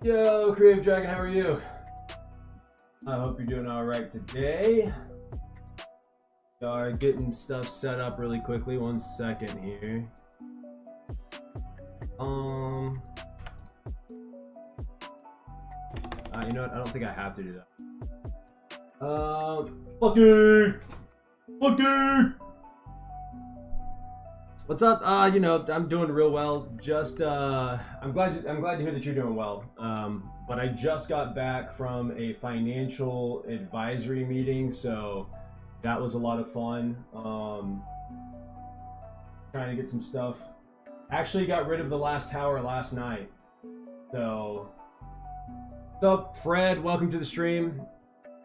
Yo, Creative Dragon, how are you? I hope you're doing all right today. We are getting stuff set up really quickly. 1 second here. You know what? I don't think I have to do that. Lucky! What's up? You know, I'm doing real well. Just, I'm glad to hear that you're doing well. But I just got back from a financial advisory meeting, so that was a lot of fun. Trying to get some stuff. Actually got rid of the last tower last night. So, what's up, Fred? Welcome to the stream.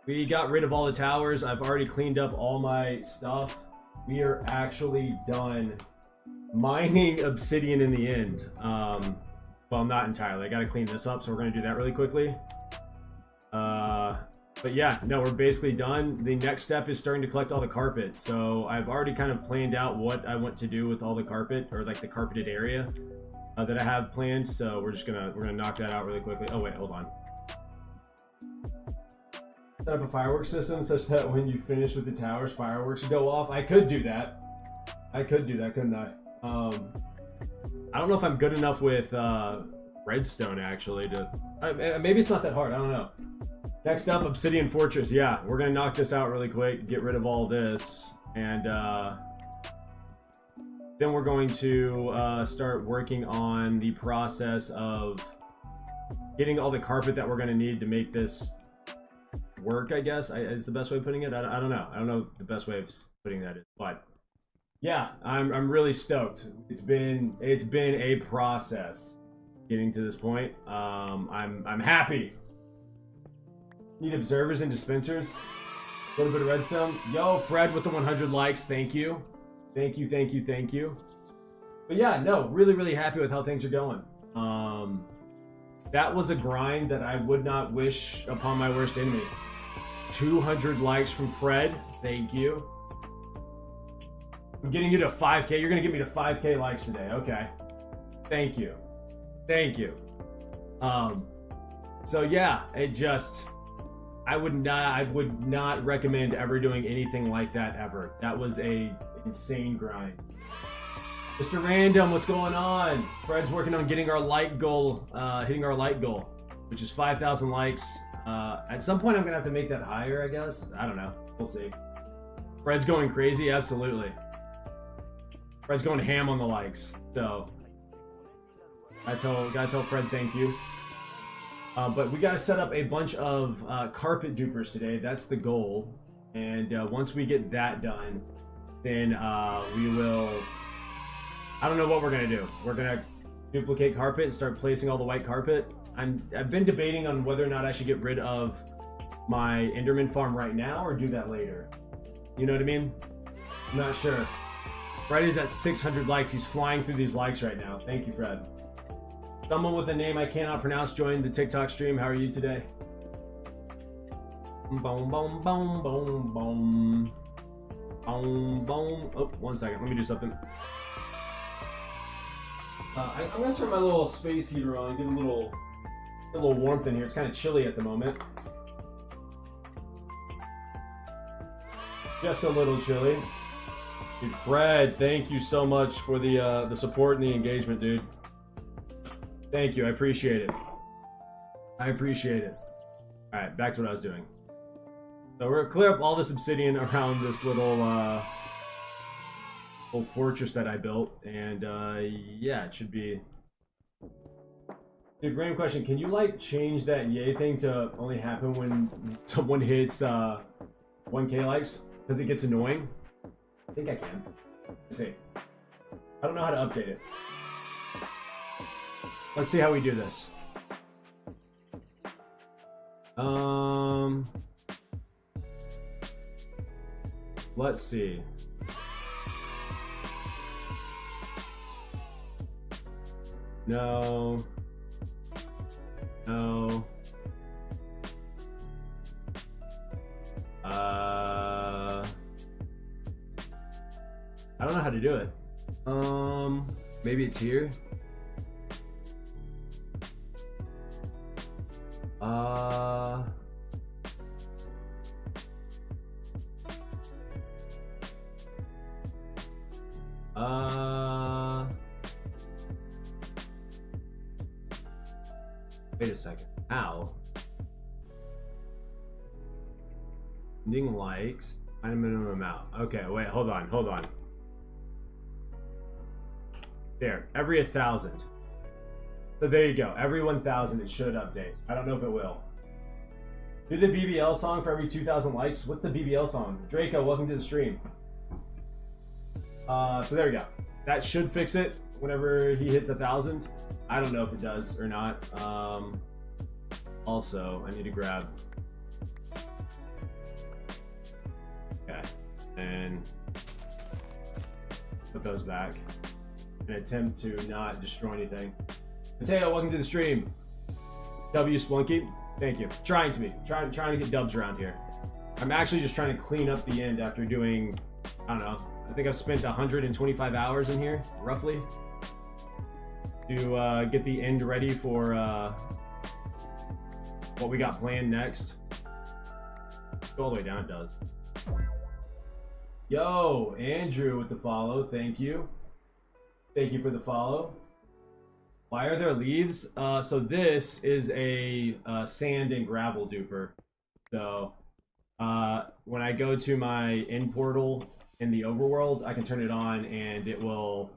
We got rid of all the towers. I've already cleaned up all my stuff. We are actually done mining obsidian in the end. Well, not entirely. I gotta clean this up, so we're gonna do that really quickly. But yeah, no, we're basically done. The next step is starting to collect all the carpet. So I've already kind of planned out what I want to do with all the carpet, or like the carpeted area that I have planned. So we're gonna knock that out really quickly. Oh wait, hold on. Set up a fireworks system such that when you finish with the towers, fireworks go off. I could do that. I could do that, couldn't I? I don't know if I'm good enough with redstone actually to. Maybe it's not that hard. I don't know. Next up, Obsidian Fortress. Yeah, we're gonna knock this out really quick, get rid of all this, and then we're going to start working on the process of getting all the carpet that we're gonna need to make this work. I guess is the best way of putting it. I don't know. I don't know the best way of putting that, but yeah, I'm really stoked. It's been a process getting to this point. I'm happy. Need observers and dispensers. A little bit of redstone. Yo, Fred with the 100 likes. Thank you. Thank you, thank you, thank you. But yeah, no, really happy with how things are going. That was a grind that I would not wish upon my worst enemy. 200 likes from Fred. Thank you. I'm getting you to 5K. You're going to get me to 5K likes today. Okay. Thank you. Thank you. So yeah, I would not recommend ever doing anything like that ever. That was a insane grind. Mr. Random, what's going on? Fred's working on getting our like goal, hitting our like goal, which is 5,000 likes. At some point I'm gonna have to make that higher, I guess. I don't know. We'll see. Fred's going crazy, absolutely. Fred's going ham on the likes, so gotta tell Fred thank you. But we gotta set up a bunch of carpet dupers today. That's the goal. And once we get that done, then we will. I don't know what we're gonna do. We're gonna duplicate carpet and start placing all the white carpet. I've been debating on whether or not I should get rid of my Enderman farm right now or do that later. You know what I mean? I'm not sure. Fred is at 600 likes. He's flying through these likes right now. Thank you, Fred. Someone with a name I cannot pronounce joined the TikTok stream. How are you today? Boom, boom, boom, boom, boom. Boom, boom. Oh, 1 second. Let me do something. I'm going to turn my little space heater on. Get a little warmth in here. It's kind of chilly at the moment. Just a little chilly. Dude, Fred, thank you so much for the support and the engagement, dude. Thank you, I appreciate it. I appreciate it. Alright, back to what I was doing. So we're gonna clear up all this obsidian around this little fortress that I built, and yeah, it should be. Dude, random question, can you like change that yay thing to only happen when someone hits 1K likes? Because it gets annoying? I think I can. Let's see. I don't know how to update it. Let's see how we do this. Let's see. No. No. I don't know how to do it. Maybe it's here. Wait a second. Ow. Ending likes. Find a minimum amount. Okay, wait, hold on. There, every 1,000. So there you go. Every 1,000 it should update. I don't know if it will. Do the BBL song for every 2,000 likes. What's the BBL song? Draco, welcome to the stream. So there we go. That should fix it whenever he hits 1,000. I don't know if it does or not. Also, I need to grab. Okay, and put those back. An attempt to not destroy anything. Mateo, welcome to the stream. W Splunky, thank you. Trying to get dubs around here. I'm actually just trying to clean up the end after doing, I don't know, I think I've spent 125 hours in here, roughly, to get the end ready for what we got planned next. Go all the way down, it does. Yo, Andrew with the follow, thank you. Thank you for the follow. Why are there leaves? So this is a sand and gravel duper. So when I go to my end portal in the overworld, I can turn it on and it will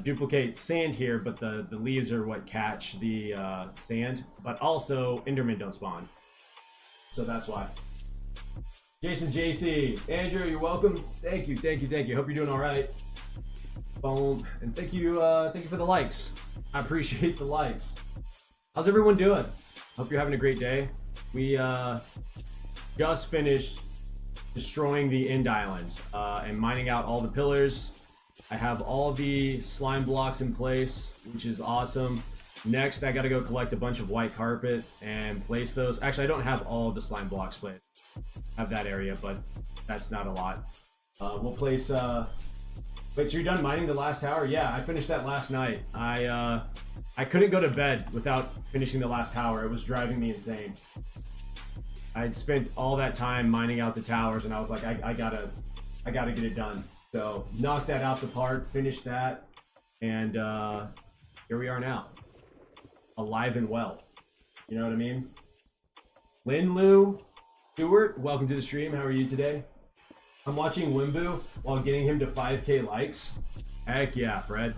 duplicate sand here, but the leaves are what catch the sand. But also Endermen don't spawn. So that's why. Jason JC, Andrew, you're welcome. Thank you. Hope you're doing all right. Boom, and thank you for the likes. I appreciate the likes. How's everyone doing? Hope you're having a great day. We just finished destroying the end island and mining out all the pillars. I have all the slime blocks in place, which is awesome. Next, I gotta go collect a bunch of white carpet and place those. Actually, I don't have all of the slime blocks placed. I have that area, but that's not a lot. We'll place wait, so you're done mining the last tower? Yeah, I finished that last night. I couldn't go to bed without finishing the last tower. It was driving me insane. I'd spent all that time mining out the towers, and I was like, I gotta get it done. So knocked that out the park, finished that, and here we are now, alive and well. You know what I mean? Lin Lu Stewart, welcome to the stream. How are you today? I'm watching Wimbu while getting him to 5K likes. Heck yeah, Fred.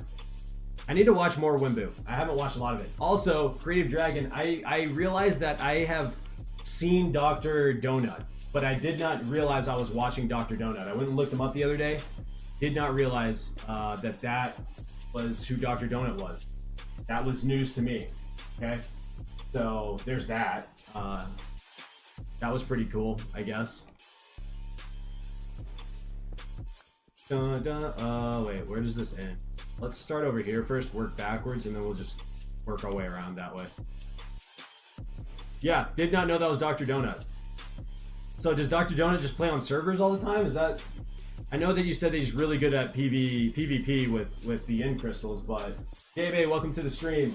I need to watch more Wimbu. I haven't watched a lot of it. Also, Creative Dragon, I realized that I have seen Dr. Donut, but I did not realize I was watching Dr. Donut. I went and looked him up the other day. Did not realize that was who Dr. Donut was. That was news to me. Okay, so there's that. That was pretty cool, I guess. Wait, where does this end? Let's start over here first, work backwards, and then we'll just work our way around that way. Yeah, did not know that was Dr. Donut. So does Dr. Donut just play on servers all the time? Is that... I know that you said that he's really good at PvP with the end crystals, but... JB, welcome to the stream.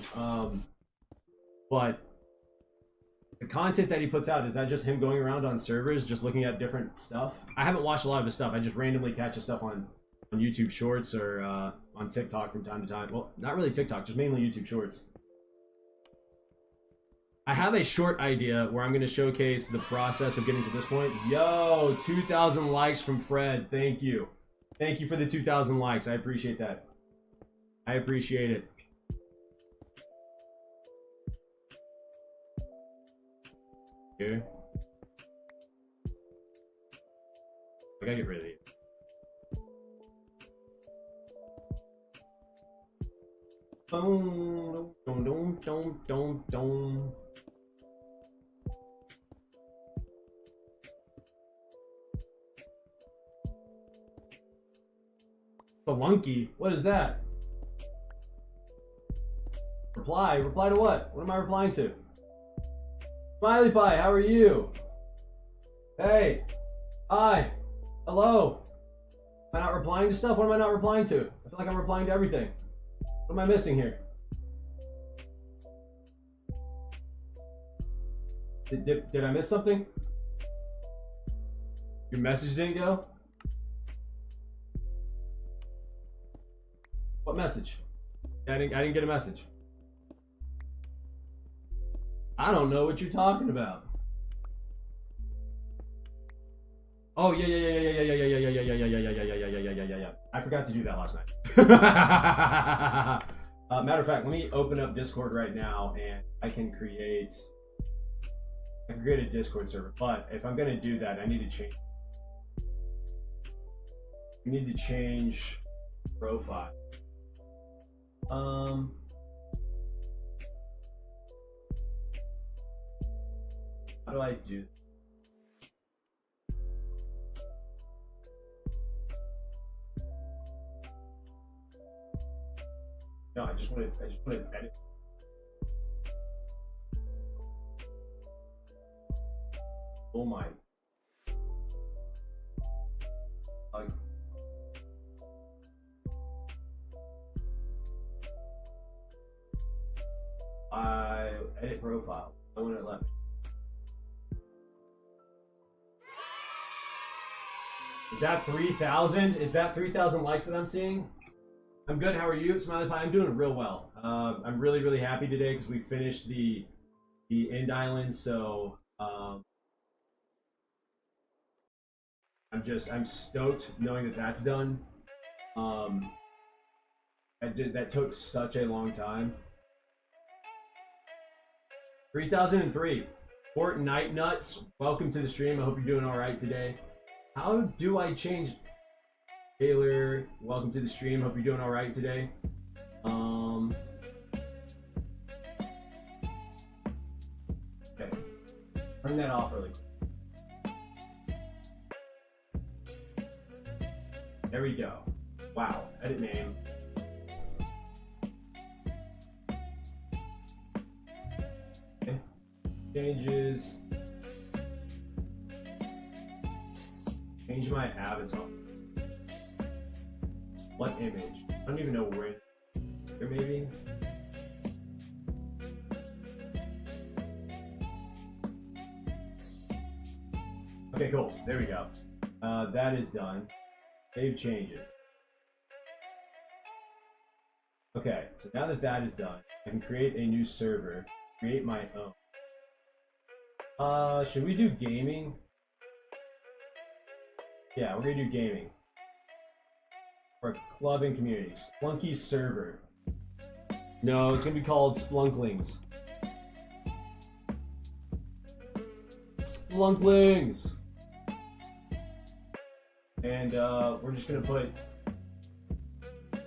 But... the content that he puts out, is that just him going around on servers, just looking at different stuff? I haven't watched a lot of his stuff. I just randomly catch his stuff on YouTube Shorts or on TikTok from time to time. Well, not really TikTok, just mainly YouTube Shorts. I have a short idea where I'm going to showcase the process of getting to this point. Yo, 2,000 likes from Fred. Thank you. Thank you for the 2,000 likes. I appreciate that. I appreciate it. Okay. I gotta get rid of these. Boom, dum, dum, dum, dum, dum. Spelunky? What is that? Reply? Reply to what? What am I replying to? Smiley Pie, how are you? Hey. Hi. Hello. Am I not replying to stuff? What am I not replying to? I feel like I'm replying to everything. What am I missing here? Did I miss something? Your message didn't go? What message? I didn't get a message. I don't know what you're talking about. Oh yeah. I forgot to do that last night. Matter of fact, let me open up Discord right now, and I can create a Discord server. But if I'm gonna do that, I need to change. I need to change profile. How do I do? No, I just want to edit. Oh my. I edit profile. I want to let me. Is that 3,000? Is that 3,000 likes that I'm seeing? I'm good. How are you, Smiley Pie? I'm doing real well. I'm really happy today because we finished the end island. So I'm stoked knowing that that's done. That took such a long time. 3003. Fortnite Nuts. Welcome to the stream. I hope you're doing all right today. How do I change? Taylor, welcome to the stream. Hope you're doing all right today. Okay, turn that off really quick. There we go. Wow, edit name. Okay. Changes. Change my avatar. What image? I don't even know where. Here maybe? Okay, cool. There we go. That is done. Save changes. Okay, so now that that is done, I can create a new server, create my own. Should we do gaming? Yeah, we're gonna do gaming. For club and community. Splunky server. No, it's gonna be called Splunklings. Splunklings! And we're just gonna put,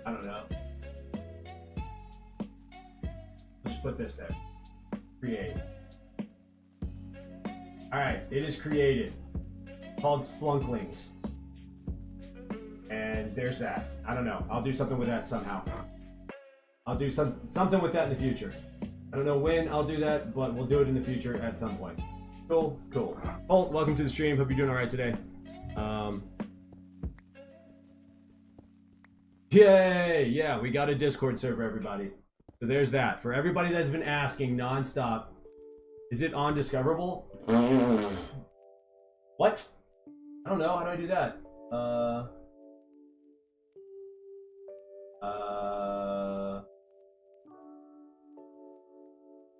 I don't know. Let's just put this there. Create. Alright, it is created. Called Splunklings. And there's that. I don't know. I'll do something with that somehow. I'll do something with that in the future. I don't know when I'll do that, but we'll do it in the future at some point. Cool, cool. Holt, welcome to the stream. Hope you're doing all right today. Yay! Yeah, we got a Discord server, everybody. So there's that. For everybody that's been asking nonstop, is it undiscoverable? What? I don't know. How do I do that?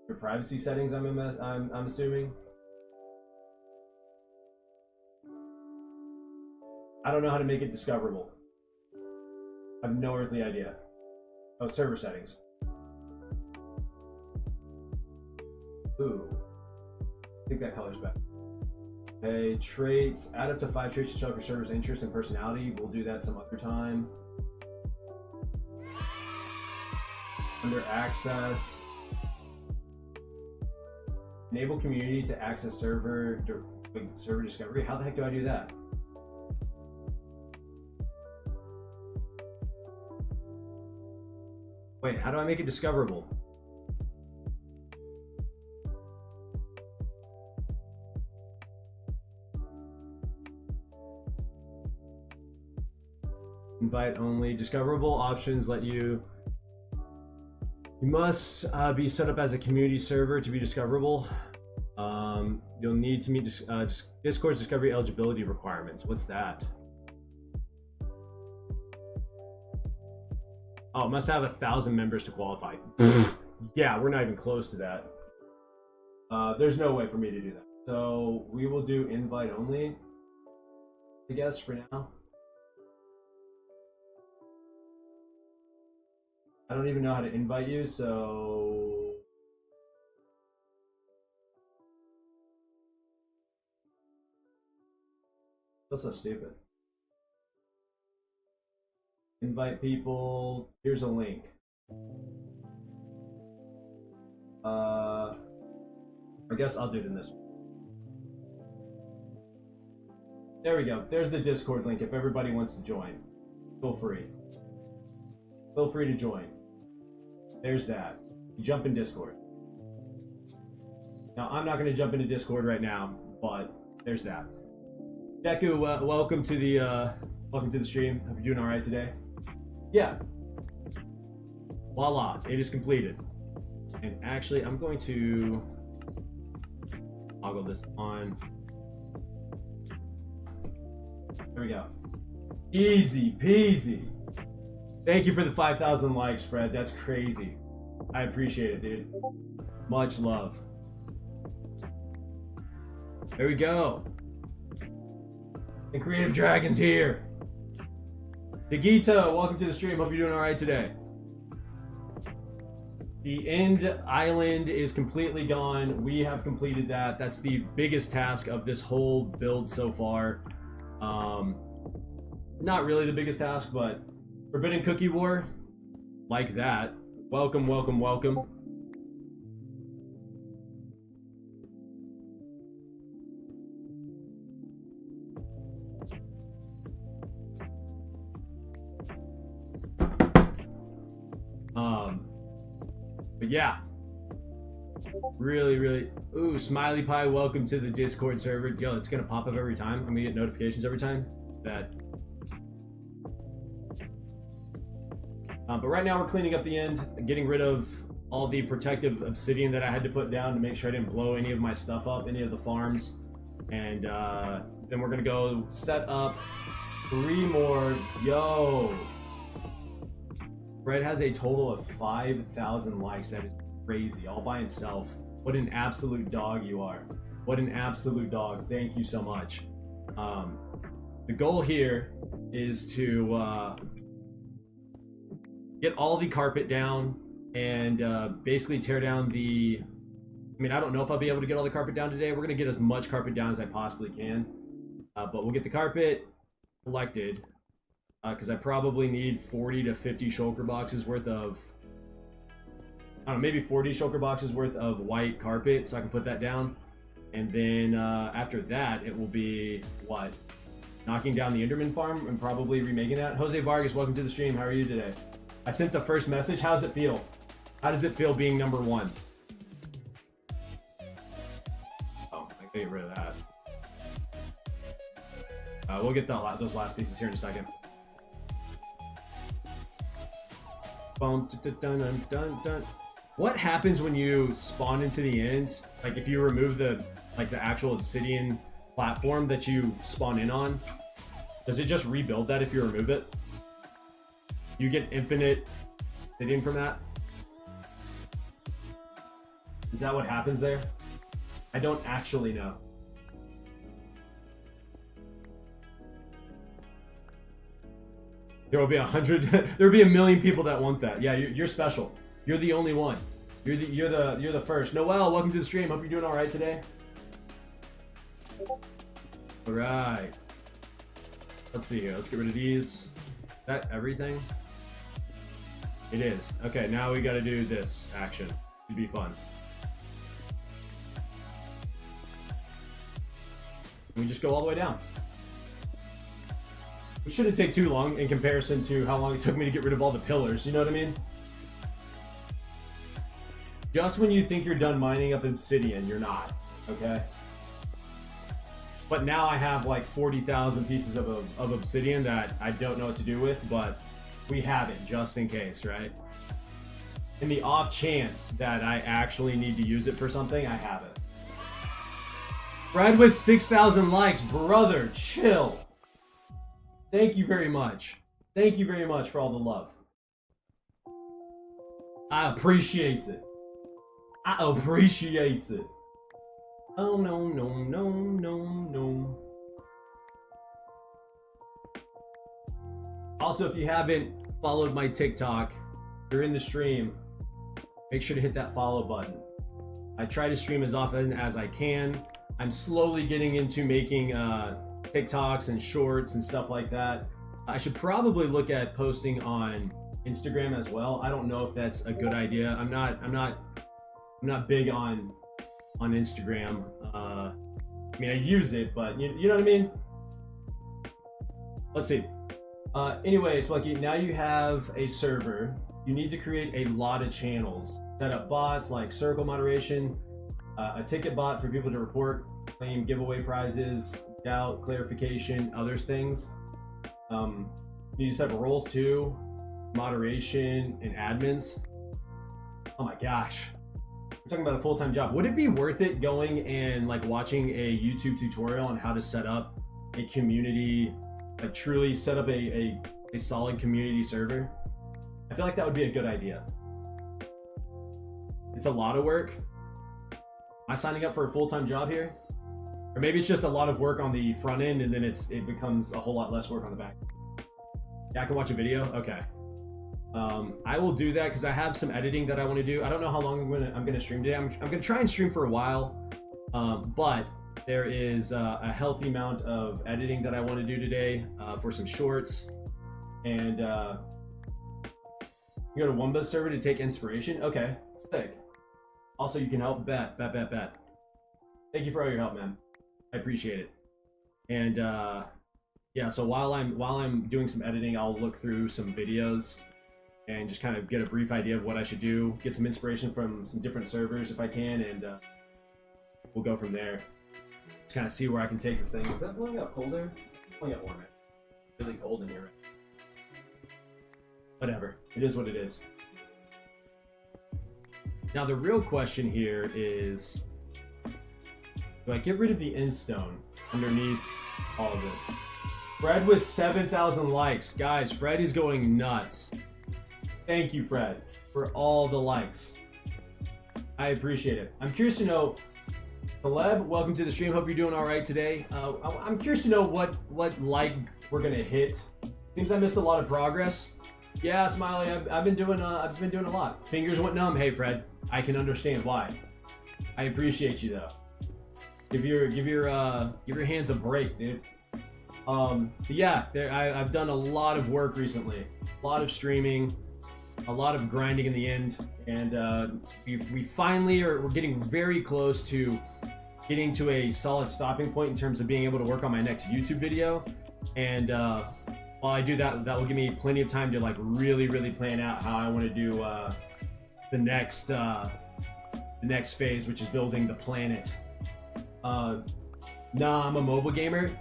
Your privacy settings, I'm assuming. I don't know how to make it discoverable. I have no earthly idea. Oh, server settings. Ooh. I think that color's better. Okay, traits. Add up to 5 traits to show up your server's interest and personality. We'll do that some other time. Under access. Enable community to access server discovery. How the heck do I do that? Wait, how do I make it discoverable? Invite only. Discoverable options let you... You must be set up as a community server to be discoverable. You'll need to meet Discord's discovery eligibility requirements. What's that? Oh, must have 1,000 members to qualify. Yeah, we're not even close to that. There's no way for me to do that. So we will do invite only, I guess, for now. I don't even know how to invite you, so... That's so stupid. Invite people. Here's a link. I guess I'll do it in this one. There we go. There's the Discord link if everybody wants to join. Feel free. Feel free to join. There's that. You jump in Discord. Now, I'm not going to jump into Discord right now, but there's that. Deku, welcome to the stream. Hope you're doing all right today. Yeah. Voila, it is completed. And actually, I'm going to toggle this on. There we go. Easy peasy. Thank you for the 5,000 likes, Fred. That's crazy. I appreciate it, dude. Much love. There we go. And Creative Dragon's here. Dagito, welcome to the stream. Hope you're doing all right today. The end island is completely gone. We have completed that. That's the biggest task of this whole build so far. Not really the biggest task, but Forbidden Cookie War, like that. Welcome, welcome, welcome. But yeah, really, ooh, Smiley Pie, welcome to the Discord server. Yo, it's gonna pop up every time. I'm gonna get notifications every time. That. But right now we're cleaning up the end, getting rid of all the protective obsidian that I had to put down to make sure I didn't blow any of my stuff up, any of the farms. And then we're gonna go set up 3 more. Yo! Fred has a total of 5,000 likes. That is crazy, all by itself. What an absolute dog you are. What an absolute dog. Thank you so much. The goal here is to get all the carpet down and basically tear down the... I mean, I don't know if I'll be able to get all the carpet down today. We're going to get as much carpet down as I possibly can. But we'll get the carpet collected. Because I probably need 40 to 50 shulker boxes worth of... I don't know, maybe 40 shulker boxes worth of white carpet so I can put that down. And then after that, it will be, what? Knocking down the Enderman farm and probably remaking that. Jose Vargas, welcome to the stream. How are you today? I sent the first message. How does it feel? How does it feel being number 1? Oh, I can get rid of that. We'll get those last pieces here in a second. What happens when you spawn into the end? Like if you remove the actual obsidian platform that you spawn in on, does it just rebuild that if you remove it? You get infinite obsidian from that? Is that what happens there? I don't actually know. There will be 100. There will be 1,000,000 people that want that. Yeah, you're special. You're the only one. You're the first. Noel, welcome to the stream. Hope you're doing all right today. All right. Let's see here. Let's get rid of these. Is that everything? It is. Okay, now we got to do this action. Should be fun. We just go all the way down. It shouldn't take too long in comparison to how long it took me to get rid of all the pillars, you know what I mean? Just when you think you're done mining up obsidian, you're not, okay? But now I have like 40,000 pieces of obsidian that I don't know what to do with, but we have it just in case, right? In the off chance that I actually need to use it for something, I have it. Fred with 6,000 likes, brother, chill. Thank you very much. Thank you very much for all the love. I appreciate it. I appreciate it. Oh no, no, no, no, no. Also, if you haven't followed my TikTok, you're in the stream, make sure to hit that follow button. I try to stream as often as I can. I'm slowly getting into making TikToks and shorts and stuff like that. I should probably look at posting on Instagram as well. I don't know if that's a good idea. I'm not big on Instagram. I mean, I use it, but you know what I mean? Let's see. Anyways, Lucky, now you have a server. You need to create a lot of channels. Set up bots like circle moderation, a ticket bot for people to report, claim giveaway prizes, doubt, clarification, others things. You need to set up roles too, moderation, and admins. Oh my gosh. We're talking about a full-time job. Would it be worth it going and like watching a YouTube tutorial on how to set up a community, like truly set up a solid community server? I feel like that would be a good idea. It's a lot of work. Am I signing up for a full-time job here? Or maybe it's just a lot of work on the front end and then it becomes a whole lot less work on the back. Yeah, I can watch a video? Okay. I will do that because I have some editing that I want to do. I don't know how long I'm gonna stream today. I'm gonna try and stream for a while, but there is a healthy amount of editing that I want to do today for some shorts. And you go to Wumba's server to take inspiration. Okay, sick. Also, you can help. Bet. Thank you for all your help, man. I appreciate it. And yeah, so while I'm doing some editing, I'll look through some videos and just kind of get a brief idea of what I should do, get some inspiration from some different servers if I can, and we'll go from there. Just kind of see where I can take this thing. Is that blowing up colder? It's blowing up warmer. It's really cold in here. Whatever. It is what it is. Now the real question here is, do I get rid of the end stone underneath all of this? Fred with 7,000 likes. Guys, Fred is going nuts. Thank you, Fred, for all the likes. I appreciate it. I'm curious to know, Celeb, welcome to the stream. Hope you're doing all right today. I'm curious to know what like we're gonna hit. Seems I missed a lot of progress. Yeah, Smiley, I've been doing a lot. Fingers went numb. Hey, Fred, I can understand why. I appreciate you though. Give your hands a break, dude. But yeah, I've done a lot of work recently. A lot of streaming. A lot of grinding in the end, and we finally we're getting very close to getting to a solid stopping point in terms of being able to work on my next YouTube video. And while I do that, that will give me plenty of time to like really plan out how I want to do the next phase, which is building the planet. Nah, I'm a mobile gamer.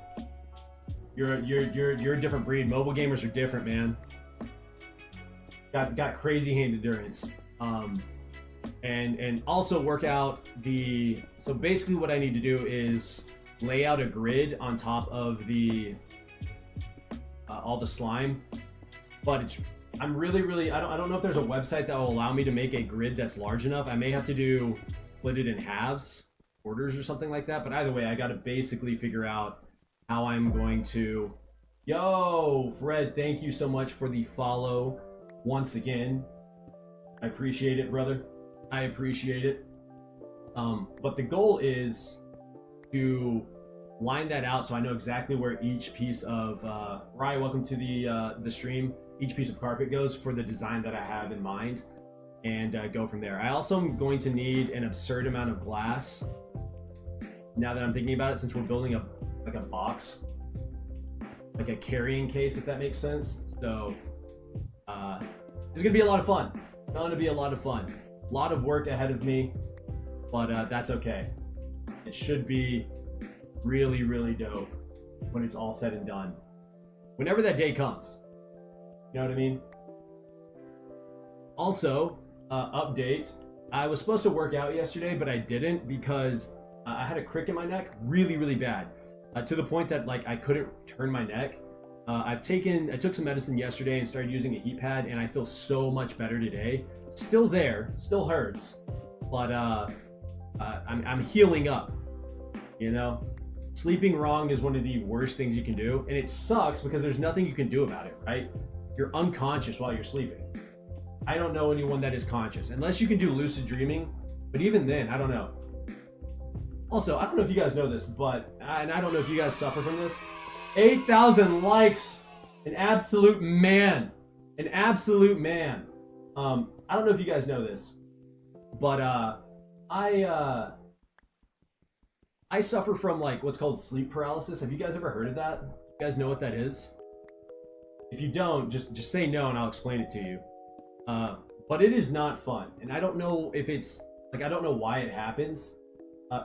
You're a different breed. Mobile gamers are different, man. Got crazy hand endurance, and also work out the. So basically, what I need to do is lay out a grid on top of the all the slime. But I'm really I don't know if there's a website that will allow me to make a grid that's large enough. I may have to split it in halves, quarters, or something like that. But either way, I got to basically figure out how I'm going to. Yo, Fred, thank you so much for the follow. Once again, I appreciate it, brother. I appreciate it. But the goal is to line that out so I know exactly where each piece of Rye, welcome to the stream. Each piece of carpet goes for the design that I have in mind, and go from there. I also am going to need an absurd amount of glass. Now that I'm thinking about it, since we're building a box, like a carrying case, if that makes sense. So. It's gonna be a lot of fun. Gonna be a lot of fun. lot of work ahead of me, but that's okay. It should be really, really dope when it's all said and done. Whenever that day comes. You know what I mean? Also, update. I was supposed to work out yesterday, but I didn't because I had a crick in my neck really, really bad. To the point that like I couldn't turn my neck. I took some medicine yesterday and started using a heat pad, and I feel so much better today. Still there, still hurts, but I'm healing up. You know, sleeping wrong is one of the worst things you can do, and it sucks because there's nothing you can do about it, right? You're unconscious while you're sleeping. I don't know anyone that is conscious, unless you can do lucid dreaming, but even then, I don't know. Also, I don't know if you guys know this, but, and I don't know if you guys suffer from this, 8,000 likes, an absolute man, an absolute man. I don't know if you guys know this, but I suffer from like what's called sleep paralysis. Have you guys ever heard of that? You guys know what that is? If you don't, just say no and I'll explain it to you. But it is not fun, and I don't know if it's like I don't know why it happens.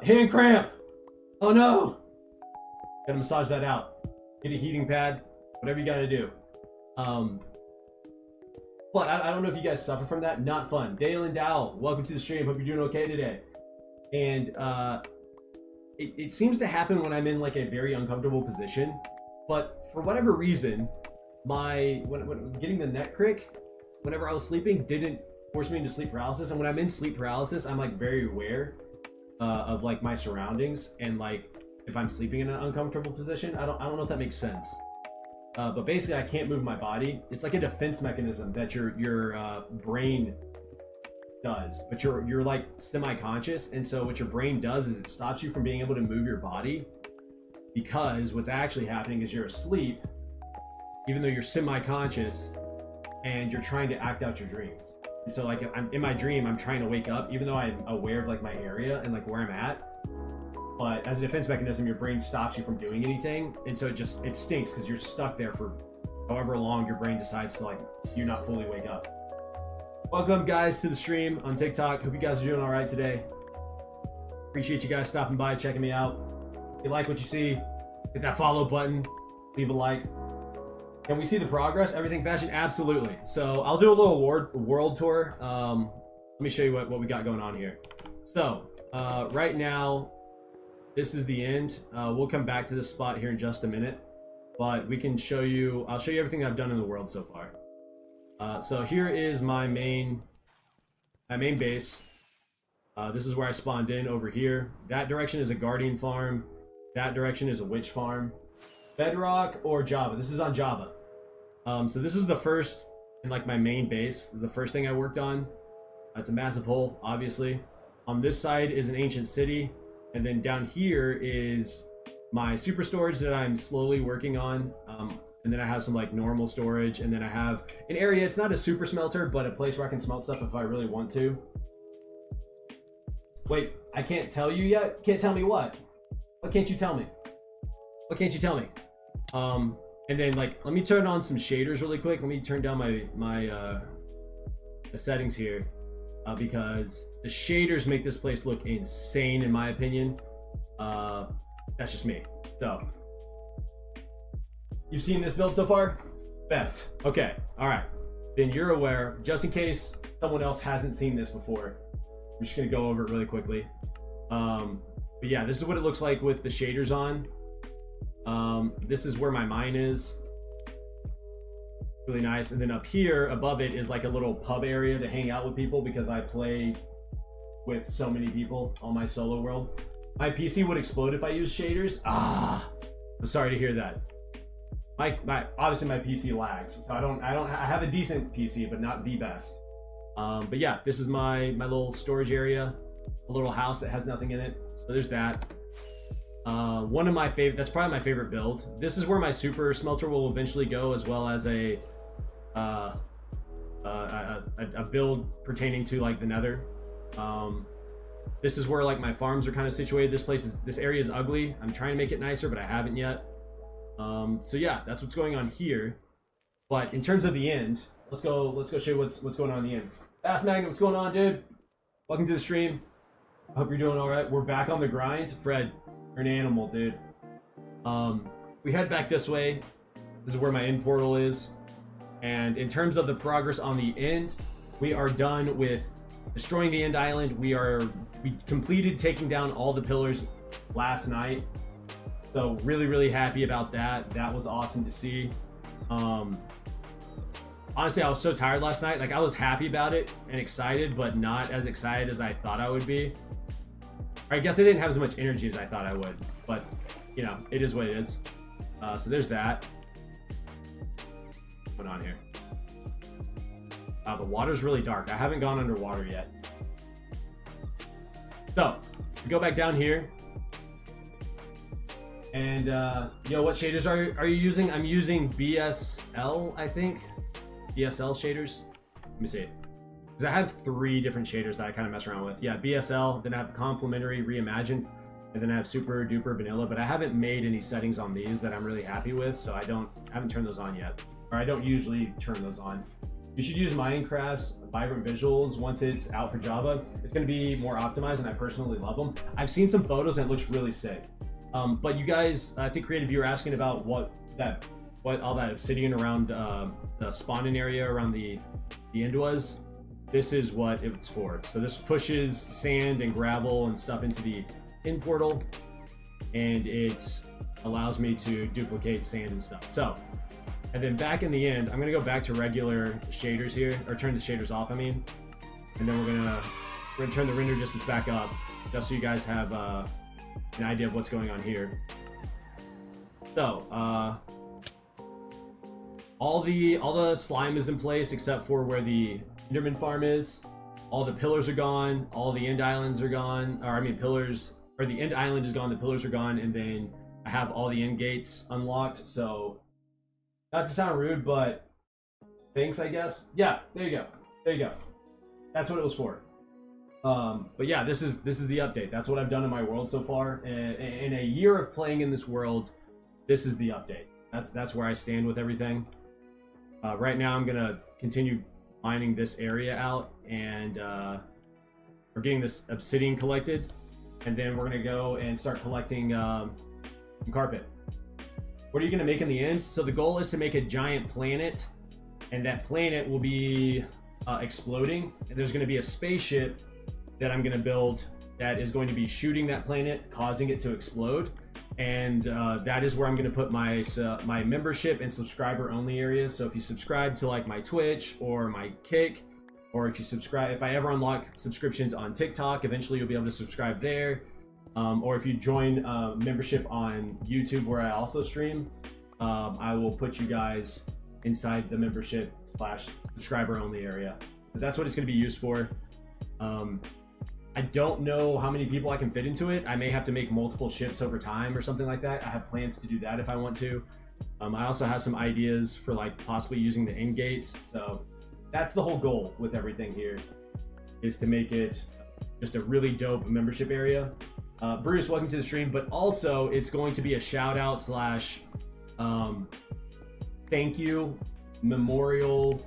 Hand cramp. Oh no. Gotta massage that out. Get a heating pad. Whatever you gotta do. But I don't know if you guys suffer from that. Not fun. Dale and Dowell, welcome to the stream. Hope you're doing okay today. And it seems to happen when I'm in like a very uncomfortable position. But for whatever reason, when getting the neck crick, whenever I was sleeping, didn't force me into sleep paralysis. And when I'm in sleep paralysis, I'm like very aware of like my surroundings, and like if I'm sleeping in an uncomfortable position. I don't know if that makes sense. But basically, I can't move my body. It's like a defense mechanism that your brain does, but you're like semi-conscious, and so what your brain does is it stops you from being able to move your body, because what's actually happening is you're asleep, even though you're semi-conscious, and you're trying to act out your dreams. And so like I'm in my dream, I'm trying to wake up, even though I'm aware of like my area and like where I'm at. But as a defense mechanism, your brain stops you from doing anything, and so it stinks because you're stuck there for however long your brain decides to like you not fully wake up. Welcome guys to the stream on TikTok. Hope you guys are doing all right today. Appreciate you guys stopping by, checking me out. If you like what you see, hit that follow button, leave a like. Can we see the progress? Everything fashion? Absolutely. So I'll do a little world tour. Let me show you what we got going on here. So right now, this is the end. We'll come back to this spot here in just a minute, but we can show you, I'll show you everything I've done in the world so far. So here is my main base. This is where I spawned in over here. That direction is a guardian farm. That direction is a witch farm. Bedrock or Java. This is on Java. So this is the first, and like my main base. This is the first thing I worked on. It's a massive hole, obviously. On this side is an ancient city. And then down here is my super storage that I'm slowly working on. And then I have some like normal storage. And then I have an area, it's not a super smelter, but a place where I can smelt stuff if I really want to. Wait, I can't tell you yet? Can't tell me what? What can't you tell me? What can't you tell me? And then like, let me turn on some shaders really quick. Let me turn down my settings here. Because the shaders make this place look insane in my opinion. That's just me. So, you've seen this build so far? Bet. Okay, all right. Then you're aware, just in case someone else hasn't seen this before, I'm just gonna go over it really quickly. But yeah, this is what it looks like with the shaders on. This is where my mine is. Really nice. And then up here above it is like a little pub area to hang out with people, because I play with so many people on my solo world. My PC would explode if I used shaders. I'm sorry to hear that. Obviously my PC lags, so I have a decent PC, but not the best. But yeah, this is my little storage area, a little house that has nothing in it. So there's that. One of my favorite, that's probably my favorite build. This is where my super smelter will eventually go, as well as a build pertaining to like the nether. This is where like my farms are kind of situated. This area is ugly. I'm trying to make it nicer, but I haven't yet. So yeah, that's what's going on here. But in terms of the end, let's go show you what's going on in the end. Fast Magnet, what's going on, dude? Welcome to the stream. I hope you're doing all right. We're back on the grind. Fred, you're an animal, dude. We head back this way. This is where my end portal is. And in terms of the progress on the end, we are done with destroying the end island. We completed taking down all the pillars last night. So really happy about that. That was awesome to see. Honestly, I was so tired last night. Like, I was happy about it and excited, but not as excited as I thought I would be. I guess I didn't have as much energy as I thought I would, but you know, it is what it is. So there's that. What's going on here? The water's really dark. I haven't gone underwater yet. So, we go back down here. And, yo, what shaders are you using? I'm using BSL, I think. BSL shaders. Let me see. Because I have 3 different shaders that I kind of mess around with. Yeah, BSL, then I have Complementary Reimagined, and then I have Super Duper Vanilla, but I haven't made any settings on these that I'm really happy with, so I haven't turned those on yet. Or I don't usually turn those on. You should use Minecraft's Vibrant Visuals once it's out for Java. It's going to be more optimized, and I personally love them. I've seen some photos, and it looks really sick. But you guys, I think Creative, you were asking about what all that obsidian around the spawning area around the end was. This is what it's for. So this pushes sand and gravel and stuff into the end portal, and it allows me to duplicate sand and stuff. So, and then back in the end, I'm gonna go back to regular shaders here, or turn the shaders off, I mean. And then we're gonna turn the render distance back up, just so you guys have an idea of what's going on here. So, all the slime is in place except for where the Enderman farm is. All the pillars are gone. All the end islands are gone. Or I mean, the end island is gone. The pillars are gone, and then I have all the end gates unlocked. So, not to sound rude, but thanks, I guess. Yeah, there you go. There you go. That's what it was for. But yeah, this is the update. That's what I've done in my world so far. In a year of playing in this world, this is the update. That's where I stand with everything. Right now, I'm gonna continue mining this area out, and we're getting this obsidian collected, and then we're gonna go and start collecting some carpet. What are you gonna make in the end? So the goal is to make a giant planet, and that planet will be exploding, and there's gonna be a spaceship that I'm gonna build that is going to be shooting that planet, causing it to explode. And that is where I'm going to put my membership and subscriber only areas. So if you subscribe to like my Twitch or my Kick, or if I ever unlock subscriptions on TikTok, eventually you'll be able to subscribe there. Or if you join membership on YouTube where I also stream, I will put you guys inside the membership / subscriber only area. So that's what it's going to be used for. I don't know how many people I can fit into it. I may have to make multiple ships over time or something like that. I have plans to do that if I want to. I also have some ideas for like possibly using the end gates. So that's the whole goal with everything here, is to make it just a really dope membership area. Bruce, welcome to the stream, but also it's going to be a shout out / thank you memorial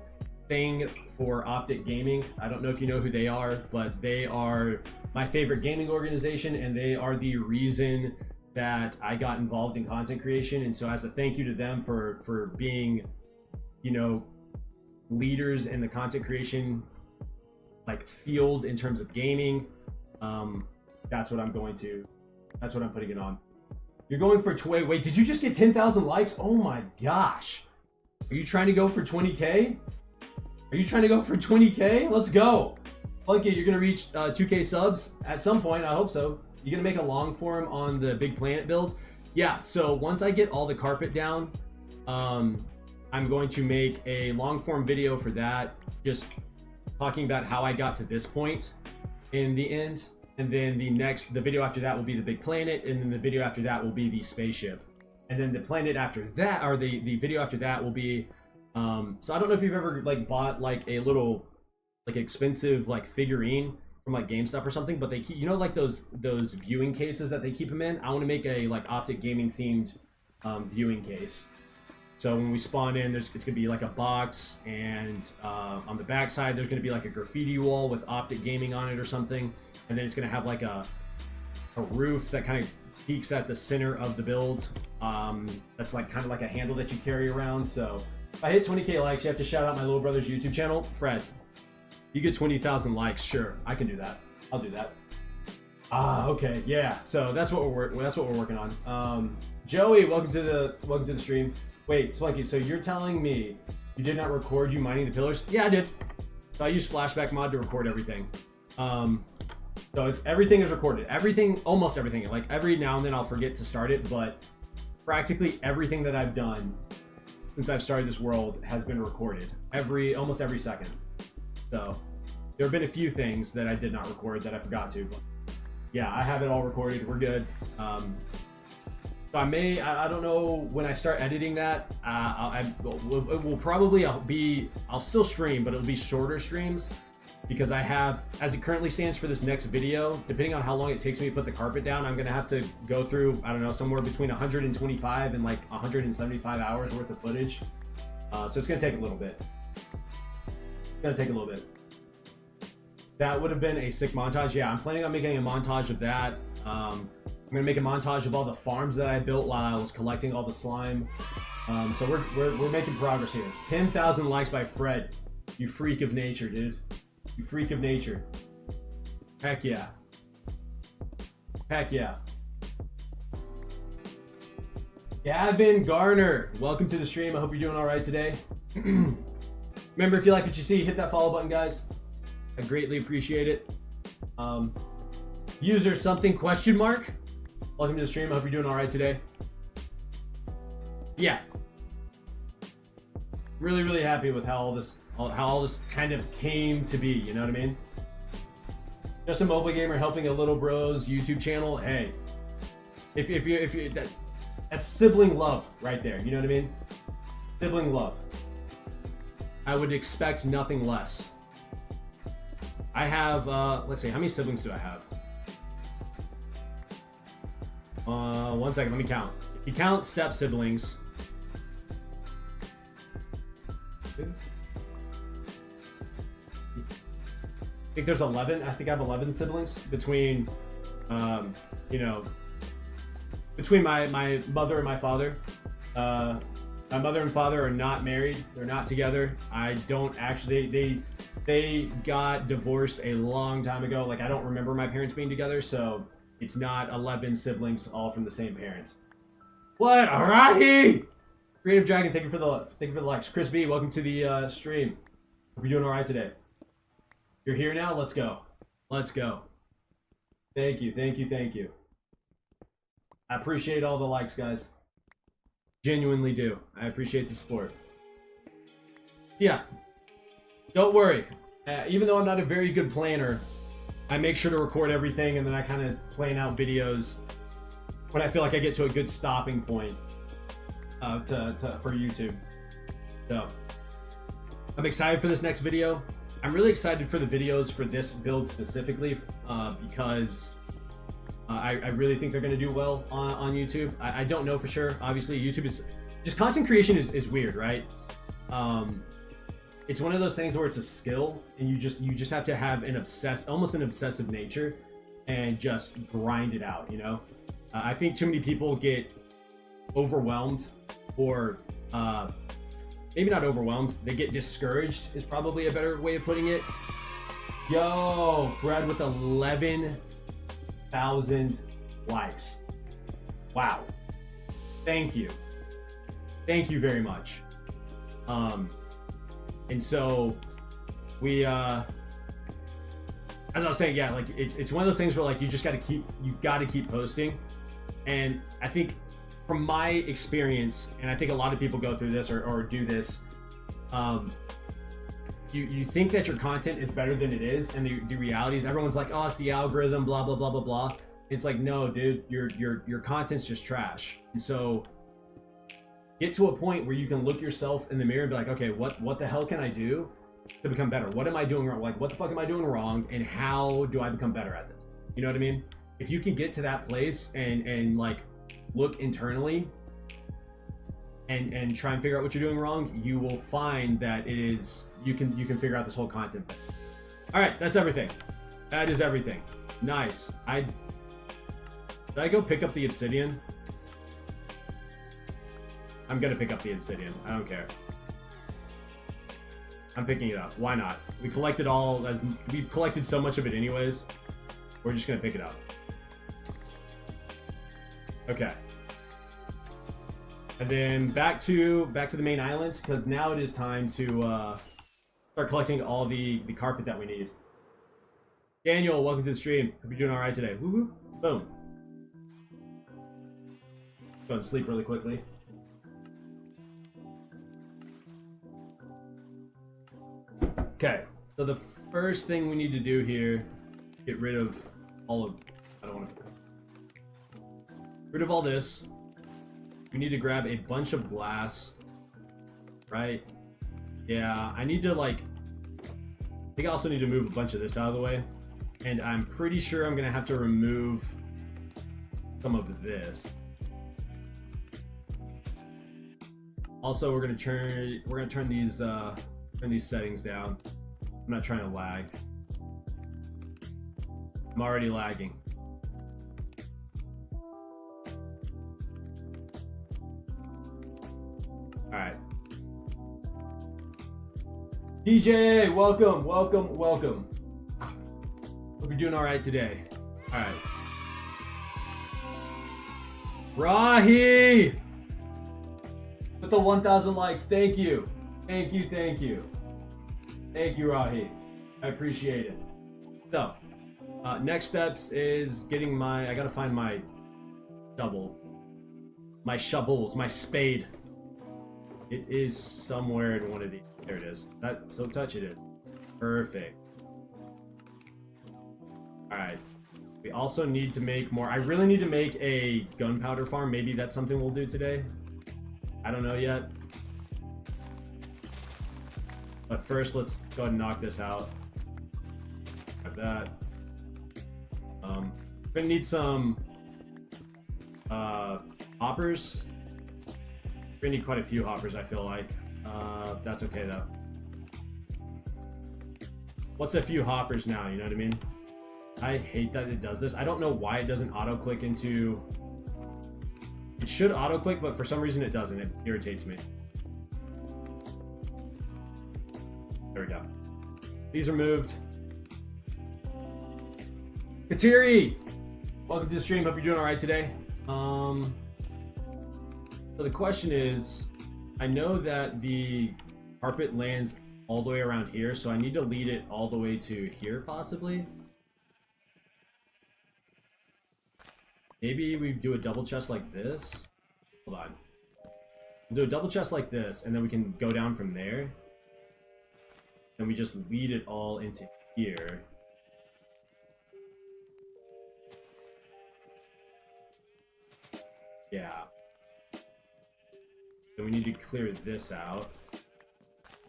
thing for Optic Gaming. I don't know if you know who they are, but they are my favorite gaming organization, and they are the reason that I got involved in content creation. And so as a thank you to them for being, you know, leaders in the content creation like field in terms of gaming, that's what I'm putting it on. You're going for wait, did you just get 10,000 likes? Oh my gosh. Are you trying to go for 20K? Are you trying to go for 20K? Let's go. Funky, you're going to reach 2K subs at some point. I hope so. You're going to make a long form on the Big Planet build? Yeah, so once I get all the carpet down, I'm going to make a long form video for that, just talking about how I got to this point in the end. And then the video after that will be the Big Planet, and then the video after that will be the spaceship. And then the planet after that, or the video after that will be so I don't know if you've ever like bought like a little like expensive like figurine from like GameStop or something, but they keep, you know, like those viewing cases that they keep them in. I want to make a like Optic Gaming themed viewing case. So when we spawn in, it's gonna be like a box, and on the back side there's gonna be like a graffiti wall with Optic Gaming on it or something, and then it's gonna have like a roof that kind of peaks at the center of the build. That's like kind of like a handle that you carry around. So if I hit 20K likes, you have to shout out my little brother's YouTube channel. Fred, you get 20,000 likes, sure, I can do that. I'll do that. Okay, yeah. So that's what we're working on. Joey, welcome to the stream. Wait, Splunky, so you're telling me you did not record you mining the pillars? Yeah, I did. So I used Flashback Mod to record everything. So everything is recorded. Everything, almost everything. Like every now and then I'll forget to start it, but practically everything that I've done since I've started this world has been recorded. Almost every second. So there have been a few things that I did not record that I forgot to, but yeah, I have it all recorded. We're good. So I don't know when I start editing that. It will probably I'll still stream, but it'll be shorter streams because I have, as it currently stands for this next video, depending on how long it takes me to put the carpet down, I'm gonna have to go through, I don't know, somewhere between 125 and like 175 hours worth of footage. So it's gonna take a little bit. That would have been a sick montage. Yeah, I'm planning on making a montage of that. I'm gonna make a montage of all the farms that I built while I was collecting all the slime. So we're making progress here. 10,000 likes by Fred. You freak of nature, dude. You freak of nature. Heck yeah. Heck yeah. Gavin Garner, welcome to the stream. I hope you're doing all right today. Remember, if you like what you see, hit that follow button, guys. I greatly appreciate it. User something question mark. Welcome to the stream. I hope you're doing all right today. Yeah. Really, really happy with how all this kind of came to be. You know what I mean? Just a mobile gamer helping a little bro's YouTube channel. Hey, if you that's sibling love right there. You know what I mean? Sibling love. I would expect nothing less. I have, let's see, how many siblings do I have? 1 second, let me count. If you count step siblings, I think there's 11. I think I have 11 siblings between, between my mother and my father. My mother and father are not married. They're not together. I don't actually, they got divorced a long time ago. Like, I don't remember my parents being together, so it's not 11 siblings all from the same parents. What? Alrighty! Creative Dragon, thank you for the likes. Chris B, welcome to the stream. Hope you're doing alright today. You're here now? Let's go. Let's go. Thank you, thank you, thank you. I appreciate all the likes, guys. Genuinely do. I appreciate the support. Yeah. Don't worry. Even though I'm not a very good planner, I make sure to record everything, and then I kind of plan out videos when I feel like I get to a good stopping point for YouTube. So I'm excited for this next video. I'm really excited for the videos for this build specifically because I really think they're going to do well on YouTube. I don't know for sure. Obviously, YouTube is just content creation is weird, right? It's one of those things where it's a skill, and you just have to have almost an obsessive nature, and just grind it out. You know, I think too many people get overwhelmed, or maybe not overwhelmed. They get discouraged is probably a better way of putting it. Yo, Fred with 11,000 likes. Wow. Thank you. Thank you very much. And so we, as I was saying, yeah, like it's one of those things where like you gotta keep posting. And I think from my experience, and I think a lot of people go through this or do this, you think that your content is better than it is, and the reality is everyone's like, oh, it's the algorithm, blah blah blah blah blah. It's like, no, dude, your content's just trash. And so get to a point where you can look yourself in the mirror and be like, okay, what the hell can I do to become better? What am I doing wrong? Like, what the fuck am I doing wrong, and how do I become better at this? You know what I mean? If you can get to that place and like look internally and try and figure out what you're doing wrong, you will find that it is you can figure out this whole content thing. All right, that's everything. That is everything. Nice. Did I go pick up the obsidian? I'm gonna pick up the obsidian. I don't care. I'm picking it up. Why not? We collected so much of it anyways. We're just gonna pick it up. Okay. And then back to the main island, because now it is time to start collecting all the carpet that we need. Daniel, welcome to the stream. Hope you're doing all right today. Woo-hoo. Boom. Go and sleep really quickly. Okay, so the first thing we need to do here, get rid of all of, I don't want to, rid of all this. We need to grab a bunch of glass, right? Yeah, I need to I think I also need to move a bunch of this out of the way. And I'm pretty sure I'm gonna have to remove some of this. Also, we're gonna turn these settings down. I'm not trying to lag. I'm already lagging. All right. DJ, welcome. Hope you're doing all right today. All right. Rahi! With the 1,000 likes, thank you. Thank you. Thank you, Rahi. I appreciate it. So, next steps is getting I gotta find my shovel. My shovels, my spade. It is somewhere in one of these. There it is. That silk touch it is. Perfect. Alright. We also need to make more. I really need to make a gunpowder farm. Maybe that's something we'll do today. I don't know yet. But first, let's go ahead and knock this out. Grab that. We're gonna need some hoppers. We're gonna need quite a few hoppers, I feel like. That's okay though. What's a few hoppers now? You know what I mean? I hate that it does this. I don't know why it doesn't auto-click into... It should auto-click, but for some reason it doesn't. It irritates me. There we go. These are moved. Kateri! Welcome to the stream. Hope you're doing alright today. So the question is, I know that the carpet lands all the way around here, so I need to lead it all the way to here, possibly. Maybe we do a double chest like this. Hold on. We'll do a double chest like this, and then we can go down from there. Then we just lead it all into here. Yeah. Then we need to clear this out.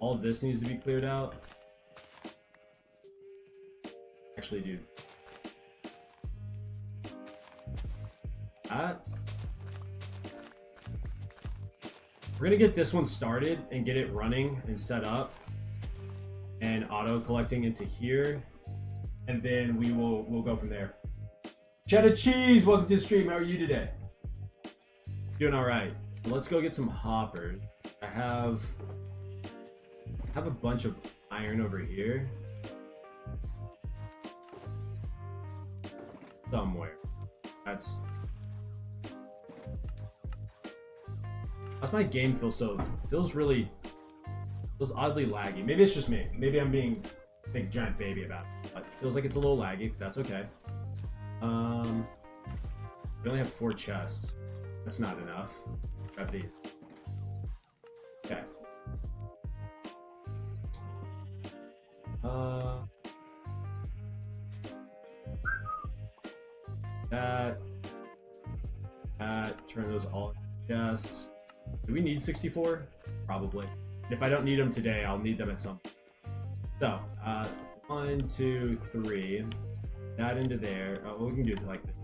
All of this needs to be cleared out. Actually, dude. We're gonna get this one started and get it running and set up and auto collecting into here, and then we'll go from there. Cheddar Cheese, welcome to the stream. How are you today? Doing all right. So let's go get some hoppers. I have a bunch of iron over here somewhere. That's my game feels oddly laggy. Maybe it's just me. Maybe I'm being a big giant baby about it. But it feels like it's a little laggy, but that's okay. We only have 4 chests. That's not enough. Grab these. Okay. Turn those all into chests. Do we need 64? Probably. If I don't need them today, I'll need them at some point. So, 1, 2, 3. That into there. Oh, well, we can do it like this.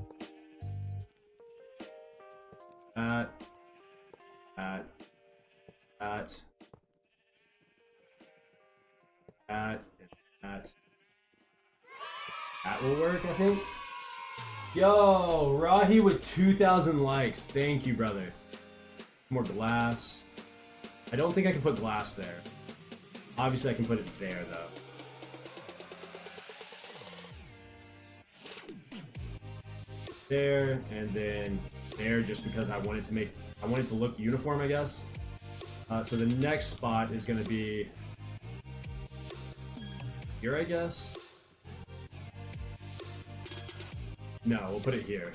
That will work, I think. Yo, Rahi with 2,000 likes. Thank you, brother. More glass. I don't think I can put glass there. Obviously, I can put it there, though. There, and then there, just because I want it to look uniform, I guess. So the next spot is going to be here, I guess. No, we'll put it here.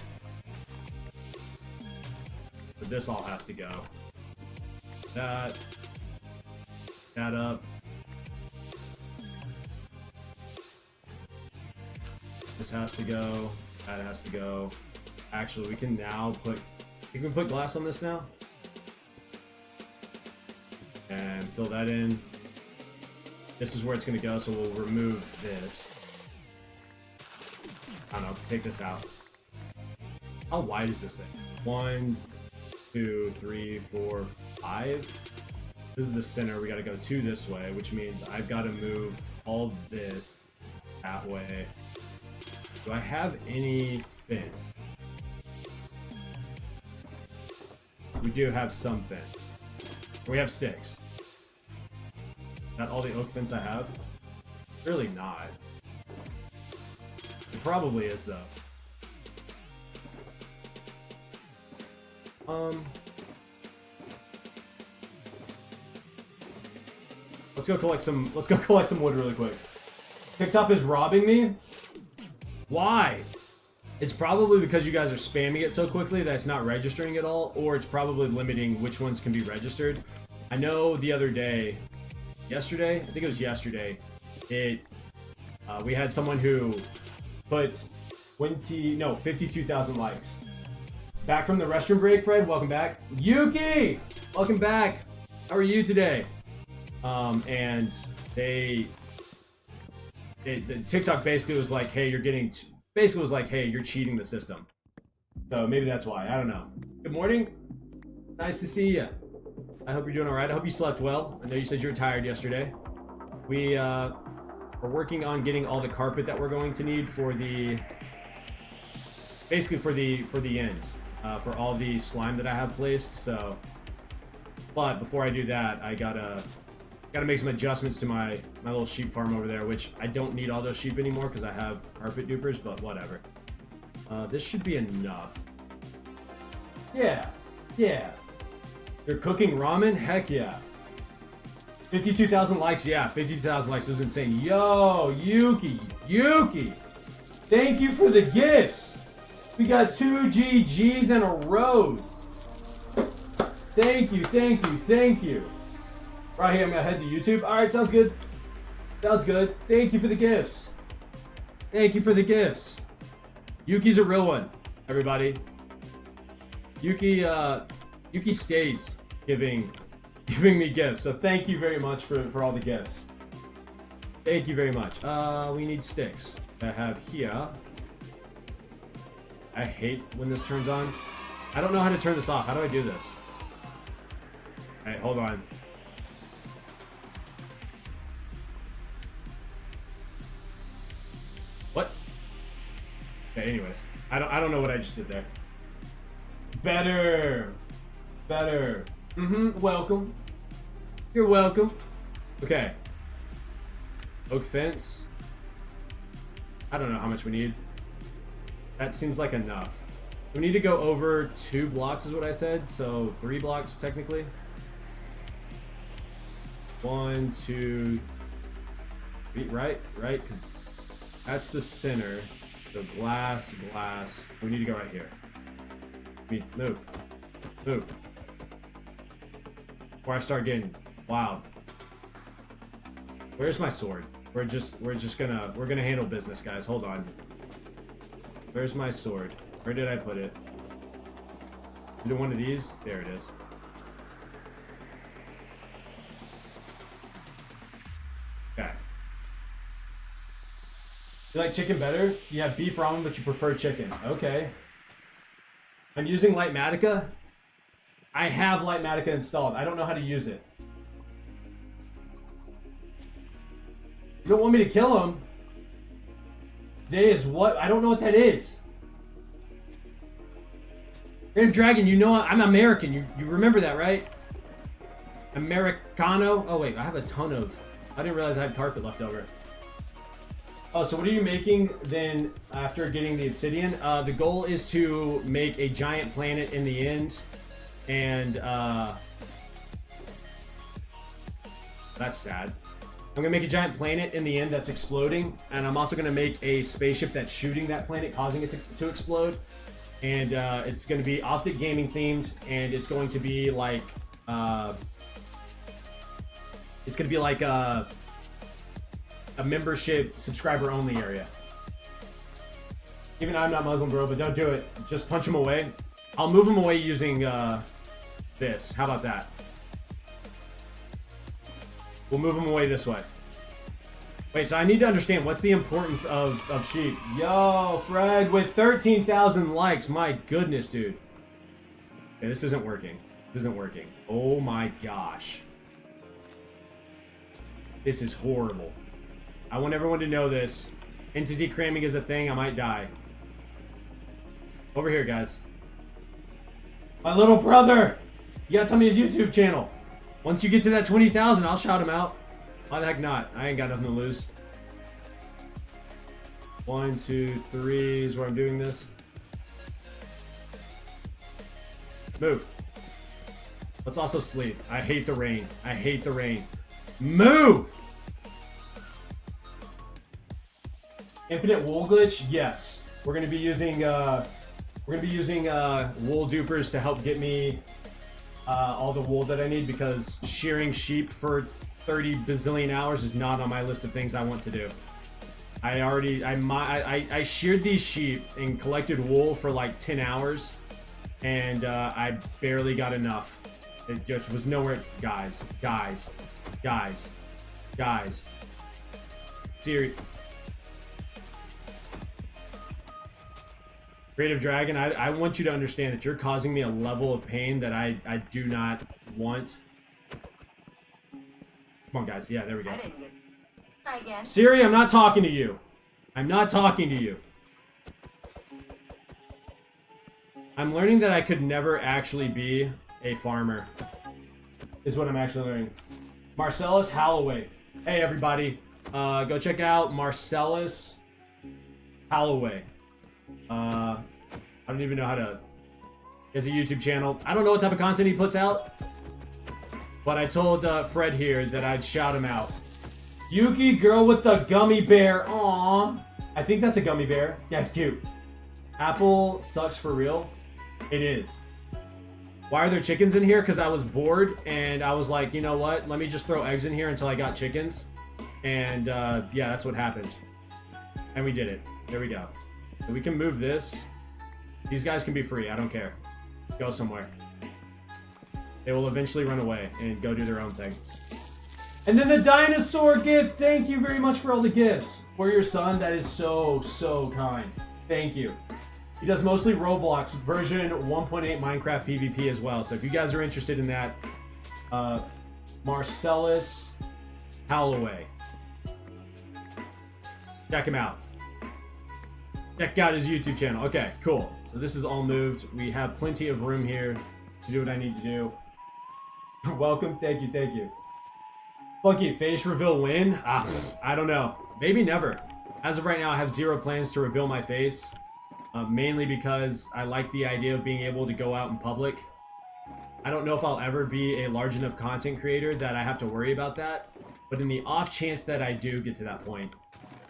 But this all has to go. That up. This has to go. That has to go. Actually, we can now put... You can put glass on this now. And fill that in. This is where it's going to go, so we'll remove this. I don't know, take this out. How wide is this thing? 1, 2, 3, 4, 5. This is the center. We got to go 2 this way, which means I've got to move all this that way. Do I have any fins? We do have some fins. We have sticks. Is that all the oak fence I have? Really not. It probably is, though. Let's go collect some wood really quick. TikTok is robbing me? Why? It's probably because you guys are spamming it so quickly that it's not registering at all, or it's probably limiting which ones can be registered. I know the other day, yesterday, I think it was yesterday, we had someone who put 52,000 likes. Back from the restroom break, Fred, welcome back. Yuki, welcome back. How are you today? And the TikTok basically was like, hey, you're cheating the system. So maybe that's why. I don't know. Good morning. Nice to see you. I hope you're doing all right. I hope you slept well. I know you said you were tired yesterday. We're working on getting all the carpet that we're going to need for the ends, for all the slime that I have placed. So, but before I do that, I gotta make some adjustments to my little sheep farm over there, which I don't need all those sheep anymore because I have carpet dupers, but whatever. This should be enough. Yeah. You're cooking ramen? Heck yeah. 52,000 likes, yeah, 52,000 likes is insane. Yo, Yuki, thank you for the gifts. We got 2 GGs and a rose. Thank you. Right here, I'm gonna head to YouTube. All right, sounds good. Thank you for the gifts. Yuki's a real one, everybody. Yuki stays giving me gifts, so thank you very much for all the gifts. Thank you very much. We need sticks. I have here. I hate when this turns on. I don't know how to turn this off. How do I do this? Alright, hold on. What? Okay, anyways. I don't know what I just did there. Better. Welcome. You're welcome. Okay. Oak fence. I don't know how much we need. That seems like enough. We need to go over 2 blocks is what I said, so 3 blocks technically. 1, 2, 3, right? Because that's the center. So glass. We need to go right here. Move. Before I start getting wild. Where's my sword? We're gonna handle business, guys. Hold on. Where's my sword? Where did I put it? Is it one of these? There it is. Okay. You like chicken better? You have beef ramen, but you prefer chicken. Okay. I'm using Lightmatica. I have Lightmatica installed. I don't know how to use it. You don't want me to kill him? Today is what? I don't know what that is. Brave Dragon, you know I'm American. You remember that, right? Americano. Oh wait, I have a ton of. I didn't realize I had carpet left over. Oh, so what are you making then after getting the obsidian? The goal is to make a giant planet in the end, and that's sad. I'm gonna make a giant planet in the end that's exploding, and I'm also gonna make a spaceship that's shooting that planet, causing it to explode. And it's gonna be Optic Gaming themed, and it's going to be like a membership subscriber only area. Even I'm not Muslim, bro, but don't do it. Just punch them away. I'll move them away using this. How about that? We'll move them away this way. Wait, so I need to understand what's the importance of sheep. Yo, Fred with 13,000 likes. My goodness, dude. Okay, this isn't working. This isn't working. Oh my gosh. This is horrible. I want everyone to know this. Entity cramming is a thing. I might die. Over here, guys. My little brother. You gotta tell me his YouTube channel. Once you get to that 20,000, I'll shout him out. Why the heck not? I ain't got nothing to lose. 1, 2, 3 is where I'm doing this. Move. Let's also sleep. I hate the rain. I hate the rain. Move! Infinite wool glitch? Yes. We're gonna be using wool dupers to help get me all the wool that I need, because shearing sheep for 30 bazillion hours is not on my list of things I want to do. I sheared these sheep and collected wool for like 10 hours, and I barely got enough. It just was nowhere. Guys. Serious. Creative Dragon, I want you to understand that you're causing me a level of pain that I do not want. Come on, guys. Yeah, there we go. Try again. Siri, I'm not talking to you. I'm not talking to you. I'm learning that I could never actually be a farmer. Is what I'm actually learning. Marcellus Holloway. Hey, everybody. Go check out Marcellus Holloway. I don't even know how to... He has a YouTube channel. I don't know what type of content he puts out, but I told Fred here that I'd shout him out. Yuki, girl with the gummy bear. Aww. I think that's a gummy bear. Yeah, it's cute. Apple sucks for real. It is. Why are there chickens in here? Because I was bored, and I was like, you know what? Let me just throw eggs in here until I got chickens. And yeah, that's what happened. And we did it. There we go. So we can move this. These guys can be free. I don't care. Go somewhere. They will eventually run away and go do their own thing. And then the dinosaur gift. Thank you very much for all the gifts. For your son, that is so kind. Thank you. He does mostly Roblox version 1.8 Minecraft PvP as well. So if you guys are interested in that, Marcellus Holloway. Check him out. Check out his YouTube channel. Okay, cool. So this is all moved. We have plenty of room here to do what I need to do. You're welcome. Thank you. Funky face reveal when? I don't know. Maybe never. As of right now, I have zero plans to reveal my face. Mainly because I like the idea of being able to go out in public. I don't know if I'll ever be a large enough content creator that I have to worry about that. But in the off chance that I do get to that point,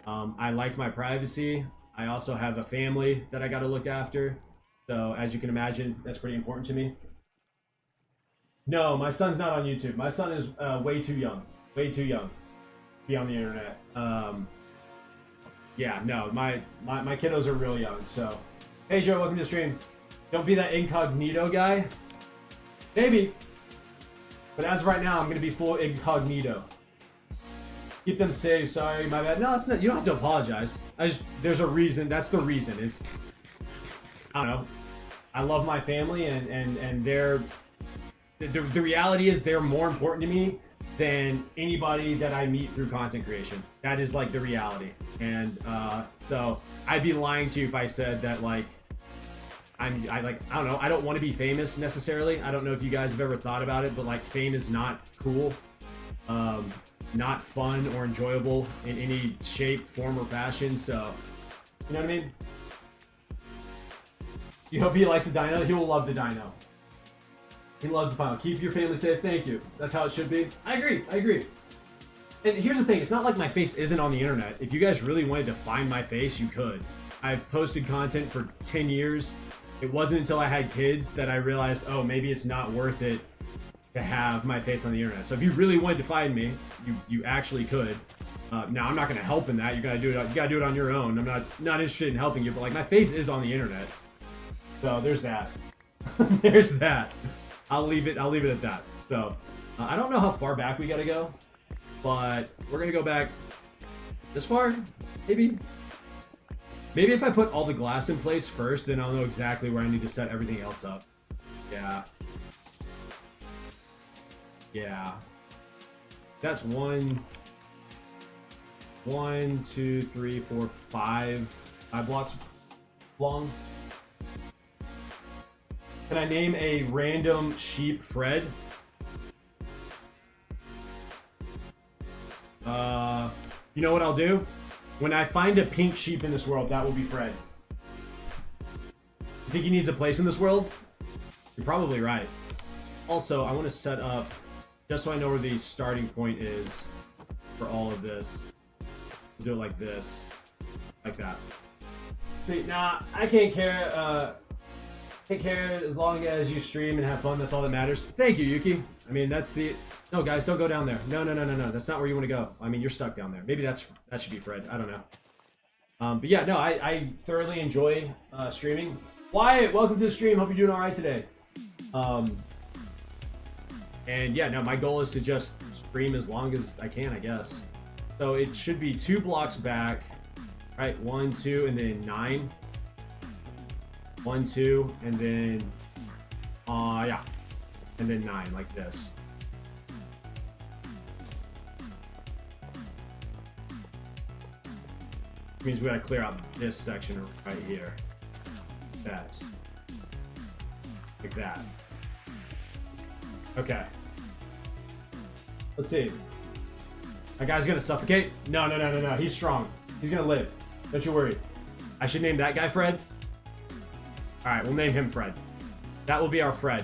I like my privacy. I also have a family that I got to look after. So as you can imagine, that's pretty important to me. No, my son's not on YouTube. My son is way too young. Way too young to be on the internet. Yeah, no, my kiddos are real young, so. Hey Joe, welcome to the stream. Don't be that incognito guy. Maybe. But as of right now, I'm going to be full incognito. Keep them safe. Sorry, my bad. No, it's not. You don't have to apologize. There's a reason. That's the reason. Is I don't know. I love my family, and they're the reality is they're more important to me than anybody that I meet through content creation. That is like the reality. And so I'd be lying to you if I said that like I don't know, I don't want to be famous necessarily. I don't know if you guys have ever thought about it, but like fame is not cool, not fun or enjoyable in any shape, form, or fashion. So you know what I mean? You hope he likes the dino. He will love the dino. He loves the final. Keep your family safe. Thank you. That's how it should be. I agree. I agree. And here's the thing. It's not like my face isn't on the internet. If you guys really wanted to find my face, you could. I've posted content for 10 years. It wasn't until I had kids that I realized, oh, maybe it's not worth it to have my face on the internet. So if you really wanted to find me, you actually could. Now I'm not going to help in that. You gotta do it. You gotta do it on your own. I'm not interested in helping you, but like my face is on the internet. So there's that. There's that. I'll leave it at that. So I don't know how far back we gotta go, but we're gonna go back this far, maybe. Maybe if I put all the glass in place first, then I'll know exactly where I need to set everything else up. Yeah. Yeah. That's 1, 2, 3, 4, 5 blocks long. Can I name a random sheep Fred? You know what I'll do? When I find a pink sheep in this world, that will be Fred. You think he needs a place in this world? You're probably right. Also, I want to set up, just so I know where the starting point is for all of this. We'll do it like this. Like that. See, nah, I can't care. Take care as long as you stream and have fun. That's all that matters. Thank you, Yuki. I mean, that's the... No, guys, don't go down there. No. That's not where you want to go. I mean, you're stuck down there. Maybe that should be Fred. I don't know. But yeah, no, I thoroughly enjoy streaming. Wyatt, welcome to the stream. Hope you're doing all right today. And yeah, no, my goal is to just stream as long as I can, I guess. So it should be 2 blocks back. All right, 1, 2, and then 9. 1, 2, and then, yeah, and then 9, like this. Which means we gotta clear out this section right here. That. Like that. Okay. Let's see. That guy's gonna suffocate? No. He's strong. He's gonna live. Don't you worry. I should name that guy Fred. Alright, we'll name him Fred. That will be our Fred.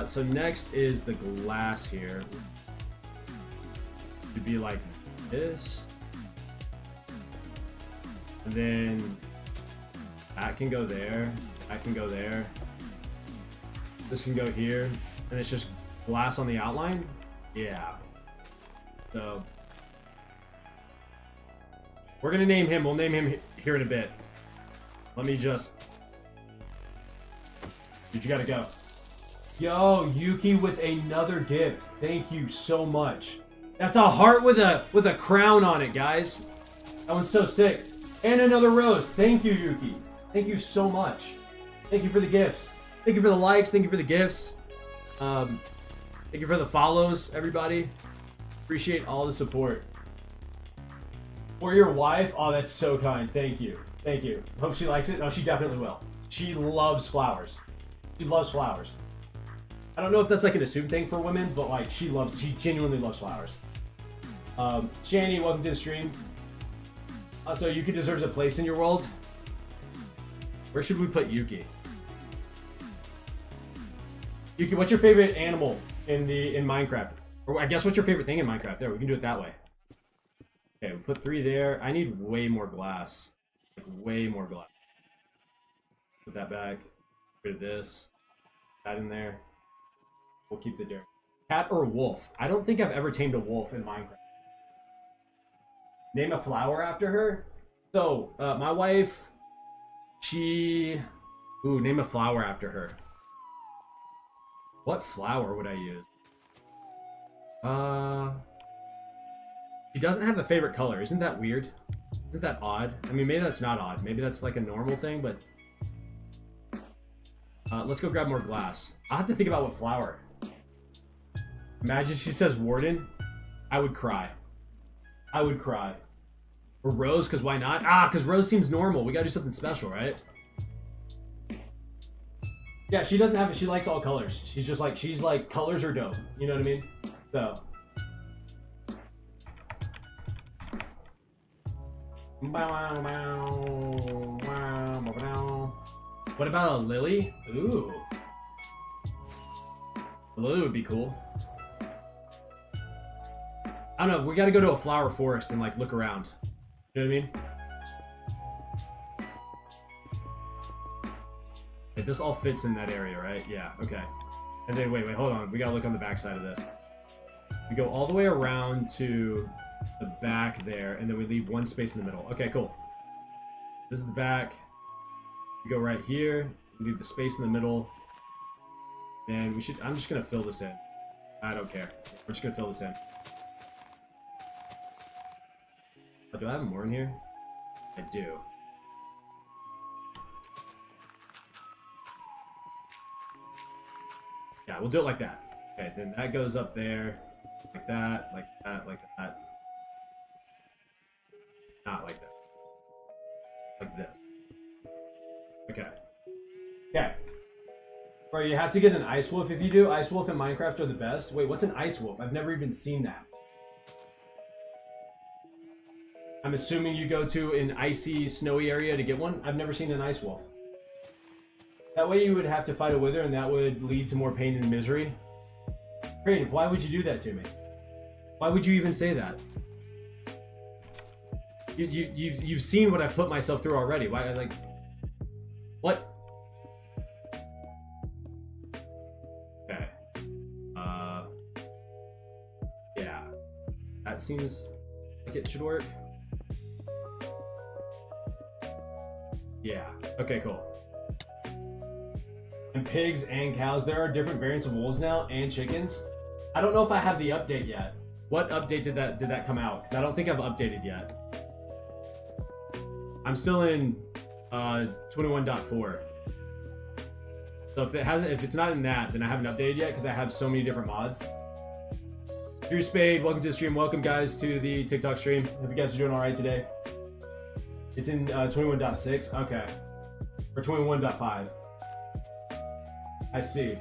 So next is the glass here. It should be like this. And then that can go there. That can go there. This can go here. And it's just glass on the outline? Yeah. So we're gonna name him. We'll name him here in a bit. Let me just... Dude, you gotta go. Yo, Yuki with another gift. Thank you so much. That's a heart with a crown on it, guys. That one's so sick. And another rose. Thank you, Yuki. Thank you so much. Thank you for the gifts. Thank you for the likes. Thank you for the gifts. Thank you for the follows, everybody. Appreciate all the support. For your wife? Oh, that's so kind. Thank you. Thank you. Hope she likes it. No, she definitely will. She loves flowers. She loves flowers. I don't know if that's like an assumed thing for women, but like she genuinely loves flowers. Shani, welcome to the stream. Also, Yuki deserves a place in your world. Where should we put Yuki? Yuki, what's your favorite animal in Minecraft? Or I guess what's your favorite thing in Minecraft? There, we can do it that way. Okay, we put 3 there. I need way more glass. Like way more glass. Put that back. Get rid of this. That in there. We'll keep the dirt. Cat or wolf? I don't think I've ever tamed a wolf in Minecraft. Name a flower after her? So, my wife, she... Ooh, name a flower after her. What flower would I use? She doesn't have a favorite color. Isn't that weird? Isn't that odd? I mean, maybe that's not odd. Maybe that's like a normal thing, but... let's go grab more glass. I'll have to think about what flower. Imagine she says Warden. I would cry. I would cry. Or Rose, because why not? Ah, because Rose seems normal. We gotta do something special, right? Yeah, she doesn't have it. She likes all colors. She's like, colors are dope. You know what I mean? So. What about a Lily? Ooh. A Lily would be cool. I don't know. We gotta go to a flower forest and like look around. You know what I mean? Okay, this all fits in that area, right? Yeah, okay. And then, wait, hold on. We gotta look on the back side of this. We go all the way around to the back there, and then we leave one space in the middle. Okay, cool. This is the back. We go right here. We leave the space in the middle. And we should... I'm just gonna fill this in. I don't care. We're just gonna fill this in. Do I have more in here? I do. Yeah, we'll do it like that. Okay, then that goes up there. Like that, like that, like that. Not like that. Like this. Okay. Okay. Bro, you have to get an Ice Wolf if you do. Ice Wolf and Minecraft are the best. Wait, what's an Ice Wolf? I've never even seen that. I'm assuming you go to an icy, snowy area to get one. I've never seen an Ice Wolf. That way you would have to fight a Wither, and that would lead to more pain and misery. Creative, why would you do that to me? Why would you even say that? You've seen what I've put myself through already. Why, like... What? Okay. Yeah. That seems like it should work. Yeah. Okay, cool. And pigs and cows. There are different variants of wolves now, and chickens. I don't know if I have the update yet. What update did that come out? Because I don't think I've updated yet. I'm still in 21.4. So if it's not in that, then I haven't updated yet because I have so many different mods. Drew Spade, welcome to the stream. Welcome guys to the TikTok stream. Hope you guys are doing all right today. It's in 21.6. Okay. Or 21.5. I see.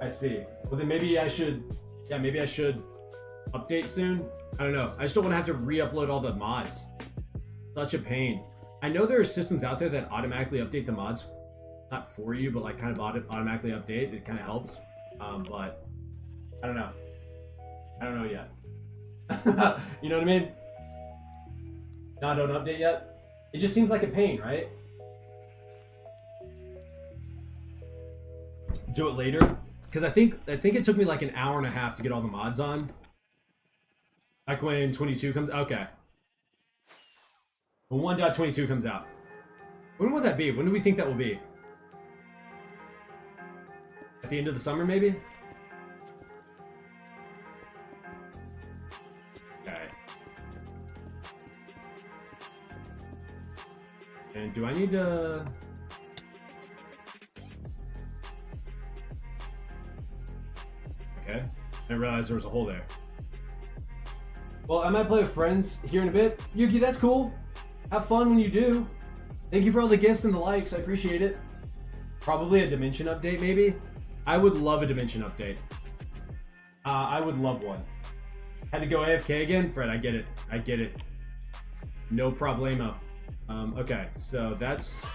I see. Well, then maybe I should... Yeah, maybe I should update soon. I don't know. I just don't want to have to re-upload all the mods. Such a pain. I know there are systems out there that automatically update the mods. Not for you, but like kind of automatically update. It kind of helps. But I don't know. I don't know yet. You know what I mean? No, don't update yet. It just seems like a pain, right? Do it later. Because I think it took me like an hour and a half to get all the mods on. Like when 22 comes... Okay. When 1.22 comes out. When will that be? When do we think that will be? At the end of the summer, maybe? Okay. And do I need to... Okay. I didn't realize there was a hole there. Well, I might play with friends here in a bit. Yuki, that's cool. Have fun when you do. Thank you for all the gifts and the likes. I appreciate it. Probably a Dimension update, maybe? I would love a Dimension update. I would love one. Had to go AFK again? Fred, I get it. I get it. No problemo. Okay, so that's...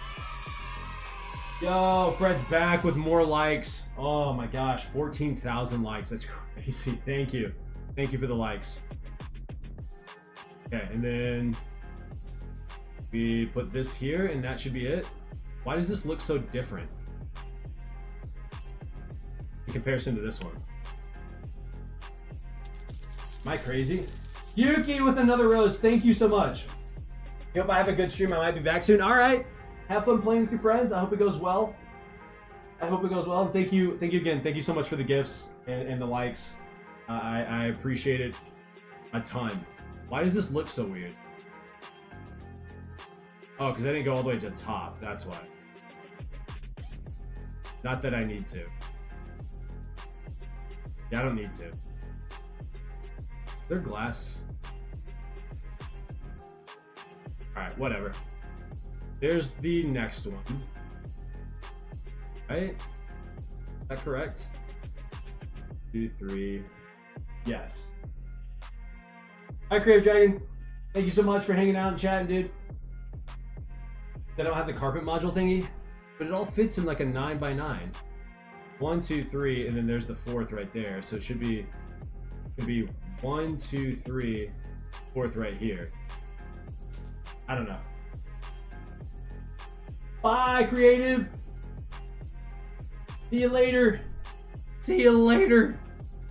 Yo, Fred's back with more likes. Oh my gosh, 14,000 likes. That's crazy. Thank you. Thank you for the likes. Okay, and then we put this here, and that should be it. Why does this look so different in comparison to this one? Am I crazy? Yuki with another rose. Thank you so much. Hope I have a good stream. I might be back soon. All right. Have fun playing with your friends. I hope it goes well. I hope it goes well. And thank you again. Thank you so much for the gifts and the likes. I appreciate it a ton. Why does this look so weird? Oh, because I didn't go all the way to the top. That's why. Not that I need to. Yeah, I don't need to. They're glass. Alright, whatever. There's the next one. Right? Is that correct? 2, 3. Yes. Alright, Creative Dragon. Thank you so much for hanging out and chatting, dude. I don't have the carpet module thingy, but it all fits in like a 9x9. 1, 2, 3, and then there's the fourth right there. So it should be 1, 2, 3, fourth right here. I don't know. Bye, Creative. See you later. See you later.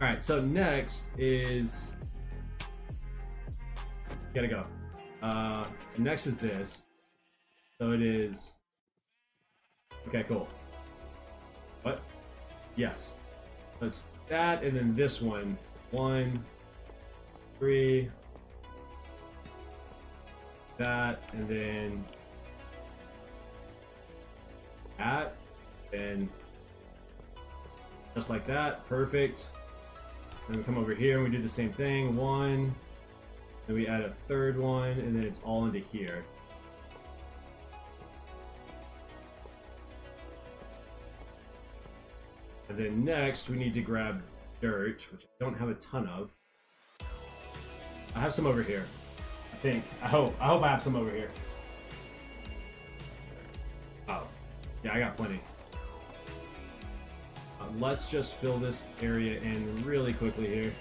All right, so next is gotta go. So next is this. So it is. Okay, cool. What? Yes. So it's that, and then this one. 1, 3. That, and then that, and just like that. Perfect. Then we come over here and we do the same thing. 1. Then we add a third one, and then it's all into here. And then next, we need to grab dirt, which I don't have a ton of. I have some over here. I think. I hope I have some over here. Oh. Yeah, I got plenty. Let's just fill this area in really quickly here.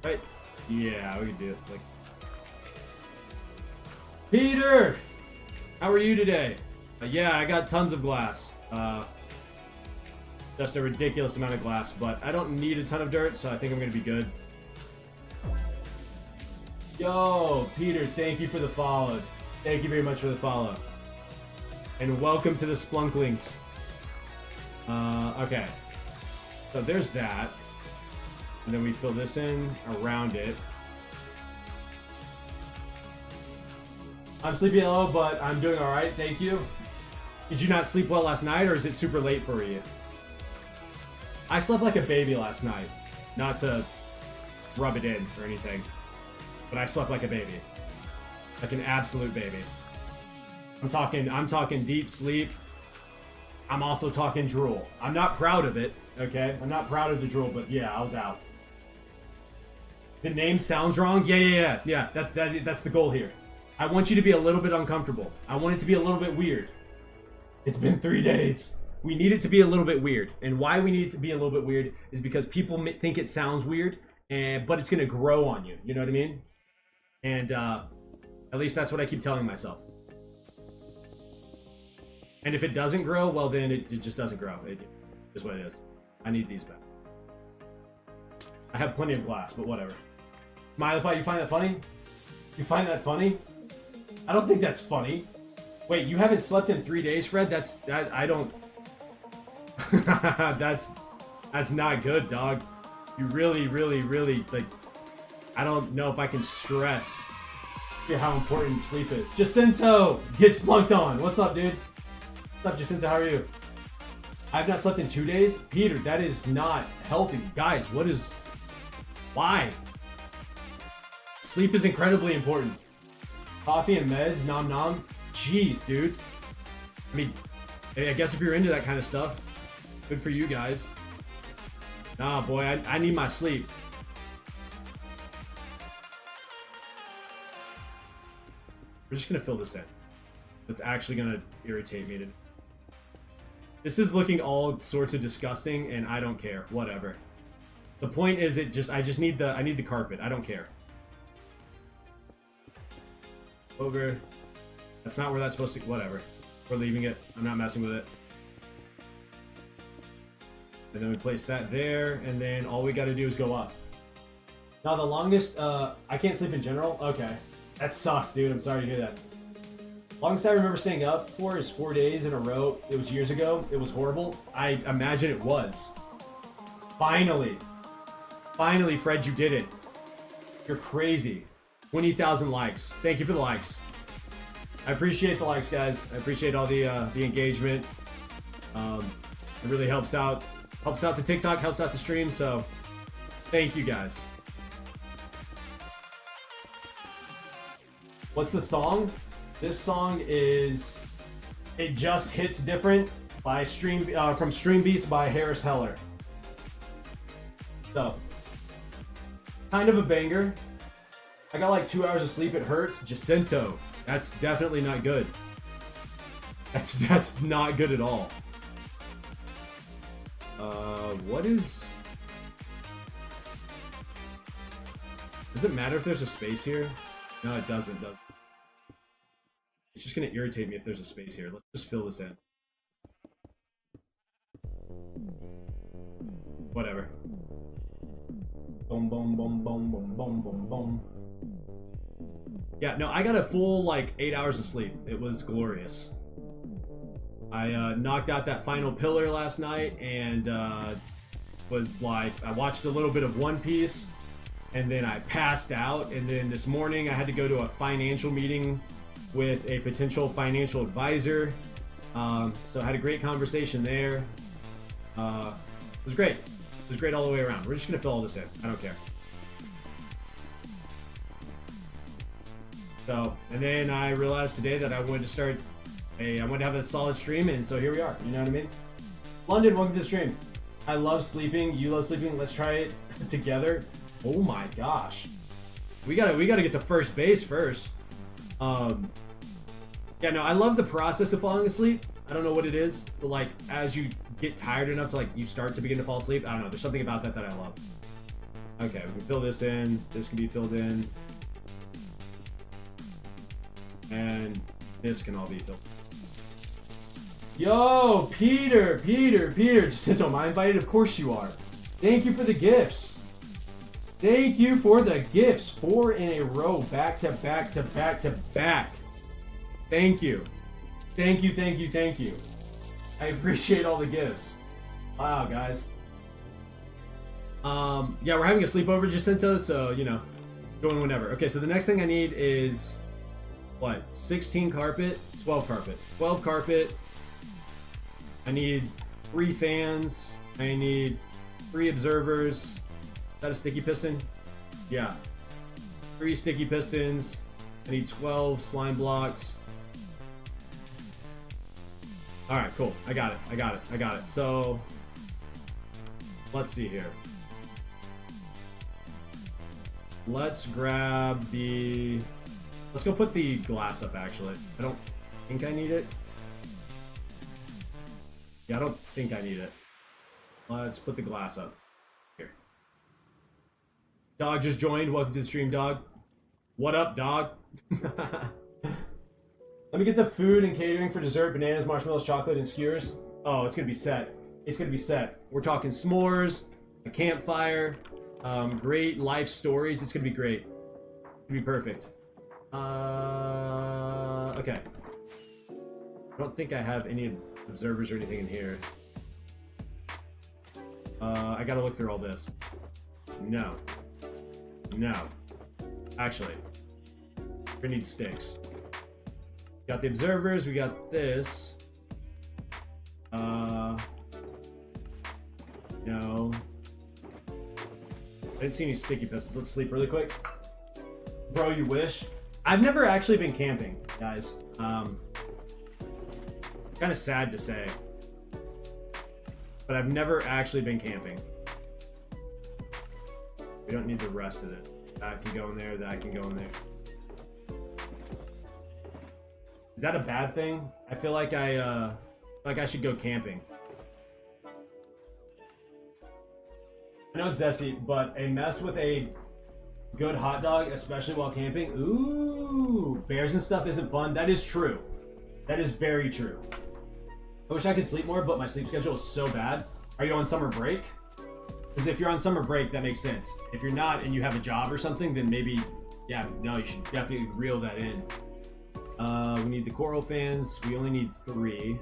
Right? Yeah, we can do it. Like, Peter! How are you today? Yeah, I got tons of glass. Just a ridiculous amount of glass, but I don't need a ton of dirt, so I think I'm gonna be good. Yo, Peter, thank you for the follow. Thank you very much for the follow. And welcome to the Splunklings. Okay. So there's that. And then we fill this in around it. I'm sleepy low, but I'm doing alright, thank you. Did you not sleep well last night, or is it super late for you? I slept like a baby last night. Not to rub it in or anything, but I slept like a baby. Like an absolute baby. I'm talking deep sleep. I'm also talking drool. I'm not proud of it, okay? I'm not proud of the drool, but yeah, I was out. The name sounds wrong? Yeah. That's the goal here. I want you to be a little bit uncomfortable. I want it to be a little bit weird. It's been 3 days. We need it to be a little bit weird. And why we need it to be a little bit weird is because people think it sounds weird, but it's going to grow on you. You know what I mean? And at least that's what I keep telling myself. And if it doesn't grow, well, then it just doesn't grow. It is what it is. I need these back. I have plenty of glass, but whatever. Smiley Pie, you find that funny? You find that funny? I don't think that's funny. Wait, you haven't slept in 3 days, Fred? I don't... that's not good, dog. You really, like... I don't know if I can stress how important sleep is. Jacinto gets splunked on. What's up, dude? What's up, Jacinto? How are you? I've not slept in 2 days? Peter, that is not healthy. Guys, what is... Why? Sleep is incredibly important. Coffee and meds, nom nom. Jeez, dude. I mean, I guess if you're into that kind of stuff, good for you guys. Nah, boy, I need my sleep. We're just gonna fill this in. That's actually gonna irritate me. This is looking all sorts of disgusting, and I don't care. Whatever. The point is, I need the carpet. I don't care. Over. That's not where that's supposed to. Whatever. We're leaving it. I'm not messing with it. And then we place that there, and then all we got to do is go up. Now the longest. I can't sleep in general. Okay, that sucks, dude. I'm sorry to hear that. Longest I remember staying up for is 4 days in a row. It was years ago. It was horrible. I imagine it was. Finally, Fred, you did it. You're crazy. 20,000 likes. Thank you for the likes. I appreciate the likes, guys. I appreciate all the engagement. It really helps out the TikTok, helps out the stream. So Thank you guys. What's the song? This song is "It Just Hits Different" by from Stream Beats by Harris Heller. So, kind of a banger. I got like 2 hours of sleep. It hurts. Jacinto. That's definitely not good. That's not good at all. What is... Does it matter if there's a space here? No, it doesn't. It's just gonna irritate me if there's a space here. Let's just fill this in. Whatever. Boom, boom, boom, boom, boom, boom, boom, boom. Yeah, no, I got a full, like, 8 hours of sleep. It was glorious. I knocked out that final pillar last night and was like, I watched a little bit of One Piece and then I passed out. And then this morning I had to go to a financial meeting with a potential financial advisor. So I had a great conversation there. It was great. It was great all the way around. We're just gonna fill all this in. I don't care. So, and then I realized today that I wanted to have a solid stream, and so here we are. You know what I mean? London, welcome to the stream. I love sleeping. You love sleeping. Let's try it together. Oh my gosh. We gotta get to first base first. Yeah, no, I love the process of falling asleep. I don't know what it is, but like as you get tired enough to like you start to begin to fall asleep. I don't know. There's something about that I love. Okay, we can fill this in. This can be filled in. And this can all be filled. Yo, Peter, Jacinto, am I invited? Of course you are. Thank you for the gifts. Thank you for the gifts. 4 in a row, back to back to back to back. Thank you. Thank you, thank you, thank you. I appreciate all the gifts. Wow, guys. Yeah, we're having a sleepover, Jacinto, so, you know, going whenever. Okay, so the next thing I need is, what, 16 carpet, 12 carpet. 12 carpet. I need 3 fans. I need 3 observers. Is that a sticky piston? Yeah. 3 sticky pistons. I need 12 slime blocks. Alright, cool. I got it. So, let's see here. Let's grab the... Let's go put the glass up, actually. I don't think I need it. Yeah, I don't think I need it. Let's put the glass up. Here. Dog just joined. Welcome to the stream, dog. What up, dog? Let me get the food and catering for dessert. Bananas, marshmallows, chocolate, and skewers. Oh, it's gonna be set. It's gonna be set. We're talking s'mores, a campfire, great life stories. It's gonna be great. It's gonna be perfect. Okay. I don't think I have any observers or anything in here. I gotta look through all this. No. Actually, we need sticks. Got the observers, we got this. No. I didn't see any sticky pistons. Let's sleep really quick. Bro, you wish. I've never actually been camping, guys. Kind of sad to say, but I've never actually been camping. We don't need the rest of it. That can go in there, that can go in there. Is that a bad thing? I feel like I should go camping. I know it's zesty, but a mess with a good hot dog, especially while camping. Ooh, bears and stuff isn't fun. That is true. That is very true. I wish I could sleep more, but my sleep schedule is so bad. Are you on summer break? Because if you're on summer break, that makes sense. If you're not and you have a job or something, then maybe, yeah, no, you should definitely reel that in. We need the coral fans. We only need 3. Is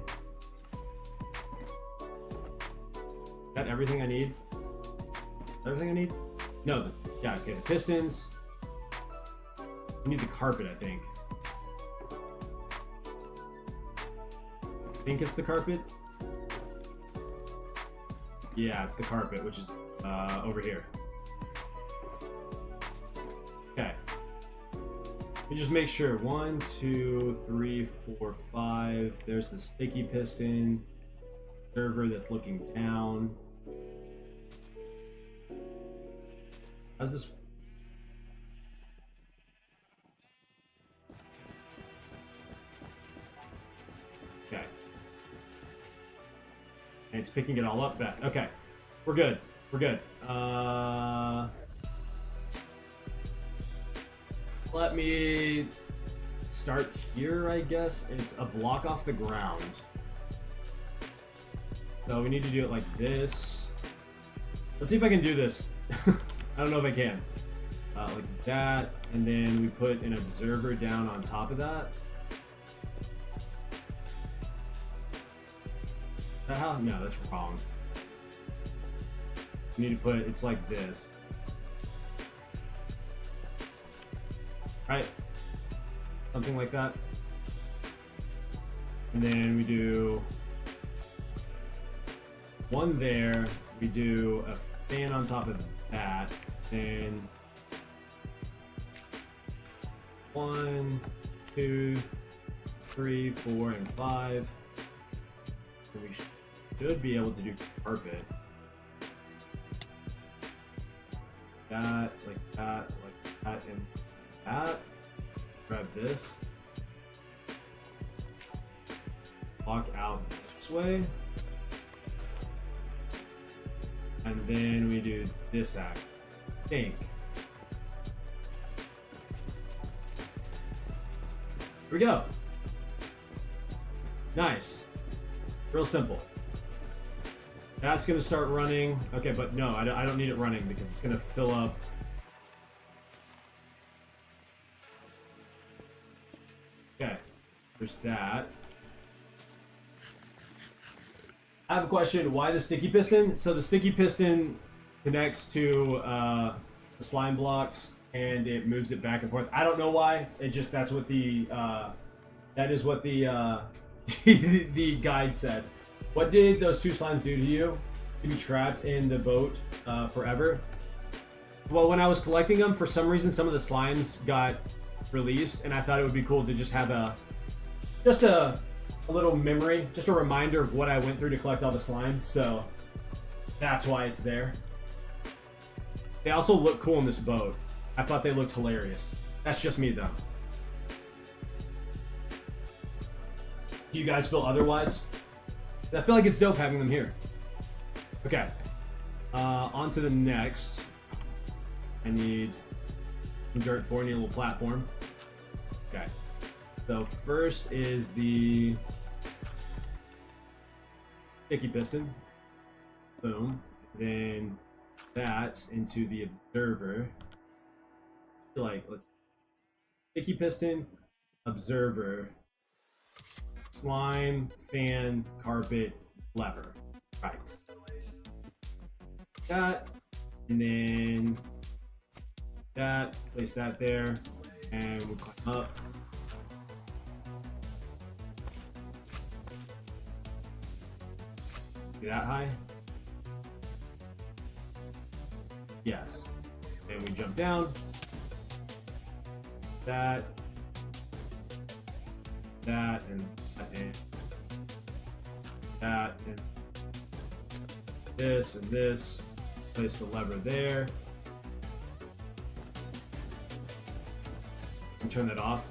that everything I need? Is that everything I need? No, yeah, okay, the pistons. We need the carpet, I think. I think it's the carpet. Yeah, it's the carpet, which is over here. Let me just make sure. 1, 2, 3, 4, 5. There's the sticky piston. Server that's looking down. How's this? Okay. And it's picking it all up back. Okay. We're good. We're good. Let me start here, I guess. It's a block off the ground. So we need to do it like this. Let's see if I can do this. I don't know if I can. Like that, and then we put an observer down on top of that. Is that how? No, that's wrong. We need to put it's like this. Right? Something like that. And then we do one there. We do a fan on top of that. Then 1, 2, 3, 4, and 5. So we should be able to do carpet. That, like that, like that, and that. Grab this. Walk out this way. And then we do this act. I think. Here we go. Nice. Real simple. That's gonna start running. Okay, but no, I don't need it running because it's gonna fill up. Okay, there's that. I have a question. Why the sticky piston? So the sticky piston connects to the slime blocks and it moves it back and forth. I don't know why. It just that's what the that is what the the guide said. What did those two slimes do to you? To be trapped in the boat forever? Well, when I was collecting them, for some reason, some of the slimes got released, and I thought it would be cool to just have a little memory, just a reminder of what I went through to collect all the slime. So that's why it's there. They also look cool in this boat. I thought they looked hilarious. That's just me though. Do you guys feel otherwise? I feel like it's dope having them here. Okay. On to the next. I need some dirt for a little platform. Okay. So first is the sticky piston. Boom. Then that's into the observer. Like, let's sticky piston, observer, slime, fan, carpet, lever. Right. That, and then that, place that there, and we'll climb up. Be that high? Yes. And we jump down. That, and that, and this, and this. Place the lever there. And turn that off.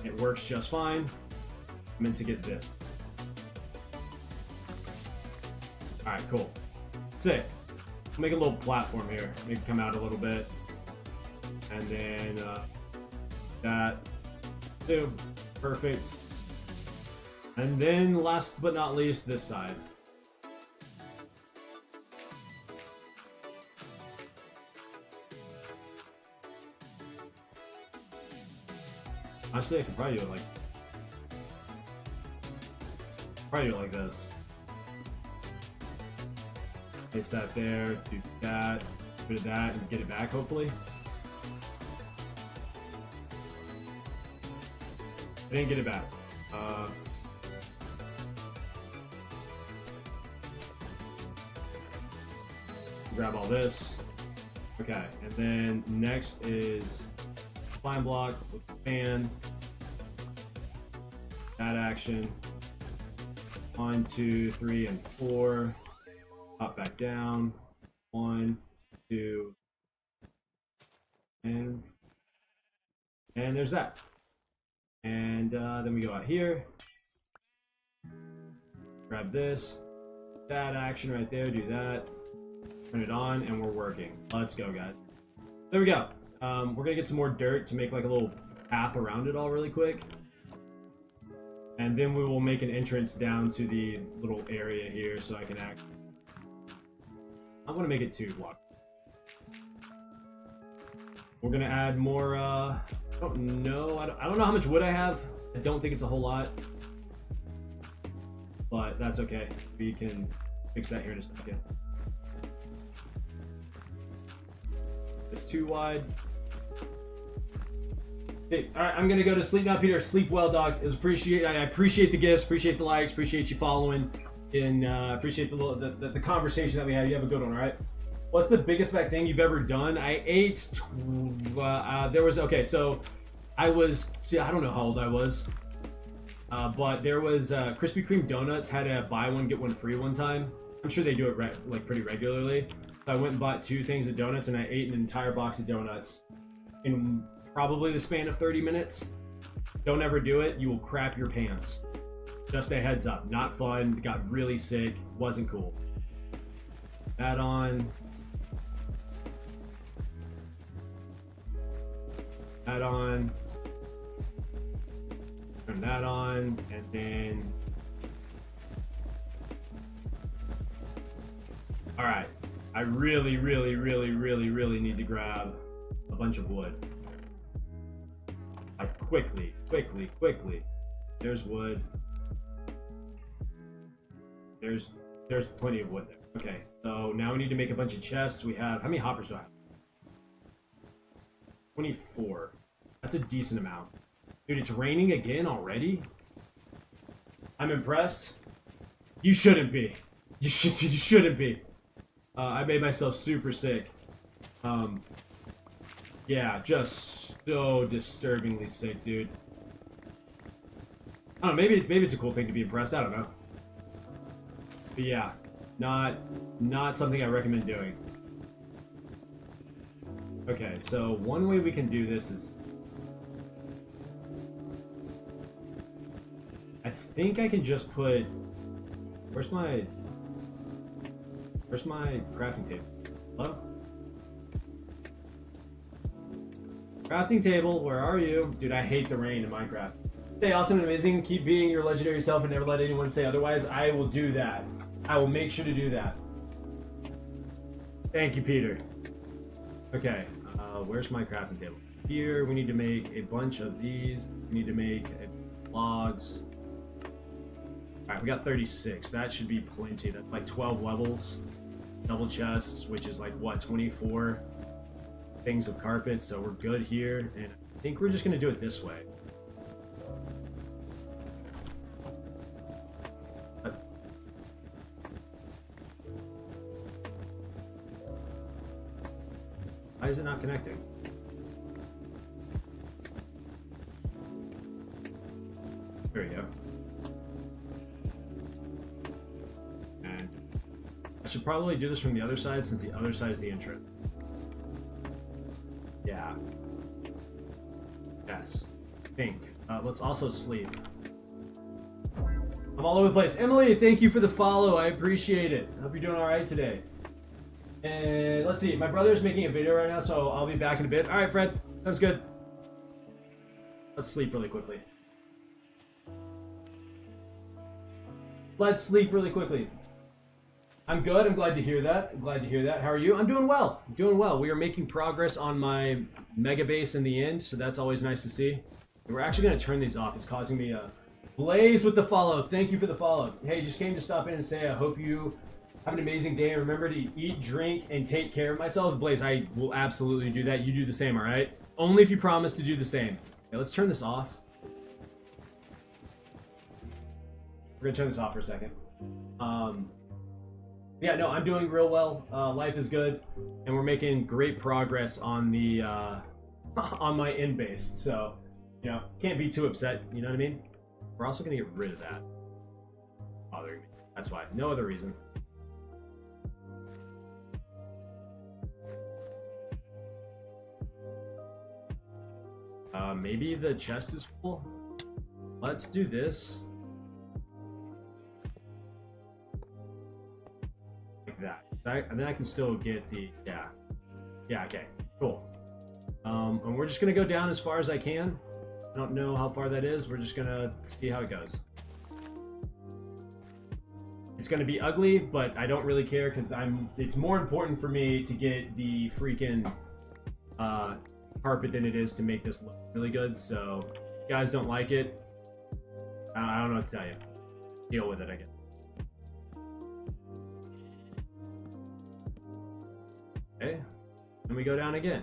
It works just fine. I meant to get this. Alright, cool. That's it. Make a little platform here. Make it come out a little bit. And then that. Two. Perfect. And then last but not least, this side. Honestly, I could probably do it like this. Place that there, do that, bit of that, and get it back, hopefully. I didn't get it back. Grab all this. Okay, and then next is Climb block with the fan. That action. 1, 2, 3, and 4. Hop back down. 1, 2, and there's that. And then we go out here. Grab this. That action right there. Do that. Turn it on, and we're working. Let's go, guys. There we go. We're gonna get some more dirt to make like a little path around it all really quick. And then we will make an entrance down to the little area here so I can act. I'm gonna make it 2 blocks. We're gonna add more, I don't know. I don't know how much wood I have. I don't think it's a whole lot. But that's okay. We can fix that here in a second. It's too wide. Hey, all right, I'm gonna go to sleep now, Peter. Sleep well, dog. I appreciate the gifts, appreciate the likes, appreciate you following, and appreciate the conversation that we had. You have a good one, all right? What's the biggest back thing you've ever done? I ate. So I don't know how old I was, but there was Krispy Kreme donuts had a buy one get one free one time. I'm sure they do it like pretty regularly. So I went and bought 2 things of donuts, and I ate an entire box of donuts in probably the span of 30 minutes. Don't ever do it. You will crap your pants. Just a heads up. Not fun. Got really sick. Wasn't cool. That on. That on. Turn that on. And then... Alright. I really need to grab a bunch of wood. Like quickly. There's wood. There's plenty of wood there. Okay, so now we need to make a bunch of chests. We have, how many hoppers do I have? 24. That's a decent amount. Dude, it's raining again already? I'm impressed. You shouldn't be. You shouldn't be. I made myself super sick. Yeah, just so disturbingly sick, dude. I don't know, maybe it's a cool thing to be impressed. I don't know. But yeah, not something I recommend doing. Okay, so one way we can do this is... I think I can just put... Where's my crafting table? Hello? Crafting table, where are you? Dude, I hate the rain in Minecraft. Stay awesome and amazing. Keep being your legendary self and never let anyone say otherwise. I will do that. I will make sure to do that. Thank you, Peter. Okay, where's my crafting table? Here, we need to make a bunch of these. We need to make logs. Alright, we got 36. That should be plenty. That's like 12 levels. Double chests, which is like, what, 24 things of carpet. So we're good here. And I think we're just going to do it this way. Why is it not connecting? There we go. And I should probably do this from the other side since the other side is the entrance. Yeah. Yes. I think. Let's also sleep. I'm all over the place. Emily, thank you for the follow. I appreciate it. I hope you're doing all right today. And let's see. My brother's making a video right now, so I'll be back in a bit. All right, Fred. Sounds good. Let's sleep really quickly. Let's sleep really quickly. I'm good. I'm glad to hear that. I'm glad to hear that. How are you? I'm doing well. I'm doing well. We are making progress on my mega base in the end, so that's always nice to see. And we're actually going to turn these off. It's causing me a Blaze with the follow. Thank you for the follow. Hey, just came to stop in and say I hope you have an amazing day. Remember to eat, drink, and take care of myself. Blaze, I will absolutely do that. You do the same, all right? Only if you promise to do the same. Okay, let's turn this off. We're gonna turn this off for a second. Yeah, no, I'm doing real well. Life is good, and we're making great progress on the on my in base. So, you know, can't be too upset. You know what I mean? We're also gonna get rid of that. Bothering me. That's why. No other reason. Maybe the chest is full. Let's do this. Like that. And then I can still get the, yeah. Yeah, okay. Cool. And we're just gonna go down as far as I can. I don't know how far that is. We're just gonna see how it goes. It's gonna be ugly, but I don't really care because it's more important for me to get the freaking carpet than it is to make this look really good. So if you guys don't like it, I don't know what to tell you. Deal with it, I guess. Okay, and we go down again.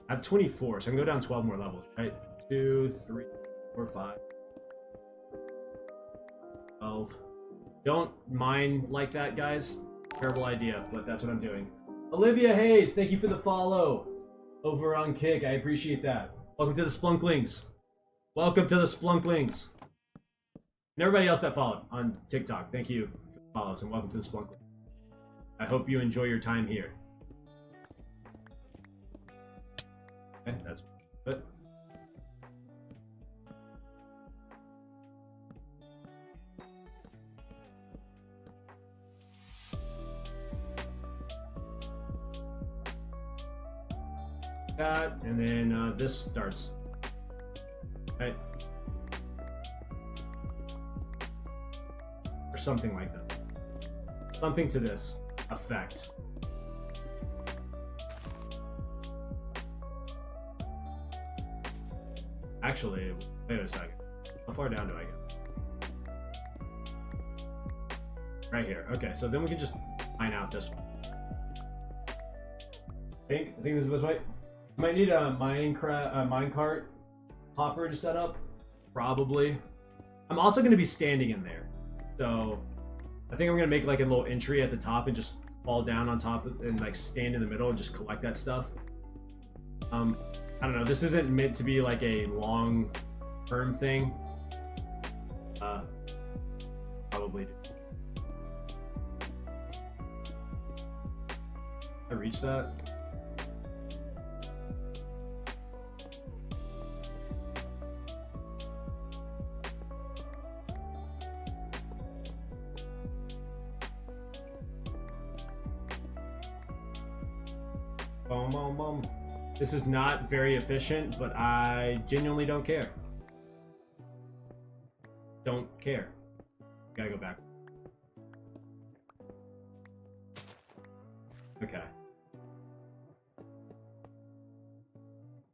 I have 24, so I can go down 12 more levels, right? 2, 3, 4, 5, 12. Don't mine like that, guys. Terrible idea, but that's what I'm doing. Olivia Hayes, thank you for the follow over on Kick. I appreciate that. Welcome to the Splunklings. Welcome to the Splunklings. And everybody else that followed on TikTok, thank you for the follows and welcome to the Splunklings. I hope you enjoy your time here. Okay, that's good. That, and then this starts. Right? Or something like that. Something to this effect. Actually, wait a second. How far down do I get? Right here. Okay, so then we can just line out this one. I think this is the best way. Might need a minecart hopper to set up. Probably. I'm also going to be standing in there. So I think I'm going to make like a little entry at the top and just fall down on top and like stand in the middle and just collect that stuff. I don't know. This isn't meant to be like a long-term thing. Probably. I reach that? Boom, boom, boom. This is not very efficient, but I genuinely don't care. Don't care. Gotta go back. Okay.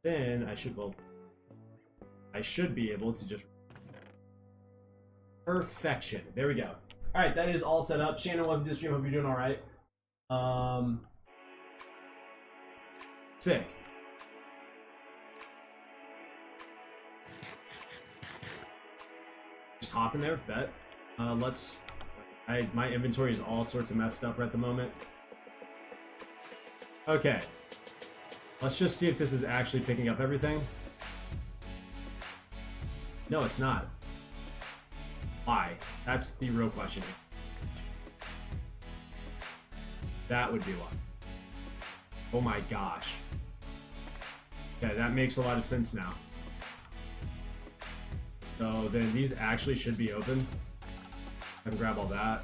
Then I should be able to just perfection. There we go. All right, that is all set up. Shannon, welcome to the stream. Hope you're doing all right. Sick. Just hop in there, bet. My inventory is all sorts of messed up at the moment. Okay. Let's just see if this is actually picking up everything. No, it's not. Why? That's the real question. That would be why. Oh my gosh. Okay, that makes a lot of sense now. So then these actually should be open. I can grab all that.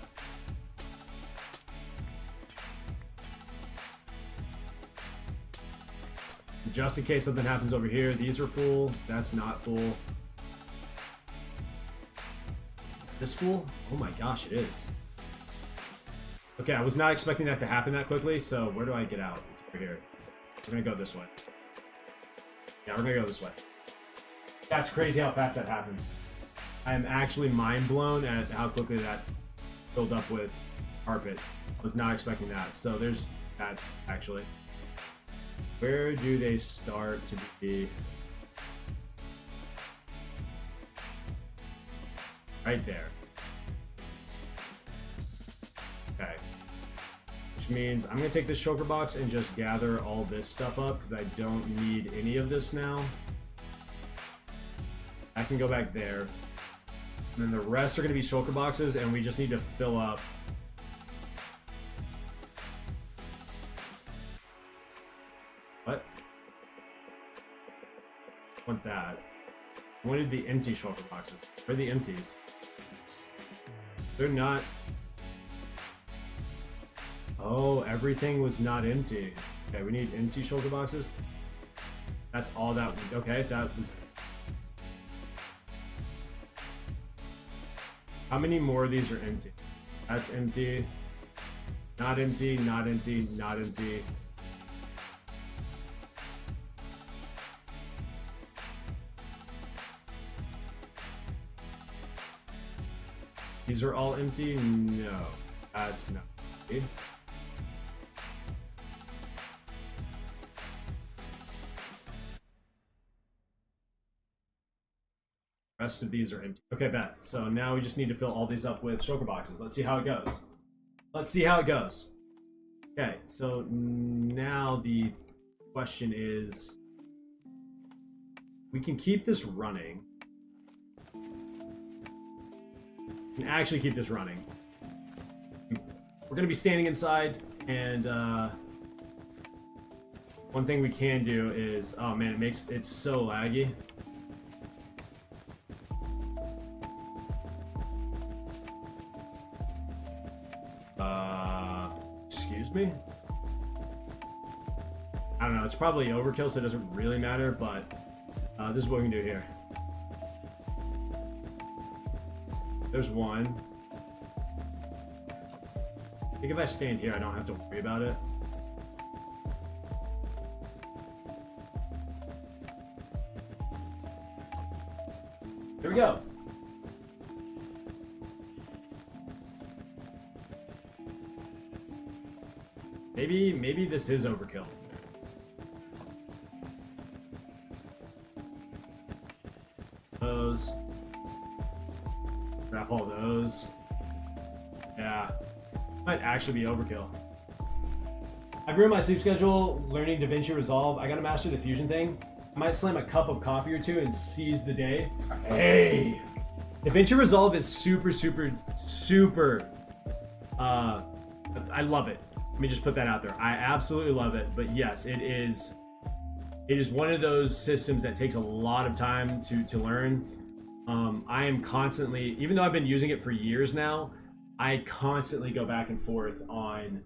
Just in case something happens over here, these are full. That's not full. This full? Oh my gosh, it is. Okay, I was not expecting that to happen that quickly, so where do I get out? It's over here. We're gonna go this way. Yeah, we're gonna go this way. That's crazy how fast that happens. I am actually mind blown at how quickly that filled up with carpet. I was not expecting that. So there's that actually. Where do they start to be? Right there. Okay. which means I'm gonna take this shulker box and just gather all this stuff up because I don't need any of this now. I can go back there. And then the rest are gonna be shulker boxes, and we just need to fill up. What? I want that. I wanted the empty shulker boxes. Where are the empties? They're not. Oh, everything was not empty. Okay, we need empty shulker boxes. That's all that. Okay, that was. How many more of these are empty? That's empty. Not empty, not empty, not empty. These are all empty? No, that's not empty. Rest of these are empty. Okay, bet. So now we just need to fill all these up with shulker boxes. Let's see how it goes. Let's see how it goes. Okay, so now the question is, we can keep this running. We can actually keep this running. We're gonna be standing inside, and one thing we can do is, oh man, it's so laggy. Excuse me? I don't know, it's probably overkill, so it doesn't really matter, but this is what we can do here. There's one. I think if I stand here, I don't have to worry about it. Here we go. Maybe this is overkill. Those. Wrap all those. Yeah. Might actually be overkill. I've ruined my sleep schedule learning DaVinci Resolve. I gotta master the fusion thing. I might slam a cup of coffee or two and seize the day. Hey! DaVinci Resolve is super, super, super... I love it. Let me just put that out there. I absolutely love it. But yes, it is one of those systems that takes a lot of time to learn. I am constantly, even though I've been using it for years now, I constantly go back and forth on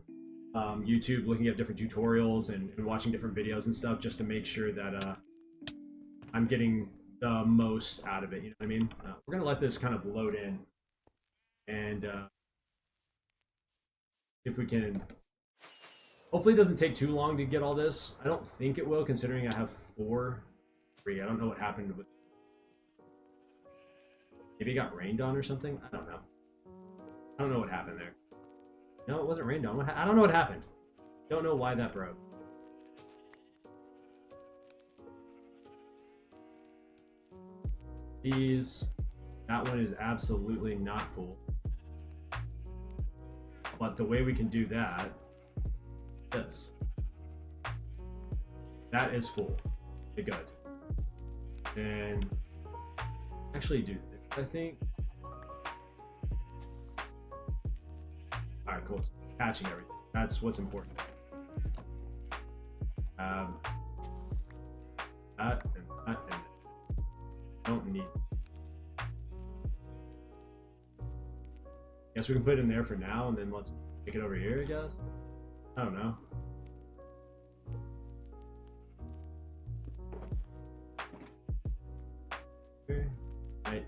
YouTube looking at different tutorials and watching different videos and stuff just to make sure that I'm getting the most out of it. You know what I mean? We're going to let this kind of load in and if we can... Hopefully it doesn't take too long to get all this. I don't think it will, considering I have 3. I don't know what happened with... Maybe it got rained on or something? I don't know. I don't know what happened there. No, it wasn't rained on. I don't know what happened. Don't know why that broke. These... That one is absolutely not full. But the way we can do that... This. That is full. Okay, good. And actually do this, I think. Alright, cool. Patching everything. That's what's important. That and that and that. Don't need. Guess we can put it in there for now and then let's take it over here, I guess. I don't know. Right.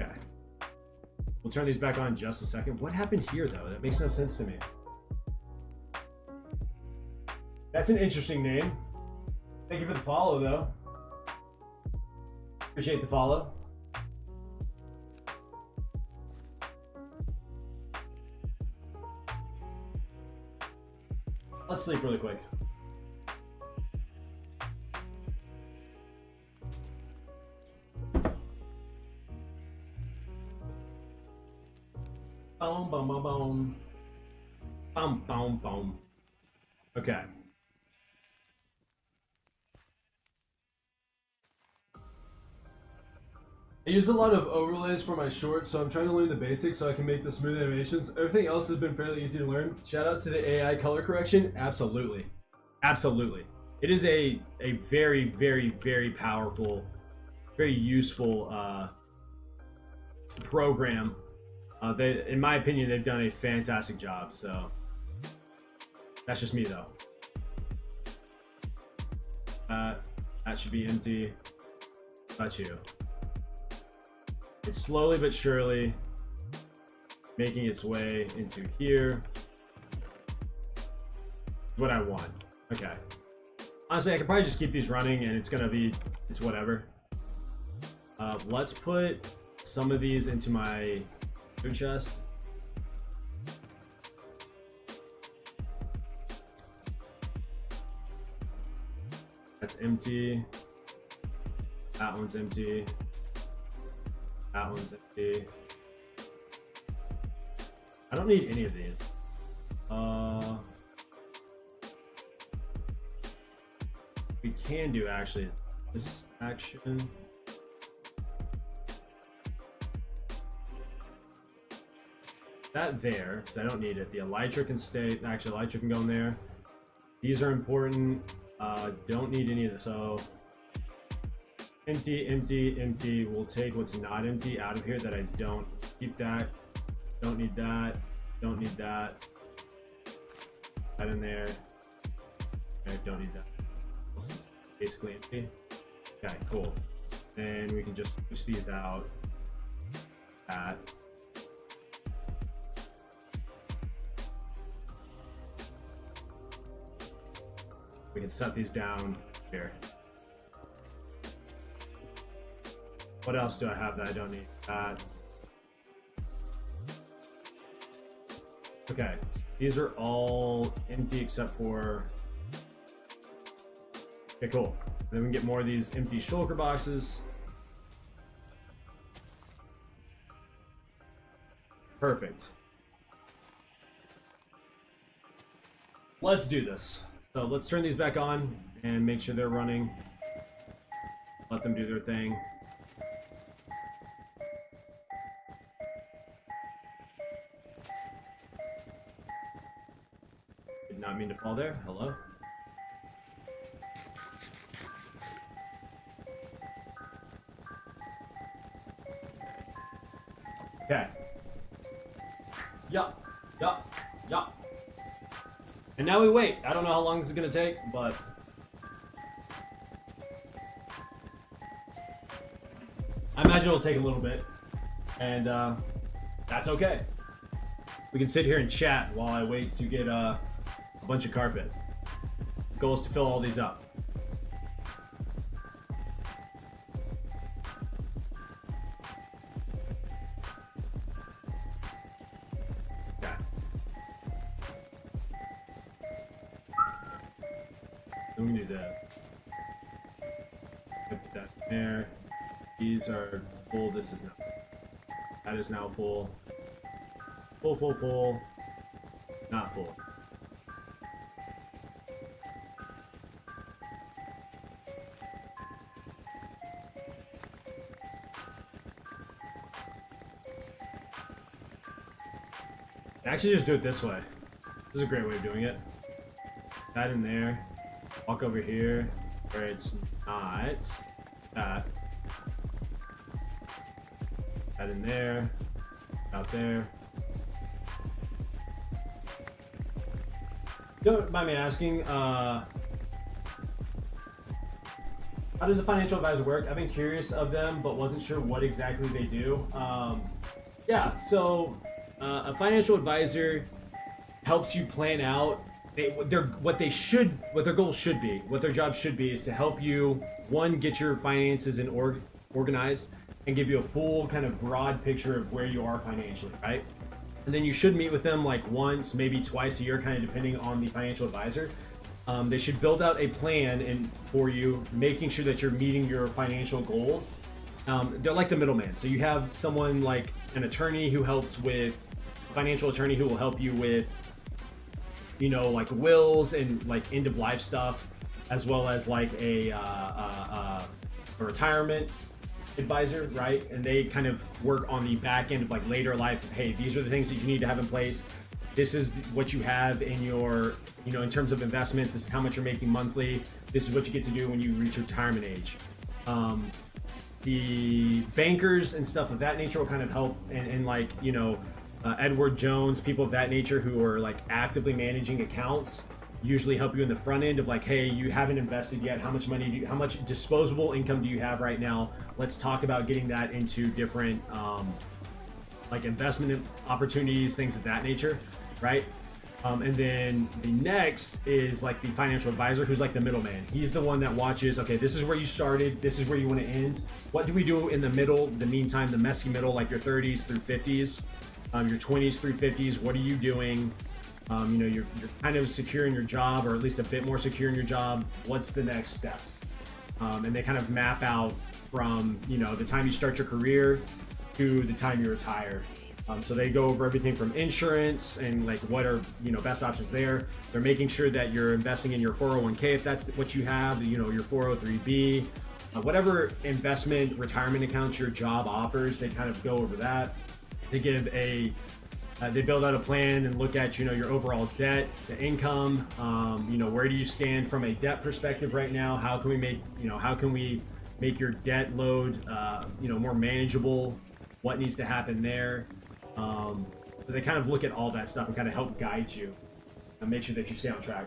Okay. We'll turn these back on in just a second. What happened here, though? That makes no sense to me. That's an interesting name. Thank you for the follow, though. Appreciate the follow. Let's sleep really quick. Boom, boom, boom, boom. Boom, boom, boom. Okay. I use a lot of overlays for my shorts, so I'm trying to learn the basics so I can make the smooth animations. Everything else has been fairly easy to learn. Shout out to the AI color correction. Absolutely. Absolutely. It is a very, very, very powerful, very useful program. They, in my opinion, they've done a fantastic job, so that's just me though. That should be empty. Not you. It's slowly but surely making its way into here. What I want. Okay. Honestly, I could probably just keep these running and it's gonna be, it's whatever. Let's put some of these into my food chest. That's empty. That one's empty. That one's empty. I don't need any of these. We can do actually this action. That there, because I don't need it. The elytra can stay. Actually, elytra can go in there. These are important. Don't need any of this. So empty, empty, empty. We'll take what's not empty out of here that I don't. Keep that. Don't need that. Don't need that. That in there. Okay, don't need that. This is basically empty. Okay, cool. And we can just push these out. That. We can set these down here. What else do I have that I don't need? That. Okay, so these are all empty except for. Okay, cool. Then we can get more of these empty shulker boxes. Perfect. Let's do this. So let's turn these back on and make sure they're running. Let them do their thing. Did not mean to fall there. Hello. Okay. Yup. Yup. Yup. And now we wait. I don't know how long this is gonna take, but I imagine it'll take a little bit, and that's okay. We can sit here and chat while I wait to get a bunch of carpet. The goal is to fill all these up. We can do that. Put that there. These are full. This is not. That is now full. Full, full, full. Not full. Actually, just do it this way. This is a great way of doing it. That in there. Walk over here where it's not that. That in there. Out there. Don't mind me asking, how does a financial advisor work? I've been curious of them, but wasn't sure what exactly they do. Yeah, so a financial advisor helps you plan out what their goal should be, what their job should be, is to help you, one, get your finances organized and give you a full kind of broad picture of where you are financially, right? And then you should meet with them like once, maybe twice a year, kind of depending on the financial advisor. They should build out a plan for you, making sure that you're meeting your financial goals. They're like the middleman. So you have someone like an attorney who helps with financial attorney who will help you with, you know, like wills and like end of life stuff, as well as like a retirement advisor, right? And they kind of work on the back end of like later life. Hey, these are the things that you need to have in place. This is what you have in your, you know, in terms of investments. This is how much you're making monthly. This is what you get to do when you reach retirement age. The bankers and stuff of that nature will kind of help, and like, you know, Edward Jones, people of that nature who are like actively managing accounts, usually help you in the front end of like, hey, you haven't invested yet. How much money do you, how much disposable income do you have right now? Let's talk about getting that into different like investment opportunities, things of that nature, right? And then the next is like the financial advisor, who's like the middleman. He's the one that watches, okay, this is where you started, this is where you want to end. What do we do in the middle, the meantime, the messy middle, like your 30s through 50s, your 20s through 50s? What are you doing? You know, you're kind of secure in your job, or at least a bit more secure in your job. What's the next steps? And they kind of map out from, you know, the time you start your career to the time you retire. So they go over everything from insurance and like what are, you know, best options there. They're making sure that you're investing in your 401k if that's what you have, you know, your 403b, whatever investment retirement accounts your job offers. They kind of go over that. They give a they build out a plan and look at, you know, your overall debt to income. You know, where do you stand from a debt perspective right now? How can we make, you know, how can we make your debt load, you know, more manageable? What needs to happen there? So they kind of look at all that stuff and kind of help guide you and make sure that you stay on track.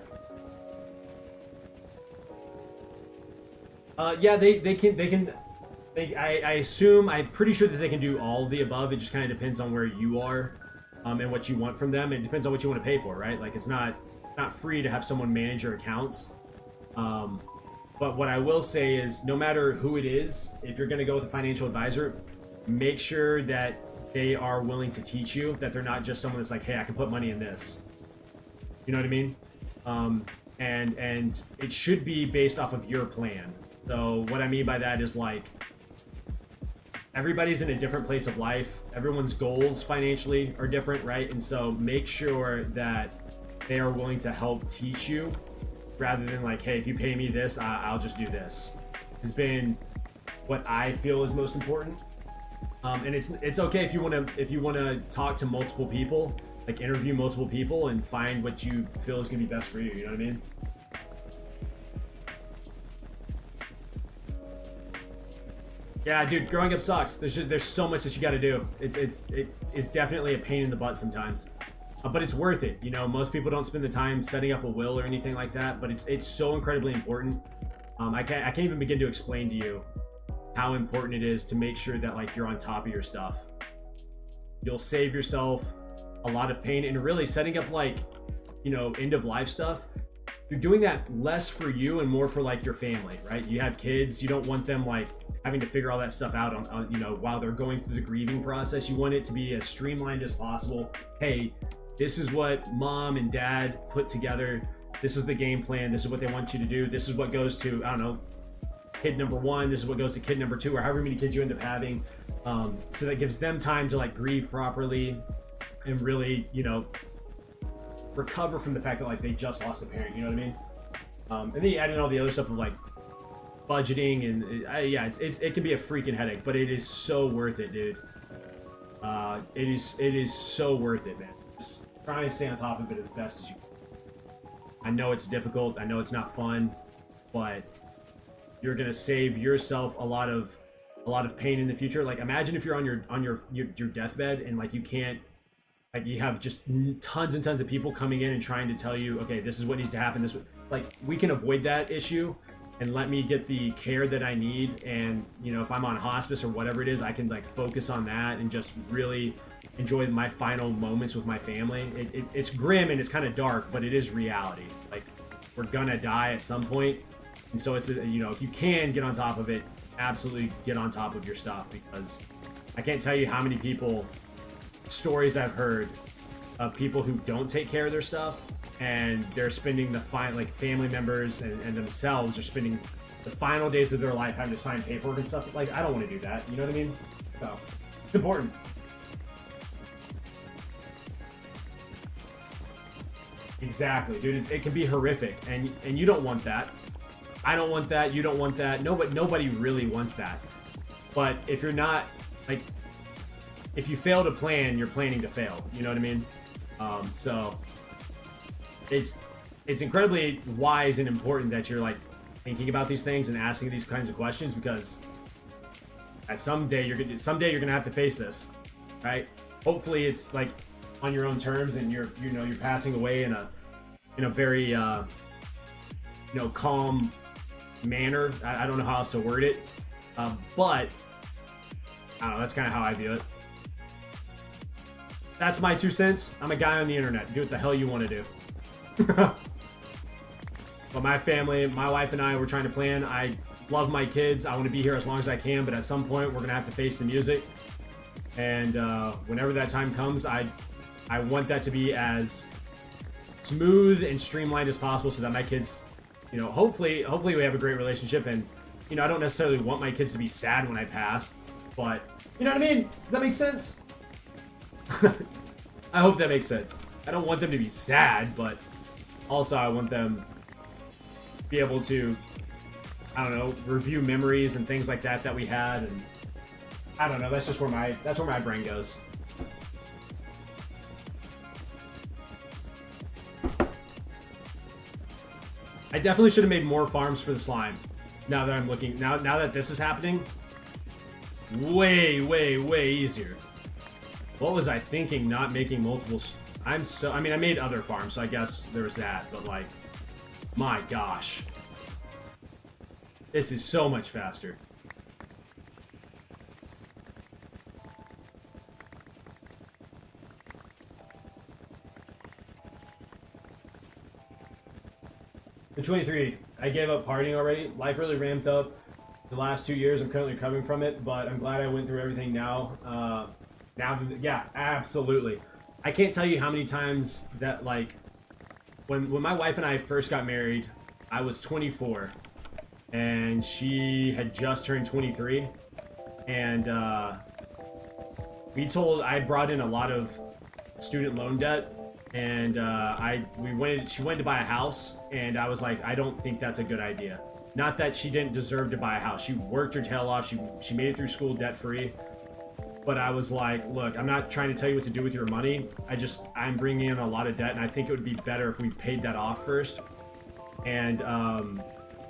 Yeah, they can. I assume, I'm pretty sure that they can do all of the above. It just kind of depends on where you are, and what you want from them. It depends on what you want to pay for, right? Like, it's not free to have someone manage your accounts. But what I will say is, no matter who it is, if you're going to go with a financial advisor, make sure that they are willing to teach you, that they're not just someone that's like, hey, I can put money in this. You know what I mean? And it should be based off of your plan. So what I mean by that is, like, everybody's in a different place of life. Everyone's goals financially are different, right? And so make sure that they are willing to help teach you, rather than like, hey, if you pay me this, I'll just do this. Has been what I feel is most important. And it's okay if you want to talk to multiple people, like interview multiple people and find what you feel is gonna be best for you. You know what I mean? Yeah, dude, growing up sucks. There's so much that you got to do. It's definitely a pain in the butt sometimes, but it's worth it. You know, most people don't spend the time setting up a will or anything like that, but it's so incredibly important. I can't even begin to explain to you how important it is to make sure that, like, you're on top of your stuff. You'll save yourself a lot of pain, and really setting up, like, you know, end of life stuff. You're doing that less for you and more for like your family, right? You have kids, you don't want them like having to figure all that stuff out on you know, while they're going through the grieving process. You want it to be as streamlined as possible. Hey, this is what mom and dad put together. This is the game plan. This is what they want you to do. This is what goes to, I don't know, kid number 1. This is what goes to kid number 2, or however many kids you end up having. So that gives them time to like grieve properly and really, you know, recover from the fact that like they just lost a parent. You know what I mean? And then you add in all the other stuff of like budgeting, and yeah, it can be a freaking headache, but it is so worth it, dude. It is so worth it, man. Just try and stay on top of it as best as you can. I know it's difficult. I know it's not fun, but you're gonna save yourself a lot of pain in the future. Like, imagine if you're on your deathbed and like you can't, like, you have just tons and tons of people coming in and trying to tell you, okay, this is what needs to happen. Like, we can avoid that issue and let me get the care that I need. And, you know, if I'm on hospice or whatever it is, I can like focus on that and just really enjoy my final moments with my family. It's grim and it's kind of dark, but it is reality. Like, we're gonna die at some point. And so it's, you know, if you can get on top of it, absolutely get on top of your stuff, because I can't tell you how many stories I've heard of people who don't take care of their stuff, and they're spending like family members and themselves are spending the final days of their life having to sign paperwork and stuff. Like, I don't want to do that. You know what I mean? So it's important. Exactly, dude. It can be horrific, and you don't want that. I don't want that. You don't want that. Nobody really wants that. But if you're not, like, if you fail to plan, you're planning to fail. You know what I mean? So it's incredibly wise and important that you're like thinking about these things and asking these kinds of questions, because at someday you're gonna have to face this, right? Hopefully it's like on your own terms, and you're passing away in a very calm manner. I don't know how else to word it, but I don't know. That's kind of how I view it. That's my 2 cents. I'm a guy on the internet. Do what the hell you want to do. But my family, my wife and I, we're trying to plan. I love my kids. I want to be here as long as I can, but at some point we're gonna have to face the music. And whenever that time comes, I want that to be as smooth and streamlined as possible, so that my kids, hopefully we have a great relationship. And I don't necessarily want my kids to be sad when I pass, but you know what I mean? Does that make sense? I hope that makes sense. I don't want them to be sad, but also I want them to be able to, I don't know, review memories and things like that we had. And I don't know, that's where my brain goes. I definitely should have made more farms for the slime. Now that I'm looking, now that this is happening, way easier. What was I thinking? Not making multiples. I made other farms, so I guess there was that. But like, my gosh, this is so much faster. The 23, I gave up partying already. Life really ramped up the last 2 years. I'm currently recovering from it, but I'm glad I went through everything now. Yeah, absolutely. I can't tell you how many times that, like, when my wife and I first got married, I was 24, and she had just turned 23, and I brought in a lot of student loan debt. And she went to buy a house, and I was like, I don't think that's a good idea. Not that she didn't deserve to buy a house. She worked her tail off. She made it through school debt free. But I was like, look, I'm not trying to tell you what to do with your money. I'm bringing in a lot of debt, and I think it would be better if we paid that off first. And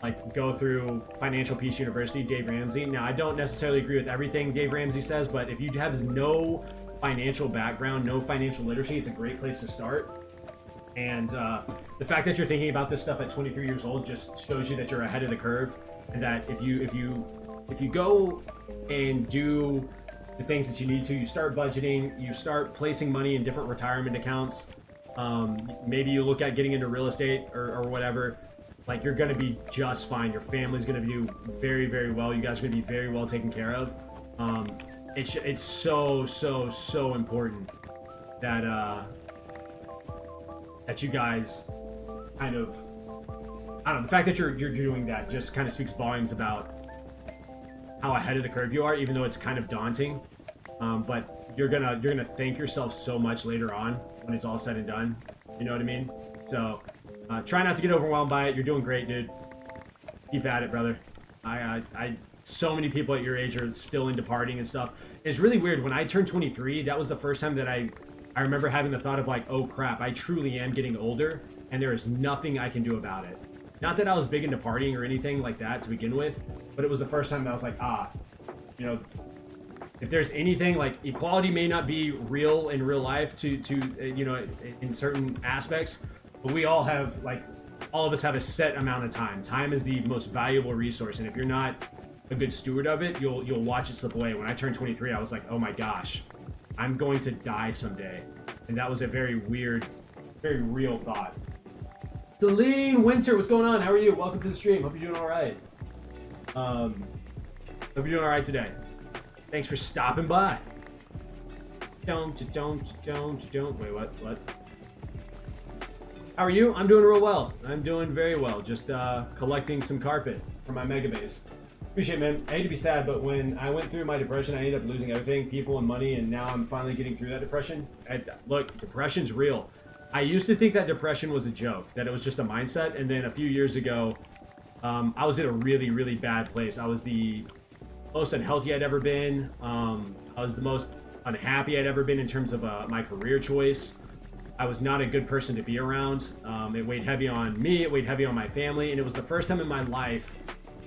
like go through Financial Peace University, Dave Ramsey. Now, I don't necessarily agree with everything Dave Ramsey says, but if you have no financial background, no financial literacy, it's a great place to start. And the fact that you're thinking about this stuff at 23 years old just shows you that you're ahead of the curve, and that if you go and do the things that you need to, you start budgeting, you start placing money in different retirement accounts, maybe you look at getting into real estate or whatever, like, you're going to be just fine. Your family's going to do very well. You guys are going to be very well taken care of. It's so important that that you guys kind of, I don't know, the fact that you're doing that just kind of speaks volumes about how ahead of the curve you are, even though it's kind of daunting. But you're gonna thank yourself so much later on when it's all said and done. You know what I mean? So try not to get overwhelmed by it. You're doing great, dude. Keep at it, brother. So many people at your age are still into partying and stuff. It's really weird. When I turned 23, that was the first time that I remember having the thought of like, oh crap, I truly am getting older, and there is nothing I can do about it. Not that I was big into partying or anything like that to begin with, but it was the first time that I was like, if there's anything, like, equality may not be real in real life to in certain aspects, but we all have, like, all of us have a set amount of time. Time is the most valuable resource, and if you're not a good steward of it, you'll watch it slip away. When I turned 23, I was like, oh my gosh, I'm going to die someday. And that was a very weird, very real thought. Celine Winter, what's going on? How are you? Welcome to the stream. Hope you're doing all right. Hope you're doing all right today. Thanks for stopping by. Don't. Wait, what? How are you? I'm doing real well. I'm doing very well. Just collecting some carpet for my mega base. Appreciate it, man. I hate to be sad, but when I went through my depression, I ended up losing everything, people and money, and now I'm finally getting through that depression. Look, depression's real. I used to think that depression was a joke, that it was just a mindset. And then a few years ago, I was in a really, really bad place. I was the most unhealthy I'd ever been. I was the most unhappy I'd ever been in terms of my career choice. I was not a good person to be around. It weighed heavy on me. It weighed heavy on my family. And it was the first time in my life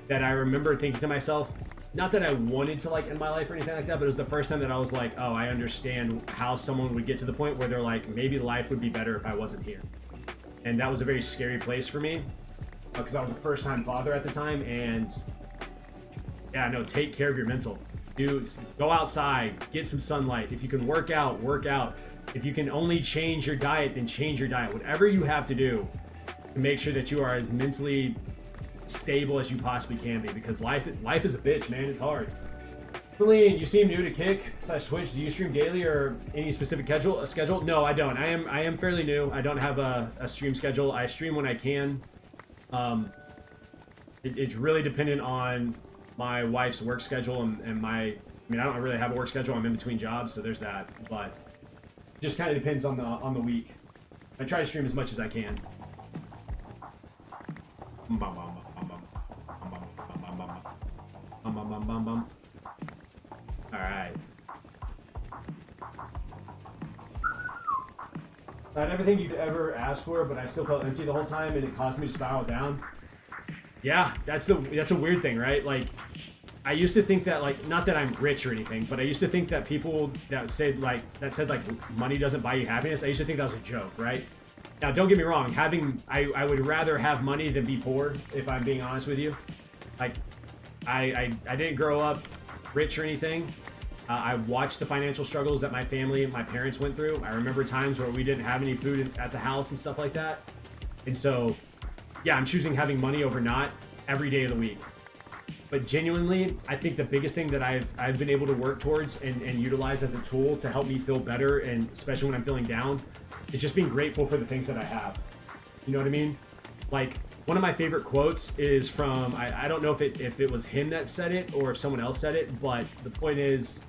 that I remember thinking to myself, not that I wanted to like end my life or anything like that, but it was the first time that I was like, oh, I understand how someone would get to the point where they're like, maybe life would be better if I wasn't here. And that was a very scary place for me because I was a first-time father at the time. And yeah, no, take care of your mental. Dude, go outside, get some sunlight. If you can work out, work out. If you can only change your diet, then change your diet. Whatever you have to do to make sure that you are as mentally stable as you possibly can be, because life is a bitch, man. It's hard. Celine, you seem new to Kick/Twitch. Do you stream daily or any specific schedule? No, I don't. I am fairly new. I don't have a stream schedule. I stream when I can. It's really dependent on my wife's work schedule and I don't really have a work schedule. I'm in between jobs, so there's that. But it just kind of depends on the week. I try to stream as much as I can. Alright. I had everything you've ever asked for, but I still felt empty the whole time, and it caused me to spiral down. Yeah, that's a weird thing, right? Like, I used to think that, like, not that I'm rich or anything, but I used to think that people that said like money doesn't buy you happiness, I used to think that was a joke, right? Now, don't get me wrong, I would rather have money than be poor, if I'm being honest with you. Like, I didn't grow up rich or anything. I watched the financial struggles that my family and my parents went through. I remember times where we didn't have any food at the house and stuff like that. And so, yeah, I'm choosing having money over not every day of the week. But genuinely, I think the biggest thing that I've been able to work towards and utilize as a tool to help me feel better, and especially when I'm feeling down, is just being grateful for the things that I have. You know what I mean? Like, one of my favorite quotes is from, I don't know if it was him that said it or if someone else said it, but the point is,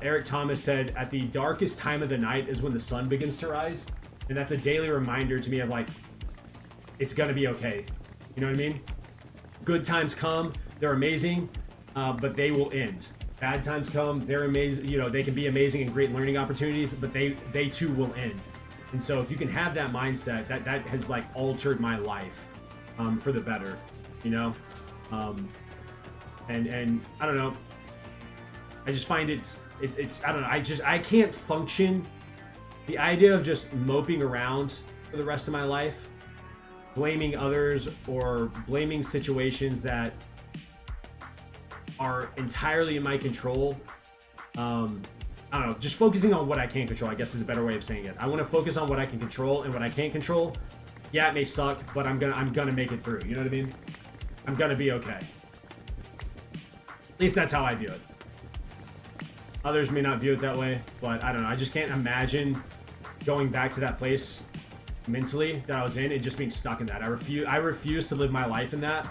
Eric Thomas said, at the darkest time of the night is when the sun begins to rise. And that's a daily reminder to me of like, it's gonna be okay. You know what I mean? Good times come, they're amazing, but they will end. Bad times come, they're amazing. You know, they can be amazing and great learning opportunities, but they too will end. And so if you can have that mindset, that has like altered my life for the better, you know? And I don't know. I just find it's I don't know. I can't function. The idea of just moping around for the rest of my life, blaming others or blaming situations that are entirely in my control. I don't know, just focusing on what I can control, I guess is a better way of saying it. I want to focus on what I can control, and what I can't control, yeah, it may suck, but I'm gonna make it through. You know what I mean? I'm gonna be okay. At least that's how I view it. Others may not view it that way, but I don't know. I just can't imagine going back to that place mentally that I was in and just being stuck in that. I refuse to live my life in that.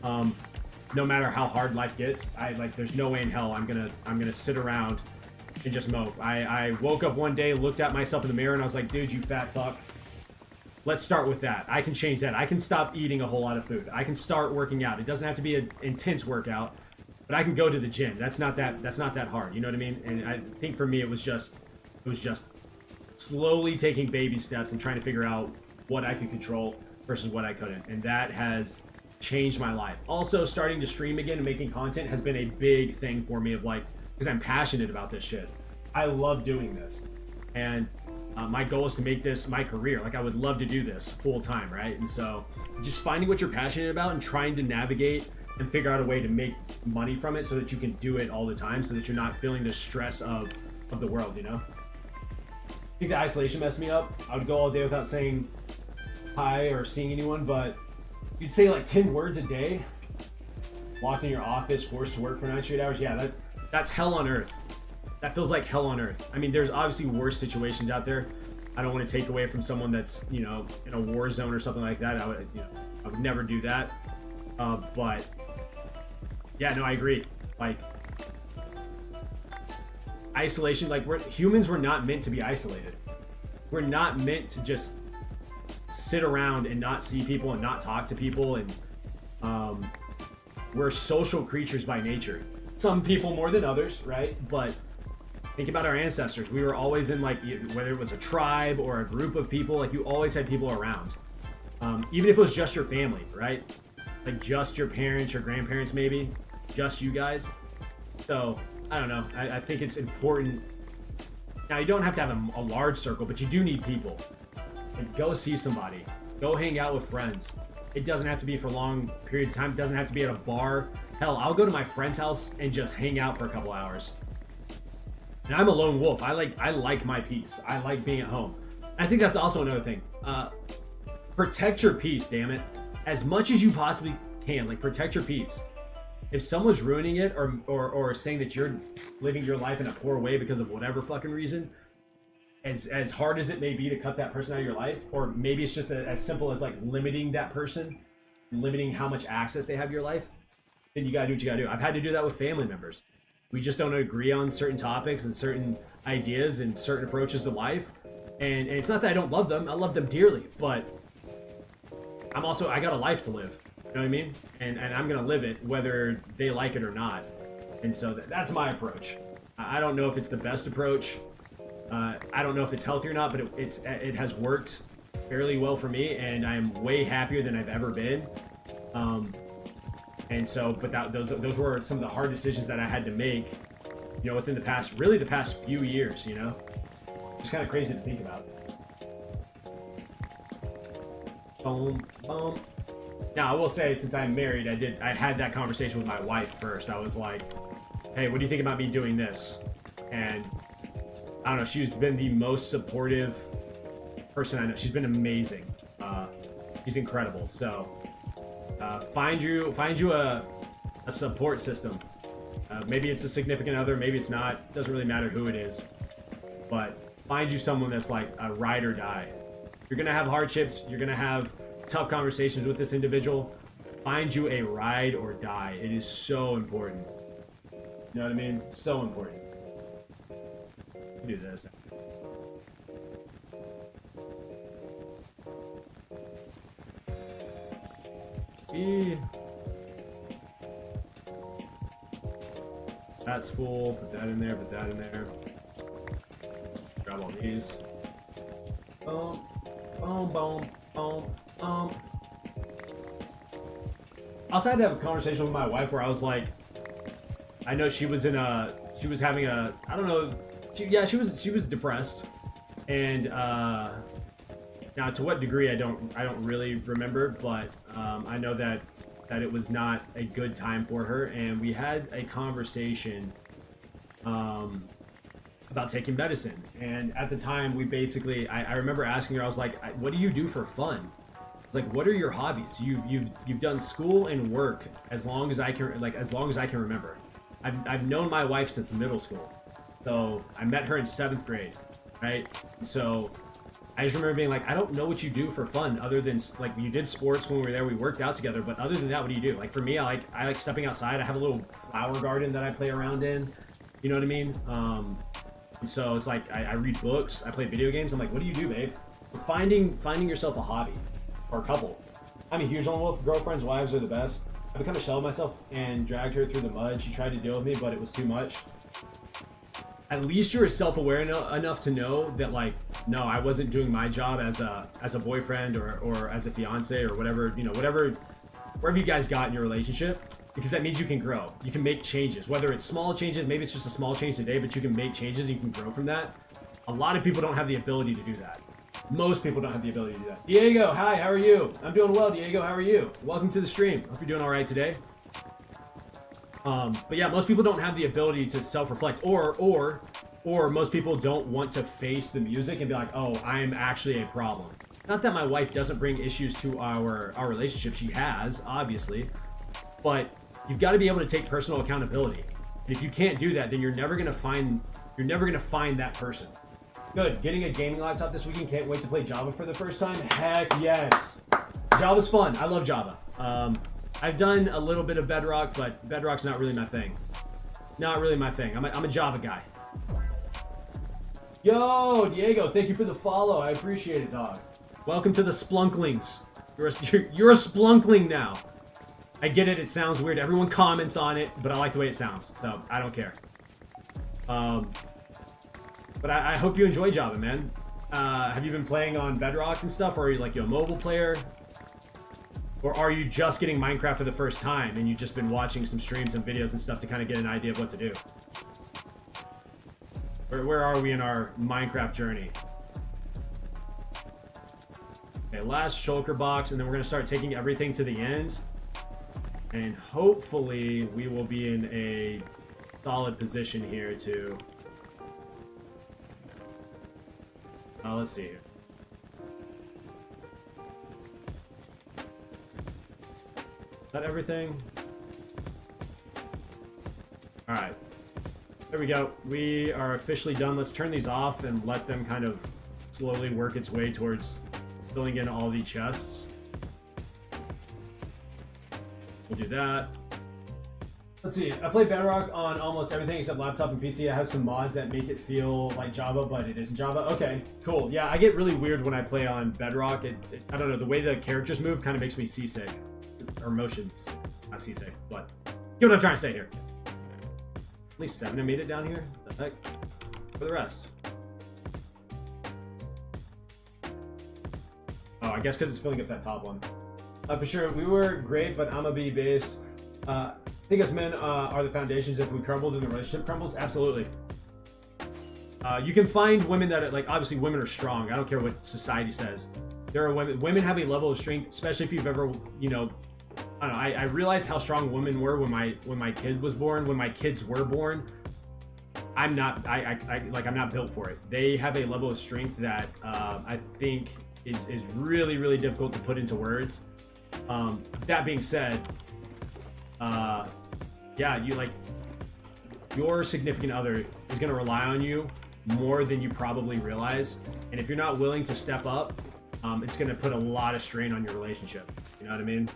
No matter how hard life gets, there's no way in hell I'm gonna sit around and just mope. I woke up one day, looked at myself in the mirror, and I was like, dude, you fat fuck. Let's start with that. I can change that. I can stop eating a whole lot of food. I can start working out. It doesn't have to be an intense workout, but I can go to the gym. That's not that hard. You know what I mean? And I think for me, it was just slowly taking baby steps and trying to figure out what I could control versus what I couldn't. And that has changed my life. Also, starting to stream again and making content has been a big thing for me, of like, because I'm passionate about this shit. I love doing this. And my goal is to make this my career. Like, I would love to do this full time, right? And so just finding what you're passionate about and trying to navigate and figure out a way to make money from it so that you can do it all the time, so that you're not feeling the stress of the world, you know? I think the isolation messed me up. I would go all day without saying hi or seeing anyone, but you'd say like 10 words a day, locked in your office, forced to work for 9 straight hours. Yeah, that's hell on earth. That feels like hell on earth. I mean, there's obviously worse situations out there. I don't want to take away from someone that's, you know, in a war zone or something like that. I would never do that. But yeah, no, I agree. Like, isolation, like, humans were not meant to be isolated. we're not meant to just sit around and not see people and not talk to people, and we're social creatures by nature. Some people more than others, right? But think about our ancestors. We were always in, like, whether it was a tribe or a group of people, like, you always had people around. Even if it was just your family, right? Like just your parents, your grandparents, maybe just you guys. So I don't know. I think it's important. Now, you don't have to have a large circle, but you do need people. Like, go see somebody. Go hang out with friends. It doesn't have to be for long periods of time. It doesn't have to be at a bar. Hell, I'll go to my friend's house and just hang out for a couple hours. And I'm a lone wolf. I like my peace. I like being at home. I think that's also another thing. Protect your peace, damn it. As much as you possibly can. Like, protect your peace. If someone's ruining it or saying that you're living your life in a poor way because of whatever fucking reason, as hard as it may be to cut that person out of your life, or maybe it's just as simple as like limiting that person, limiting how much access they have to your life, then you gotta do what you gotta do. I've had to do that with family members. We just don't agree on certain topics and certain ideas and certain approaches to life. And it's not that I don't love them. I love them dearly, but I got a life to live. You know what I mean? And I'm gonna live it whether they like it or not. And so that's my approach. I don't know if it's the best approach. I don't know if it's healthy or not, but it has worked fairly well for me, and I'm way happier than I've ever been. And so, but those were some of the hard decisions that I had to make, you know, within the past few years, you know? It's kind of crazy to think about. Boom, boom. Now, I will say, since I'm married, I had that conversation with my wife first. I was like, hey, what do you think about me doing this? And I don't know, she's been the most supportive person I know. She's been amazing. She's incredible. So find you a support system. Maybe it's a significant other, maybe it's not. Doesn't really matter who it is. But find you someone that's like a ride or die. You're gonna have hardships. You're gonna have tough conversations with this individual. Find you a ride or die. It is so important. You know what I mean? So important. Do this. That's full. Put that in there. Put that in there. Grab all these. Boom. Boom. Boom. Boom. I also had to have a conversation with my wife where I was like, I know she was having a, I don't know, she was depressed, and now to what degree I don't really remember, but I know that it was not a good time for her, and we had a conversation about taking medicine. And at the time, we basically, I remember asking her, I was like, what do you do for fun? Like, what are your hobbies? You've done school and work as long as I can remember. I've known my wife since middle school. So I met her in 7th grade, right? So I just remember being like, I don't know what you do for fun other than, like, you did sports when we were there, we worked out together, but other than that, what do you do? Like, for me, I like stepping outside. I have a little flower garden that I play around in. You know what I mean? And so it's like, I read books, I play video games. I'm like, what do you do, babe? Finding yourself a hobby or a couple. I'm a huge lone wolf. Girlfriends, wives are the best. I become a shell of myself and dragged her through the mud. She tried to deal with me, but it was too much. At least you were self-aware enough to know that, like, no, I wasn't doing my job as a boyfriend or as a fiance or whatever, you know, wherever you guys got in your relationship, because that means you can grow. You can make changes, whether it's small changes, maybe it's just a small change today, but you can make changes and you can grow from that. A lot of people don't have the ability to do that. Most people don't have the ability to do that. Diego, hi, how are you? I'm doing well, Diego, how are you? Welcome to the stream. Hope you're doing all right today. But yeah, most people don't have the ability to self-reflect, or most people don't want to face the music and be like, oh, I am actually a problem. Not that my wife doesn't bring issues to our relationship. She has, obviously, but you've got to be able to take personal accountability. And if you can't do that, then you're never gonna find that person. Good. Getting a gaming laptop this weekend. Can't wait to play Java for the first time. Heck yes. Java's fun. I love Java. I've done a little bit of Bedrock, but Bedrock's not really my thing. Not really my thing. I'm a Java guy. Yo, Diego, thank you for the follow. I appreciate it, dog. Welcome to the Splunklings. You're a Splunkling now. I get it. It sounds weird. Everyone comments on it, but I like the way it sounds, so I don't care. But I hope you enjoy Java, man. Have you been playing on Bedrock and stuff, or are you like a mobile player? Or are you just getting Minecraft for the first time and you've just been watching some streams and videos and stuff to kind of get an idea of what to do? Where are we in our Minecraft journey? Okay, last shulker box, and then we're going to start taking everything to the end. And hopefully we will be in a solid position here to... let's see here. Is that everything? Alright. There we go. We are officially done. Let's turn these off and let them kind of slowly work its way towards filling in all the chests. We'll do that. Let's see. I play Bedrock on almost everything except laptop and PC. I have some mods that make it feel like Java, but it isn't Java. Okay, cool. Yeah, I get really weird when I play on Bedrock. I don't know, the way the characters move kind of makes me seasick. Or motion, not seasick, but you know what I'm trying to say here. At least 7 have made it down here. What the heck? For the rest. Oh, I guess because it's filling up that top one. For sure, we were great, but I'm a B based. I think us men are the foundations. If we crumble, then the relationship crumbles. Absolutely. You can find women that, like, obviously women are strong. I don't care what society says. There are women have a level of strength, especially if you've ever, you know, I don't know. I realized how strong women were when my kid was born. When my kids were born, I'm not built for it. They have a level of strength that I think is really, really difficult to put into words. That being said, yeah, you like your significant other is going to rely on you more than you probably realize, and if you're not willing to step up, it's going to put a lot of strain on your relationship. You know what I mean?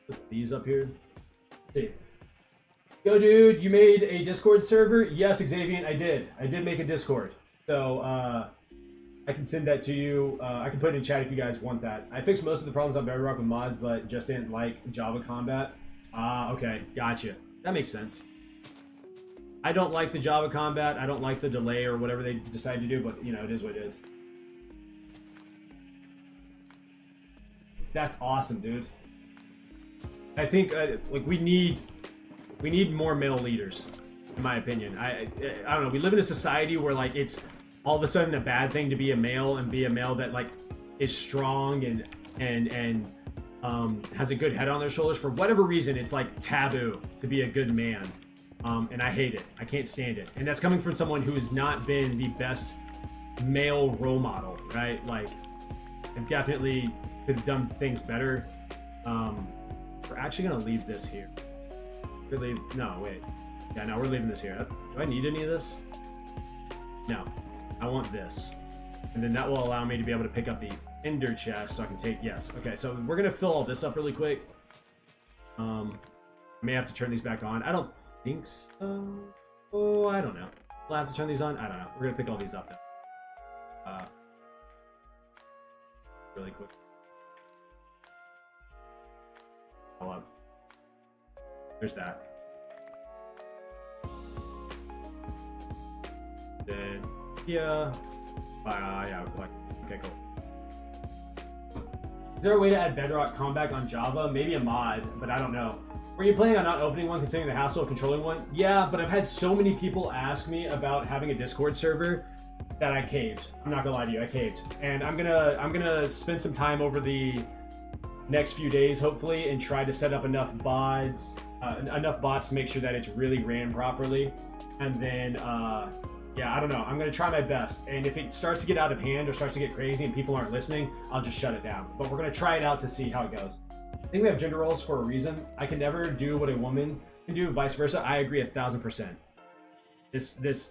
Put these up here. Let's see. Yo, dude, you made a Discord server? Yes, Xavier, I did. I did make a Discord. So, I can send that to you. I can put it in chat if you guys want that. I fixed most of the problems on Bedrock with mods, but just didn't like Java combat. Okay, gotcha. That makes sense. I don't like the Java combat. I don't like the delay or whatever they decide to do, but, you know, it is what it is. That's awesome, dude. I think like we need more male leaders, in my opinion. I don't know. We live in a society where like it's all of a sudden a bad thing to be a male and be a male that like is strong and has a good head on their shoulders. For whatever reason, it's like taboo to be a good man, and I hate it. I can't stand it. And that's coming from someone who has not been the best male role model, right? Like, I definitely could have done things better. We're actually gonna leave this here. No, wait. Yeah, no, we're leaving this here. Do I need any of this? No. I want this. And then that will allow me to be able to pick up the ender chest so I can take... Yes. Okay, so we're gonna fill all this up really quick. I may have to turn these back on. I don't think so. Oh, I don't know. We'll have to turn these on? I don't know. We're gonna pick all these up now. Really quick. Hold up. There's that. Then, yeah. Yeah, okay, cool. Is there a way to add Bedrock Combat on Java? Maybe a mod, but I don't know. Were you planning on not opening one, considering the hassle of controlling one? Yeah, but I've had so many people ask me about having a Discord server that I caved. I'm not gonna lie to you, I caved. And I'm gonna spend some time over the next few days, hopefully, and try to set up enough bots to make sure that it's really ran properly. And then, yeah, I don't know. I'm going to try my best. And if it starts to get out of hand or starts to get crazy and people aren't listening, I'll just shut it down. But we're going to try it out to see how it goes. I think we have gender roles for a reason. I can never do what a woman can do, vice versa. I agree 1,000%.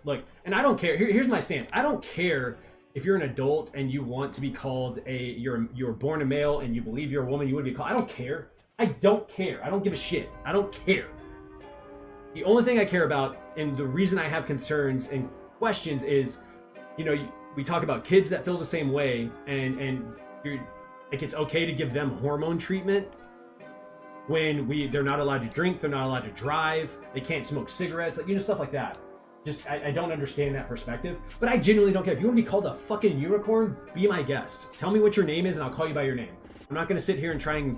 Look, and I don't care. Here's my stance. I don't care if you're an adult and you want to be called you're born a male and you believe you're a woman, you want to be called. I don't care. I don't care. I don't give a shit. I don't care. The only thing I care about, and the reason I have concerns and questions, is you know, we talk about kids that feel the same way, and you're, like, it's okay to give them hormone treatment when they're not allowed to drink, they're not allowed to drive, they can't smoke cigarettes, like, you know, stuff like that. Just, I don't understand that perspective, but I genuinely don't care. If you want to be called a fucking unicorn, be my guest. Tell me what your name is and I'll call you by your name. I'm not going to sit here and try and,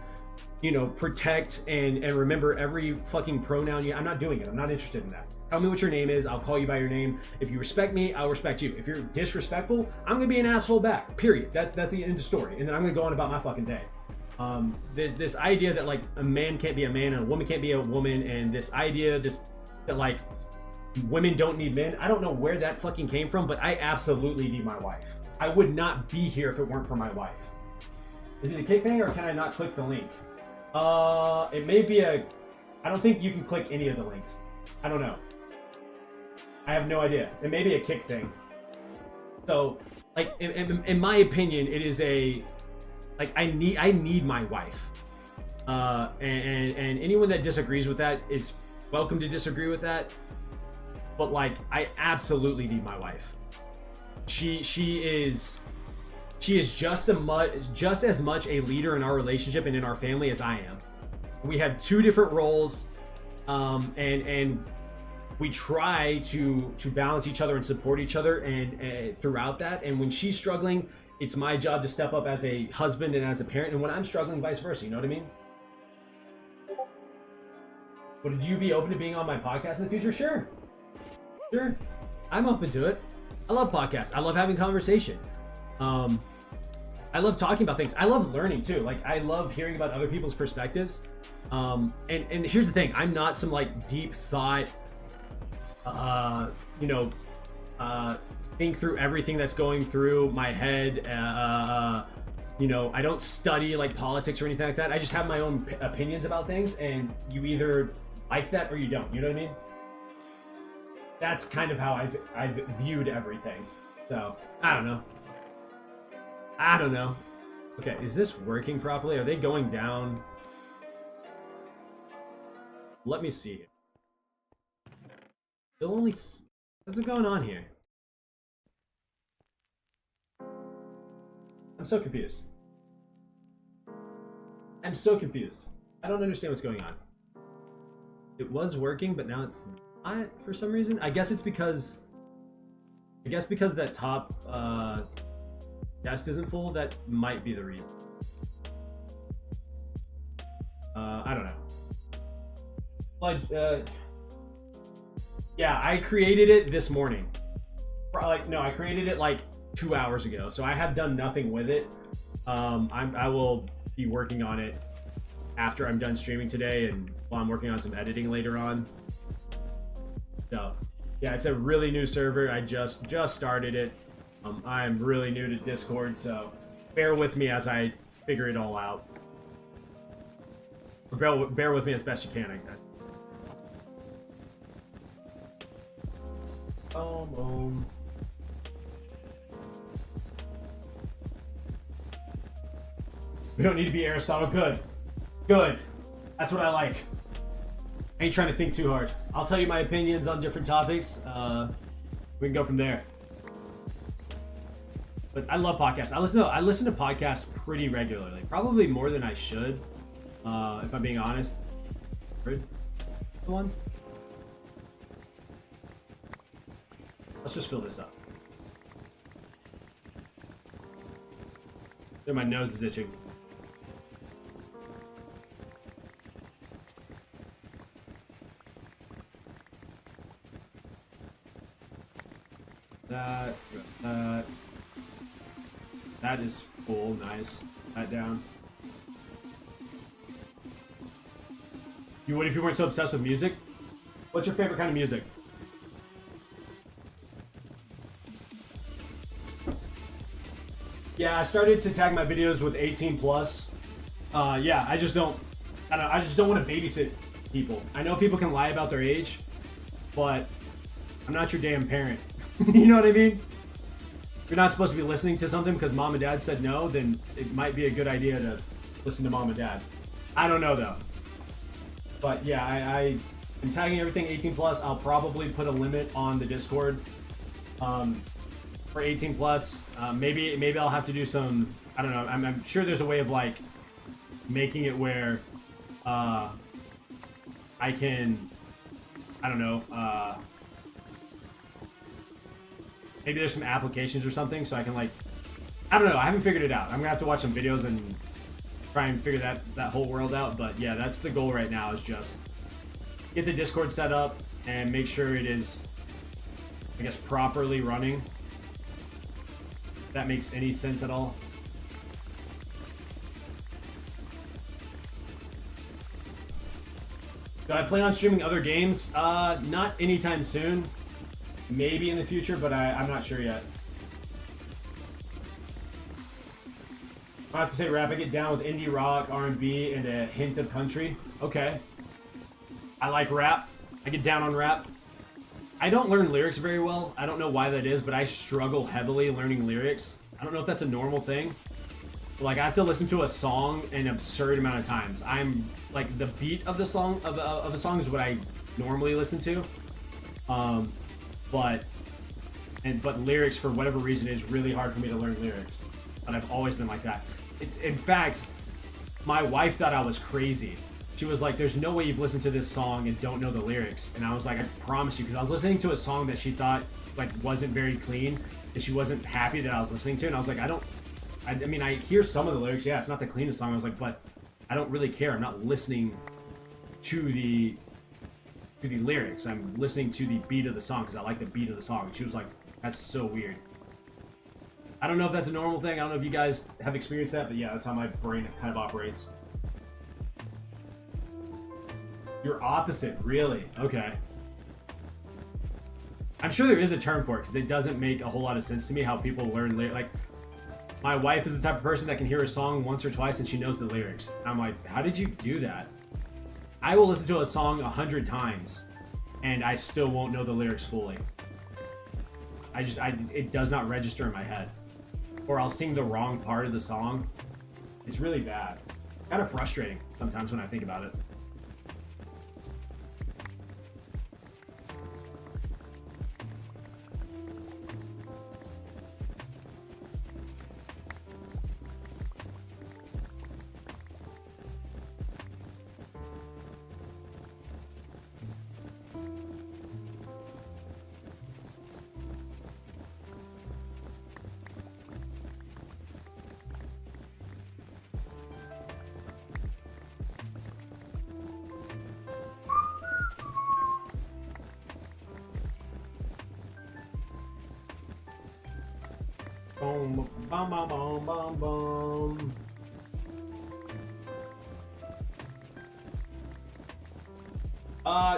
you know, protect and remember every fucking pronoun. I'm not doing it. I'm not interested in that. Tell me what your name is. I'll call you by your name. If you respect me, I'll respect you. If you're disrespectful, I'm going to be an asshole back. Period. That's the end of the story. And then I'm going to go on about my fucking day. There's this idea that, like, a man can't be a man and a woman can't be a woman, and this idea that, like, women don't need men. I don't know where that fucking came from, but I absolutely need my wife. I would not be here if it weren't for my wife. Is it a kick thing, or can I not click the link? It may be I don't think you can click any of the links. I don't know. I have no idea. It may be a kick thing. So, like, in my opinion, it is like, I need my wife. And anyone that disagrees with that is welcome to disagree with that. But, like, I absolutely need my wife. She is just as much a leader in our relationship and in our family as I am. We have two different roles, and we try to balance each other and support each other and throughout that. And when she's struggling, it's my job to step up as a husband and as a parent. And when I'm struggling, vice versa. You know what I mean? Would you be open to being on my podcast in the future? Sure. I'm open to it. I love podcasts. I love having conversation. I love talking about things. I love learning too. Like, I love hearing about other people's perspectives. And here's the thing. I'm not some, like, deep thought, think through everything that's going through my head. You know, I don't study, like, politics or anything like that. I just have my own opinions about things, and you either like that or you don't. You know what I mean? That's kind of how I've viewed everything. So, I don't know. Okay, is this working properly? Are they going down? Let me see. Still only... What's going on here? I'm so confused. I don't understand what's going on. It was working, but now it's not for some reason. I guess because that top guest isn't full. That might be the reason. I don't know. But yeah, I created it this morning. I created it like 2 hours ago, so I have done nothing with it. I will be working on it after I'm done streaming today, and while I'm working on some editing later on. So yeah, it's a really new server. I just started it. I'm really new to Discord, so bear with me as I figure it all out. Or bear with me as best you can, I guess. Boom. We don't need to be Aristotle. Good. That's what I like. I ain't trying to think too hard. I'll tell you my opinions on different topics. We can go from there. But I love podcasts. I listen to podcasts pretty regularly. Probably more than I should, if I'm being honest. The one. Let's just fill this up. There, my nose is itching. That is full. Nice. That down. You would if you weren't so obsessed with music? What's your favorite kind of music? Yeah, I started to tag my videos with 18 plus. Yeah, I just don't want to babysit people. I know people can lie about their age, but I'm not your damn parent. You know what I mean? If you're not supposed to be listening to something because mom and dad said no, then it might be a good idea to listen to mom and dad. I don't know though. But yeah, I'm tagging everything 18 plus. I'll probably put a limit on the Discord. for 18 plus. Maybe I'll have to do some. I don't know. I'm sure there's a way of like making it where I can. I don't know. Maybe there's some applications or something so I can like. I don't know. I haven't figured it out. I'm gonna have to watch some videos and try and figure that whole world out. But yeah, that's the goal right now. Is just get the Discord set up and make sure it is, I guess, properly running. If that makes any sense at all. Do I plan on streaming other games? Not anytime soon. Maybe in the future, but I'm not sure yet. I have to say rap. I get down with indie rock, R&B, and a hint of country. Okay. I like rap. I get down on rap. I don't learn lyrics very well. I don't know why that is, but I struggle heavily learning lyrics. I don't know if that's a normal thing. Like, I have to listen to a song an absurd amount of times. I'm like, the beat of the song of a song is what I normally listen to. But lyrics, for whatever reason, is really hard for me to learn lyrics. But I've always been like that. In fact, my wife thought I was crazy. She was like, there's no way you've listened to this song and don't know the lyrics. And I was like, I promise you, because I was listening to a song that she thought like wasn't very clean, and she wasn't happy that I was listening to. And I was like, I mean, I hear some of the lyrics. Yeah, it's not the cleanest song. I was like, but I don't really care. I'm not listening to the lyrics. I'm listening to the beat of the song because I like the beat of the song. And she was like, that's so weird. I don't know if that's a normal thing. I don't know if you guys have experienced that, but yeah, that's how my brain kind of operates. You're opposite, really? Okay. I'm sure there is a term for it because it doesn't make a whole lot of sense to me how people learn lyrics. Like, my wife is the type of person that can hear a song once or twice and she knows the lyrics. And I'm like, how did you do that? I will listen to a song 100 times and I still won't know the lyrics fully. It does not register in my head. Or I'll sing the wrong part of the song. It's really bad. Kind of frustrating sometimes when I think about it. Boom, bum, bum, bum, bum, bum.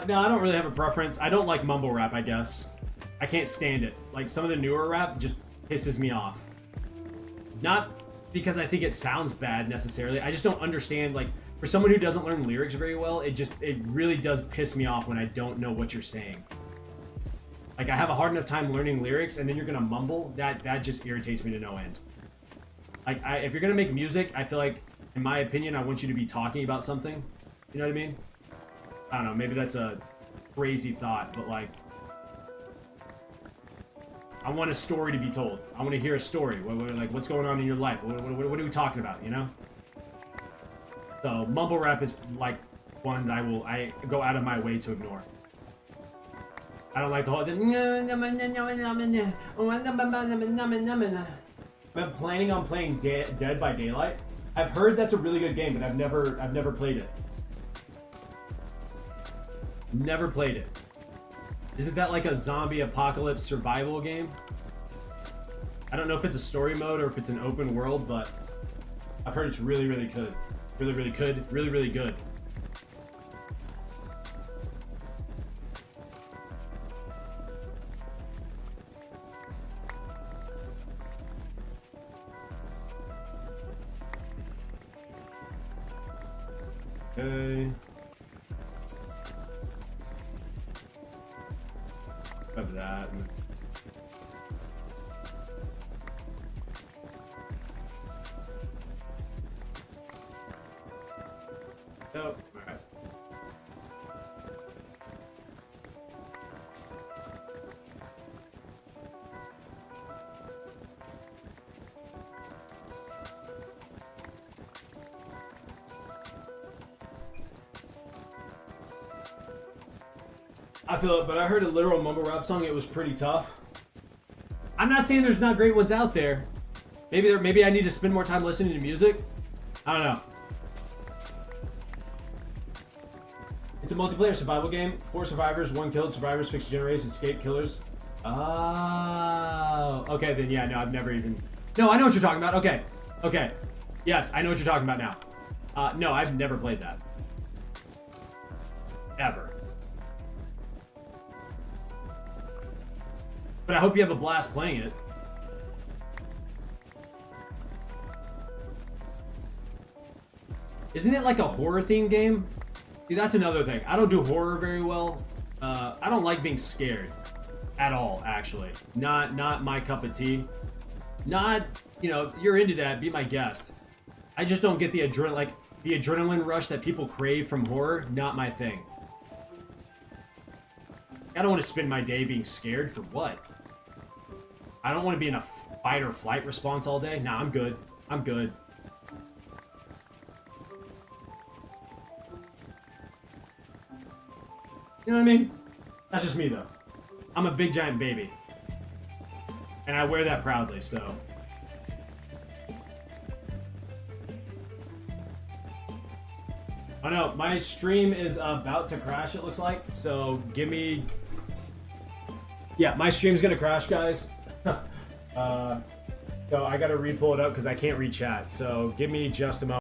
No, I don't really have a preference. I don't like mumble rap, I guess. I can't stand it. Like, some of the newer rap just pisses me off. Not because I think it sounds bad, necessarily. I just don't understand, like, for someone who doesn't learn lyrics very well, it really does piss me off when I don't know what you're saying. Like, I have a hard enough time learning lyrics, and then you're gonna mumble. That just irritates me to no end. Like, if you're gonna make music, I feel like, in my opinion, I want you to be talking about something. You know what I mean? I don't know, maybe that's a crazy thought, but like, I want a story to be told. I want to hear a story. Like, what's going on in your life? What are we talking about, you know? So, mumble rap is like one that I go out of my way to ignore. I don't like the whole. I'm planning on playing Dead by Daylight. I've heard that's a really good game, but I've never played it. Never played it. Isn't that like a zombie apocalypse survival game? I don't know if it's a story mode or if it's an open world, but I've heard it's really, really good. Really, really good. Really, really good. Okay. Grab that. Oh, all right. I feel it, but I heard a literal mumble rap song. It was pretty tough. I'm not saying there's not great ones out there. Maybe I need to spend more time listening to music. I don't know. It's a multiplayer survival game. 4 survivors, 1 killed. Survivors fix generators, escape killers. Oh, okay then. Yeah, no, I've never even. No, I know what you're talking about. Okay, okay. Yes, I know what you're talking about now. No, I've never played that. Ever. But I hope you have a blast playing it. Isn't it like a horror themed game? See, that's another thing. I don't do horror very well. I don't like being scared at all, actually. Not my cup of tea. Not, you know, if you're into that, be my guest. I just don't get the adrenaline rush that people crave from horror. Not my thing. I don't want to spend my day being scared for what? I don't want to be in a fight or flight response all day. Nah, I'm good. I'm good. You know what I mean? That's just me, though. I'm a big giant baby. And I wear that proudly, so. Oh no, my stream is about to crash, it looks like. So give me. Yeah, my stream's gonna crash, guys. So I gotta re-pull it up because I can't re-chat. So give me just a moment.